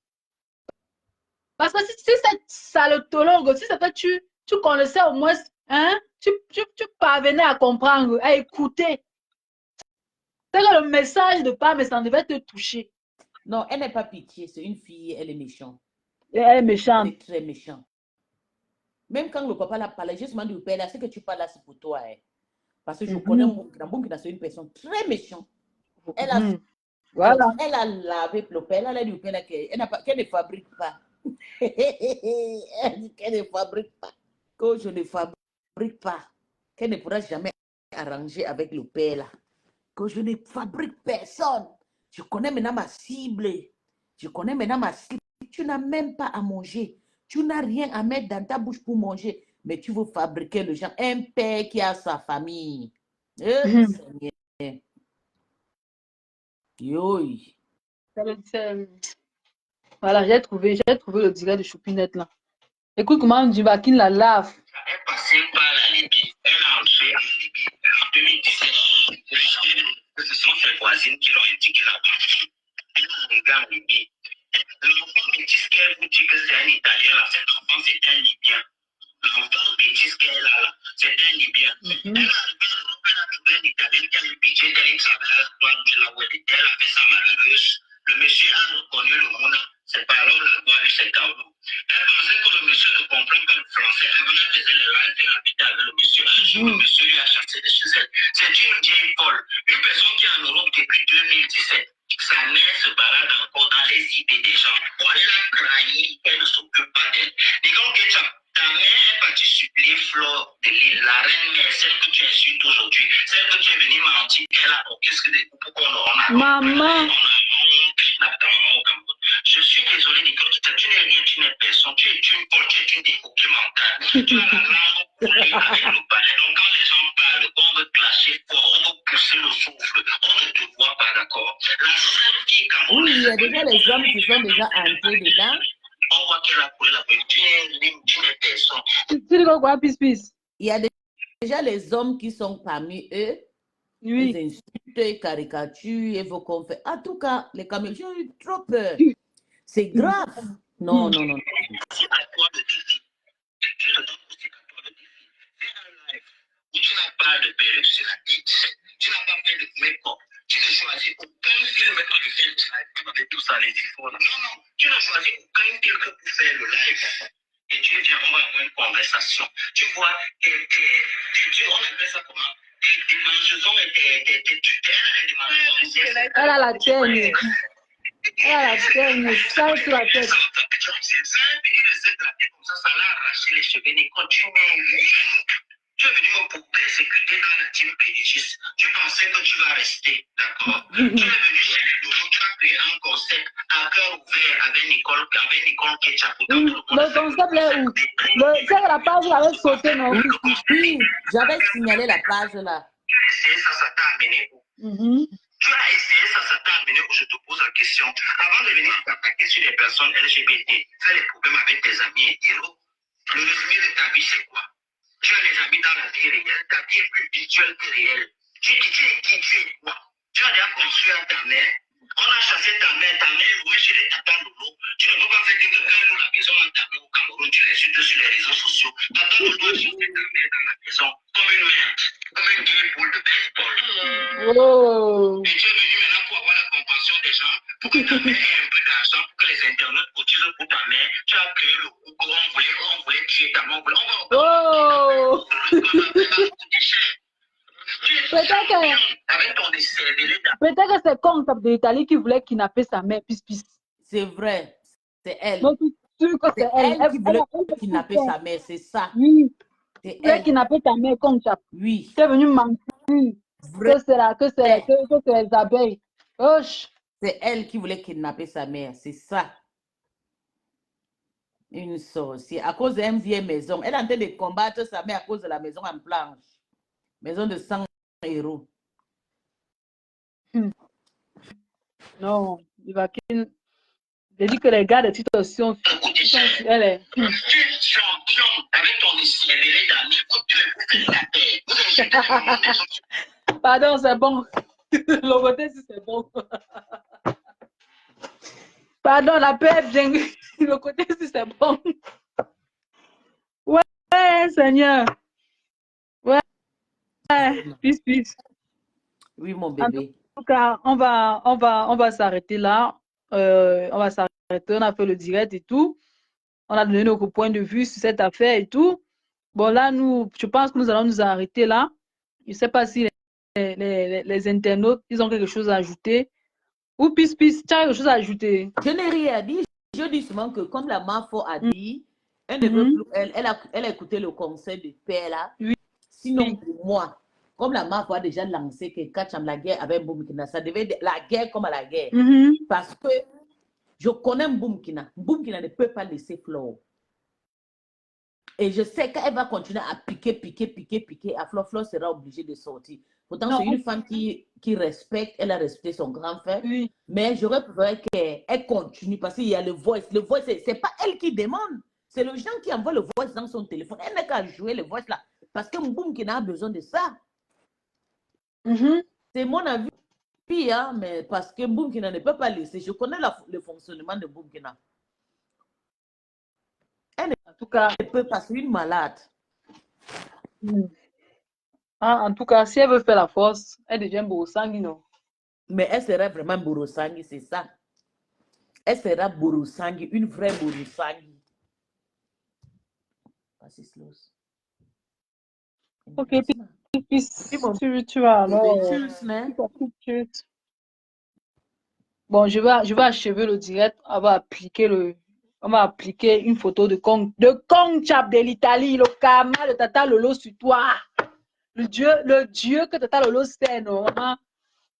Parce que si c'est salotologue, si c'est que tu connaissais au moins, hein, tu parvenais à comprendre, à écouter. C'est que le message de Pam, ça devait te toucher. Non, elle n'est pas pitié, c'est une fille, elle est méchante. Et elle est méchante. Elle est très méchante. Même quand le papa l'a parlé, justement du père, là, ce que tu parles là, c'est pour toi. Hein. Parce que je connais Mbounkina, c'est une personne très méchante. Elle a, voilà. Elle a lavé le père, elle a dit au père qu'elle ne fabrique pas. Elle dit qu'elle ne fabrique pas. Que je ne fabrique pas. Qu'elle ne pourra jamais arranger avec le père là. Que je ne fabrique personne. Je connais maintenant ma cible. Je connais maintenant ma cible. Tu n'as même pas à manger. Tu n'as rien à mettre dans ta bouche pour manger. Mais tu veux fabriquer le genre. Un père qui a sa famille. Seigneur. Yoï. Voilà, j'ai trouvé le direct de Choupinette là. Écoute comment Dubakin la lave. Elle est passée par la Libye. Elle a entré en Libye. En 2017, ce sont ses voisines qui l'ont indiqué là-bas. Elle est arrivée en Libye. L'enfant métis qu'elle vous dit que c'est un Italien là, cet enfant c'est un Libyen. L'enfant métis qu'elle a là, c'est un Libyen. Elle est arrivée en Europe, elle a trouvé un Italien qui a eu pitié d'elle, qui travaillait à la Croix-Rouge là où elle était, elle a fait sa malheureuse. Le monsieur a reconnu le monde, c'est par là où la voix a eu ses tarots. Elle pensait que le monsieur ne comprend pas le français. Avant, elle faisait les lives, elle habitait avec le monsieur. Un jour, le monsieur lui a chassé de chez elle. C'est une vieille folle, une personne qui est en Europe depuis 2017. Sa mère se balade encore dans les idées des gens. Oh, elle a craigné qu'elle ne s'occupe pas d'elle. Disons que ta mère est partie supplier Flore de l'île, la reine mère, celle que tu insultes aujourd'hui, celle que tu es venue mentir qu'elle a orchestré des coups pour qu'on a. Maman. Je suis désolé, Nicole, tu n'es rien, tu n'es personne, tu es une folle, tu es une décoquille mentale. Tu as la langue coulée avec le palais. Donc quand les gens parlent, on veut clasher fort, on veut pousser le souffle, on ne te voit pas, d'accord? La seule fille Oui, il y a camerounaise. déjà les hommes qui sont déjà entrés dedans. On voit qu'elle a coulé la peau, tu n'es personne. Tu dis quoi, pis? Il y a déjà les hommes qui sont parmi eux. Oui. Ils insultent, ils caricaturent, ils vont qu'on fait. En tout cas, les Camerounais, j'ai eu trop peur. C'est grave. Non, non, non. C'est à toi de défi. Je te donne aussi à toi de défi. Fais un live où tu n'as pas de perruque sur la tête. Tu n'as pas fait de make-up. Tu ne choisis aucun film pour le faire le live. Avec tout ça, les iPhones. Non, non. Tu ne choisis aucun filtre pour faire le live. Et tu viens, on va avoir une conversation. Tu vois, on appelle ça comment? Tes dimensions et tes tutelles. Elle a la tienne. Elle a la tienne. Ça sur la tête. Ça a fini de se gratter comme ça l'a arraché les cheveux. Nicole, tu n'es rien. Tu es venu pour persécuter dans la team pédichiste. Tu pensais que tu vas rester, d'accord? Tu es venu chez les Doudou, tu as créé un concept à cœur ouvert avec Nicole Ketchup. Le concept là où? C'est la page où elle avait sauté, non? Oui, j'avais signalé la page là. Tu as essayé ça, ça t'a amené où? Tu as essayé ça, ça t'a amené où? Je te pose la question. Avant de venir t'attaquer sur les personnes LGBT, fais les problèmes avec tes amis hétéros. Le résumé de ta vie, c'est quoi? Tu as les amis dans la vie réelle, ta vie est plus virtuelle que réelle. Tu es qui, tu es quoi? Tu as déjà construit à ta mère. On a chassé ta mère louée chez les tatas Lolo. Tu ne peux pas faire que quelqu'un loue la maison en ta mère au Cameroun, tu l'insultes sur les réseaux sociaux. Tata Lolo a chassé ta mère dans la maison comme une merde, comme une vieille boule de baseball. Oh. Et tu es venu maintenant pour avoir la compassion des gens, pour que ta mère ait un peu d'argent, pour que les internautes cotisent pour ta mère. Tu as créé le coup on voulait tuer ta mère. Oh. Peut-être que c'est comme de l'Italie qui voulait kidnapper sa mère, pis. C'est vrai, c'est elle. C'est elle qui voulait kidnapper sa mère, c'est ça. Oui. C'est elle. Elle kidnapper ta mère comme ça. Oui. Tu es venu mentir. Que c'est les abeilles. C'est elle qui voulait kidnapper sa mère, c'est ça. Une sorcière. À cause d'une vieille maison. Elle est en train de combattre sa mère à cause de la maison en planche. Maison de 100 euros. Non, il va qu'il dit que les gars de situation, elle est. Champion avec ton escalier d'amis. Pardon, c'est bon. Le côté, si c'est bon. Pardon, la paix bien. Le côté si c'est bon. Ouais, Seigneur. Ouais, peace. Oui, mon En bébé. tout cas, on va s'arrêter là. On va s'arrêter. On a fait le direct et tout. On a donné notre point de vue sur cette affaire et tout. Bon, là, je pense que nous allons nous arrêter là. Je ne sais pas si les internautes, ils ont quelque chose à ajouter. Ou peace, tu as quelque chose à ajouter? Je n'ai rien dit. Je dis seulement que, comme la Mafo a dit, elle ne veut Mhm. plus, elle a écouté le conseil de père là. Oui. Sinon, pour moi, comme la Mafo a déjà lancé que Kacham la guerre avec Mboumkina, ça devait être la guerre comme à la guerre. Mhm. Parce que je connais Mboumkina. Mboumkina ne peut pas laisser Flore. Et je sais qu'elle va continuer à piquer. À Flore sera obligée de sortir. Pourtant, c'est une femme qui respecte, elle a respecté son grand frère. Oui. Mais j'aurais préféré qu'elle continue parce qu'il y a le voice. Le voice, ce n'est pas elle qui demande. C'est le gens qui envoie le voice dans son téléphone. Elle n'a qu'à jouer le voice là. Parce que Mboumkina a besoin de ça. Mhm. C'est mon avis, hein, mais parce que Mboumkina ne peut pas laisser. Je connais le fonctionnement de Mboumkina. En tout cas, Elle peut passer une malade. en tout cas, si elle veut faire la force, elle devient Borosangi, non? Mais elle serait vraiment Borosangi, c'est ça. Elle sera Borosangi, une vraie Borosangi. Ok, puis tu vas alors. Bon, je vais achever le direct. On va appliquer une photo de Kong Chap de l'Italie, le karma de Tata Lolo sur toi. Le Dieu que Tata Lolo sait, non?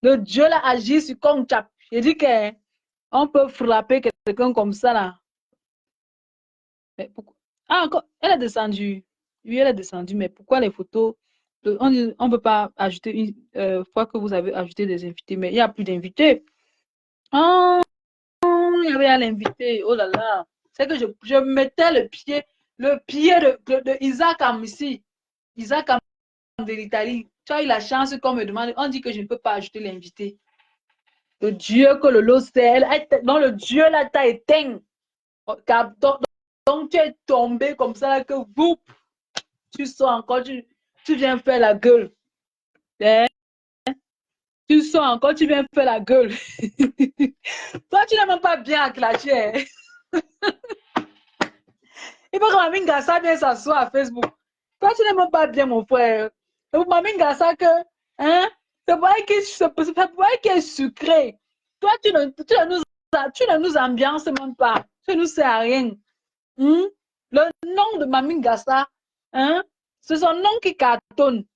Le Dieu là agit sur Kong Chap. J'ai dit qu'on peut frapper quelqu'un comme ça là. Mais pourquoi? Ah, encore, elle est descendue. Oui, elle est descendue, mais pourquoi les photos? On ne peut pas ajouter une fois que vous avez ajouté des invités, mais il n'y a plus d'invités. Oh, il y avait à l'invité. Oh là là. C'est que je mettais le pied de Isaac Am ici. Isaac Am de l'Italie. Tu as eu la chance qu'on me demande. On dit que je ne peux pas ajouter l'invité. Le Dieu que le lot sait. Non, le Dieu là t'a éteint. Donc tu es tombé comme ça là, que vous, tu sors encore, tu viens faire la gueule. Hein? Tu sors encore, tu viens faire la gueule. Toi, tu n'es même pas bien à clasher. Il faut que Mamie Gassa vienne s'asseoir à Facebook. Toi, tu n'es même pas bien, mon frère. Mamie Gassa, que, hein, c'est pour elle qui est sucré. Toi, tu ne nous ambiances même pas. Tu ne nous sers à rien. Hmm? Le nom de Mamie Gassa, hein, c'est son nom qui cartonne.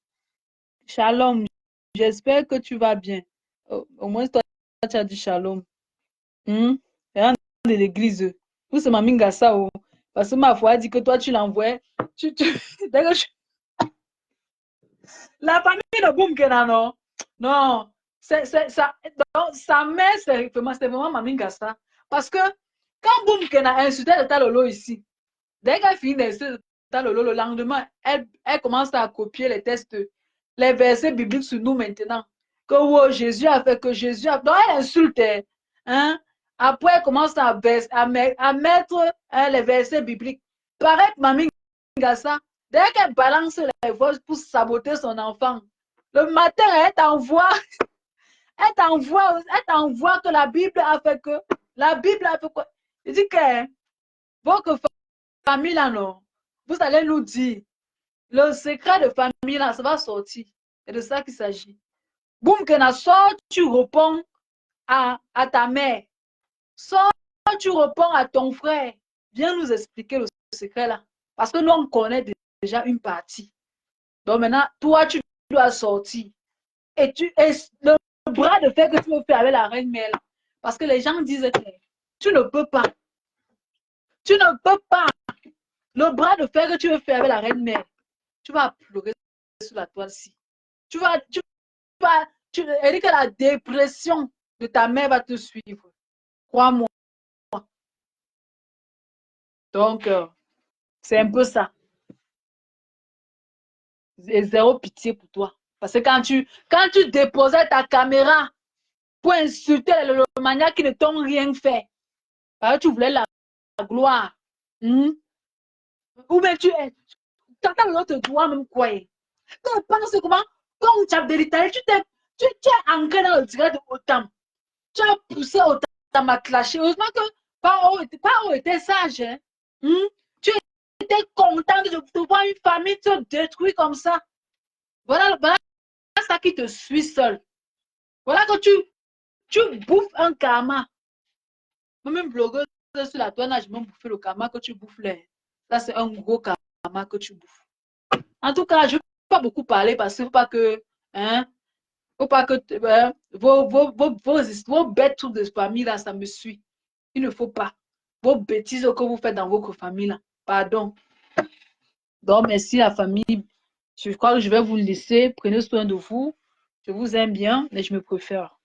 Shalom. J'espère que tu vas bien. Au moins, toi, tu as dit shalom. Hmm? Rien de l'église. Où c'est Mamie Gassa, oh. Parce que ma foi a dit que toi, tu l'envoies. La famille de Boumkena, non? Non. Ça, donc, sa mère, c'est vraiment Mamie Gassa. Parce que quand Boumkena a insulté le Talolo ici, dès qu'elle finit d'insulter le Talolo, le lendemain, elle commence à copier les textes, les versets bibliques sur nous maintenant. Que oh, Jésus a fait, que Jésus a fait. Donc, elle insulte. Hein? Après, elle commence à mettre les versets bibliques. Pareil que Mamie Gassa, dès qu'elle balance les voix pour saboter son enfant, le matin, elle t'envoie que la Bible a fait que. La Bible a fait quoi? Je dis que votre famille là, non, vous allez nous dire, le secret de famille là, ça va sortir. C'est de ça qu'il s'agit. Boum, que sort, tu réponds à ta mère. Sort, tu réponds à ton frère. Viens nous expliquer le secret là. Parce que nous, on connaît déjà une partie. Donc maintenant, toi, tu dois sortir. Et le bras de fer que tu veux faire avec la reine Mère. Parce que les gens disent que tu ne peux pas. Tu ne peux pas. Le bras de fer que tu veux faire avec la reine Mère, tu vas pleurer sur la toile-ci. Elle dit que la dépression de ta mère va te suivre. Crois-moi. Donc, c'est un peu ça. Et zéro pitié pour toi. Parce que quand tu déposais ta caméra pour insulter le maniaque qui ne t'ont rien fait, tu voulais la gloire. Ou bien tu es. T'entends l'autre doigt même quoi. Tu penses comment? Quand tu as de l'Italie, tu es ancré dans le direct de Otam. Tu as poussé Otam à clasher. Heureusement que Pao était sage. Hein? Tu étais content de voir une famille te détruire comme ça. Voilà ça qui te suit seul. Voilà que tu bouffes un karma. Même blogueuse sur la toile, je même bouffé le karma que tu bouffes. Ça, c'est un gros karma que tu bouffes. En tout cas, je ne vais pas beaucoup parler parce qu'il ne faut pas que, faut pas que vos bêtes trucs de famille, là, ça me suit. Il ne faut pas. Vos bêtises que vous faites dans votre famille, là. Pardon. Donc, merci la famille. Je crois que je vais vous laisser. Prenez soin de vous. Je vous aime bien, mais je me préfère.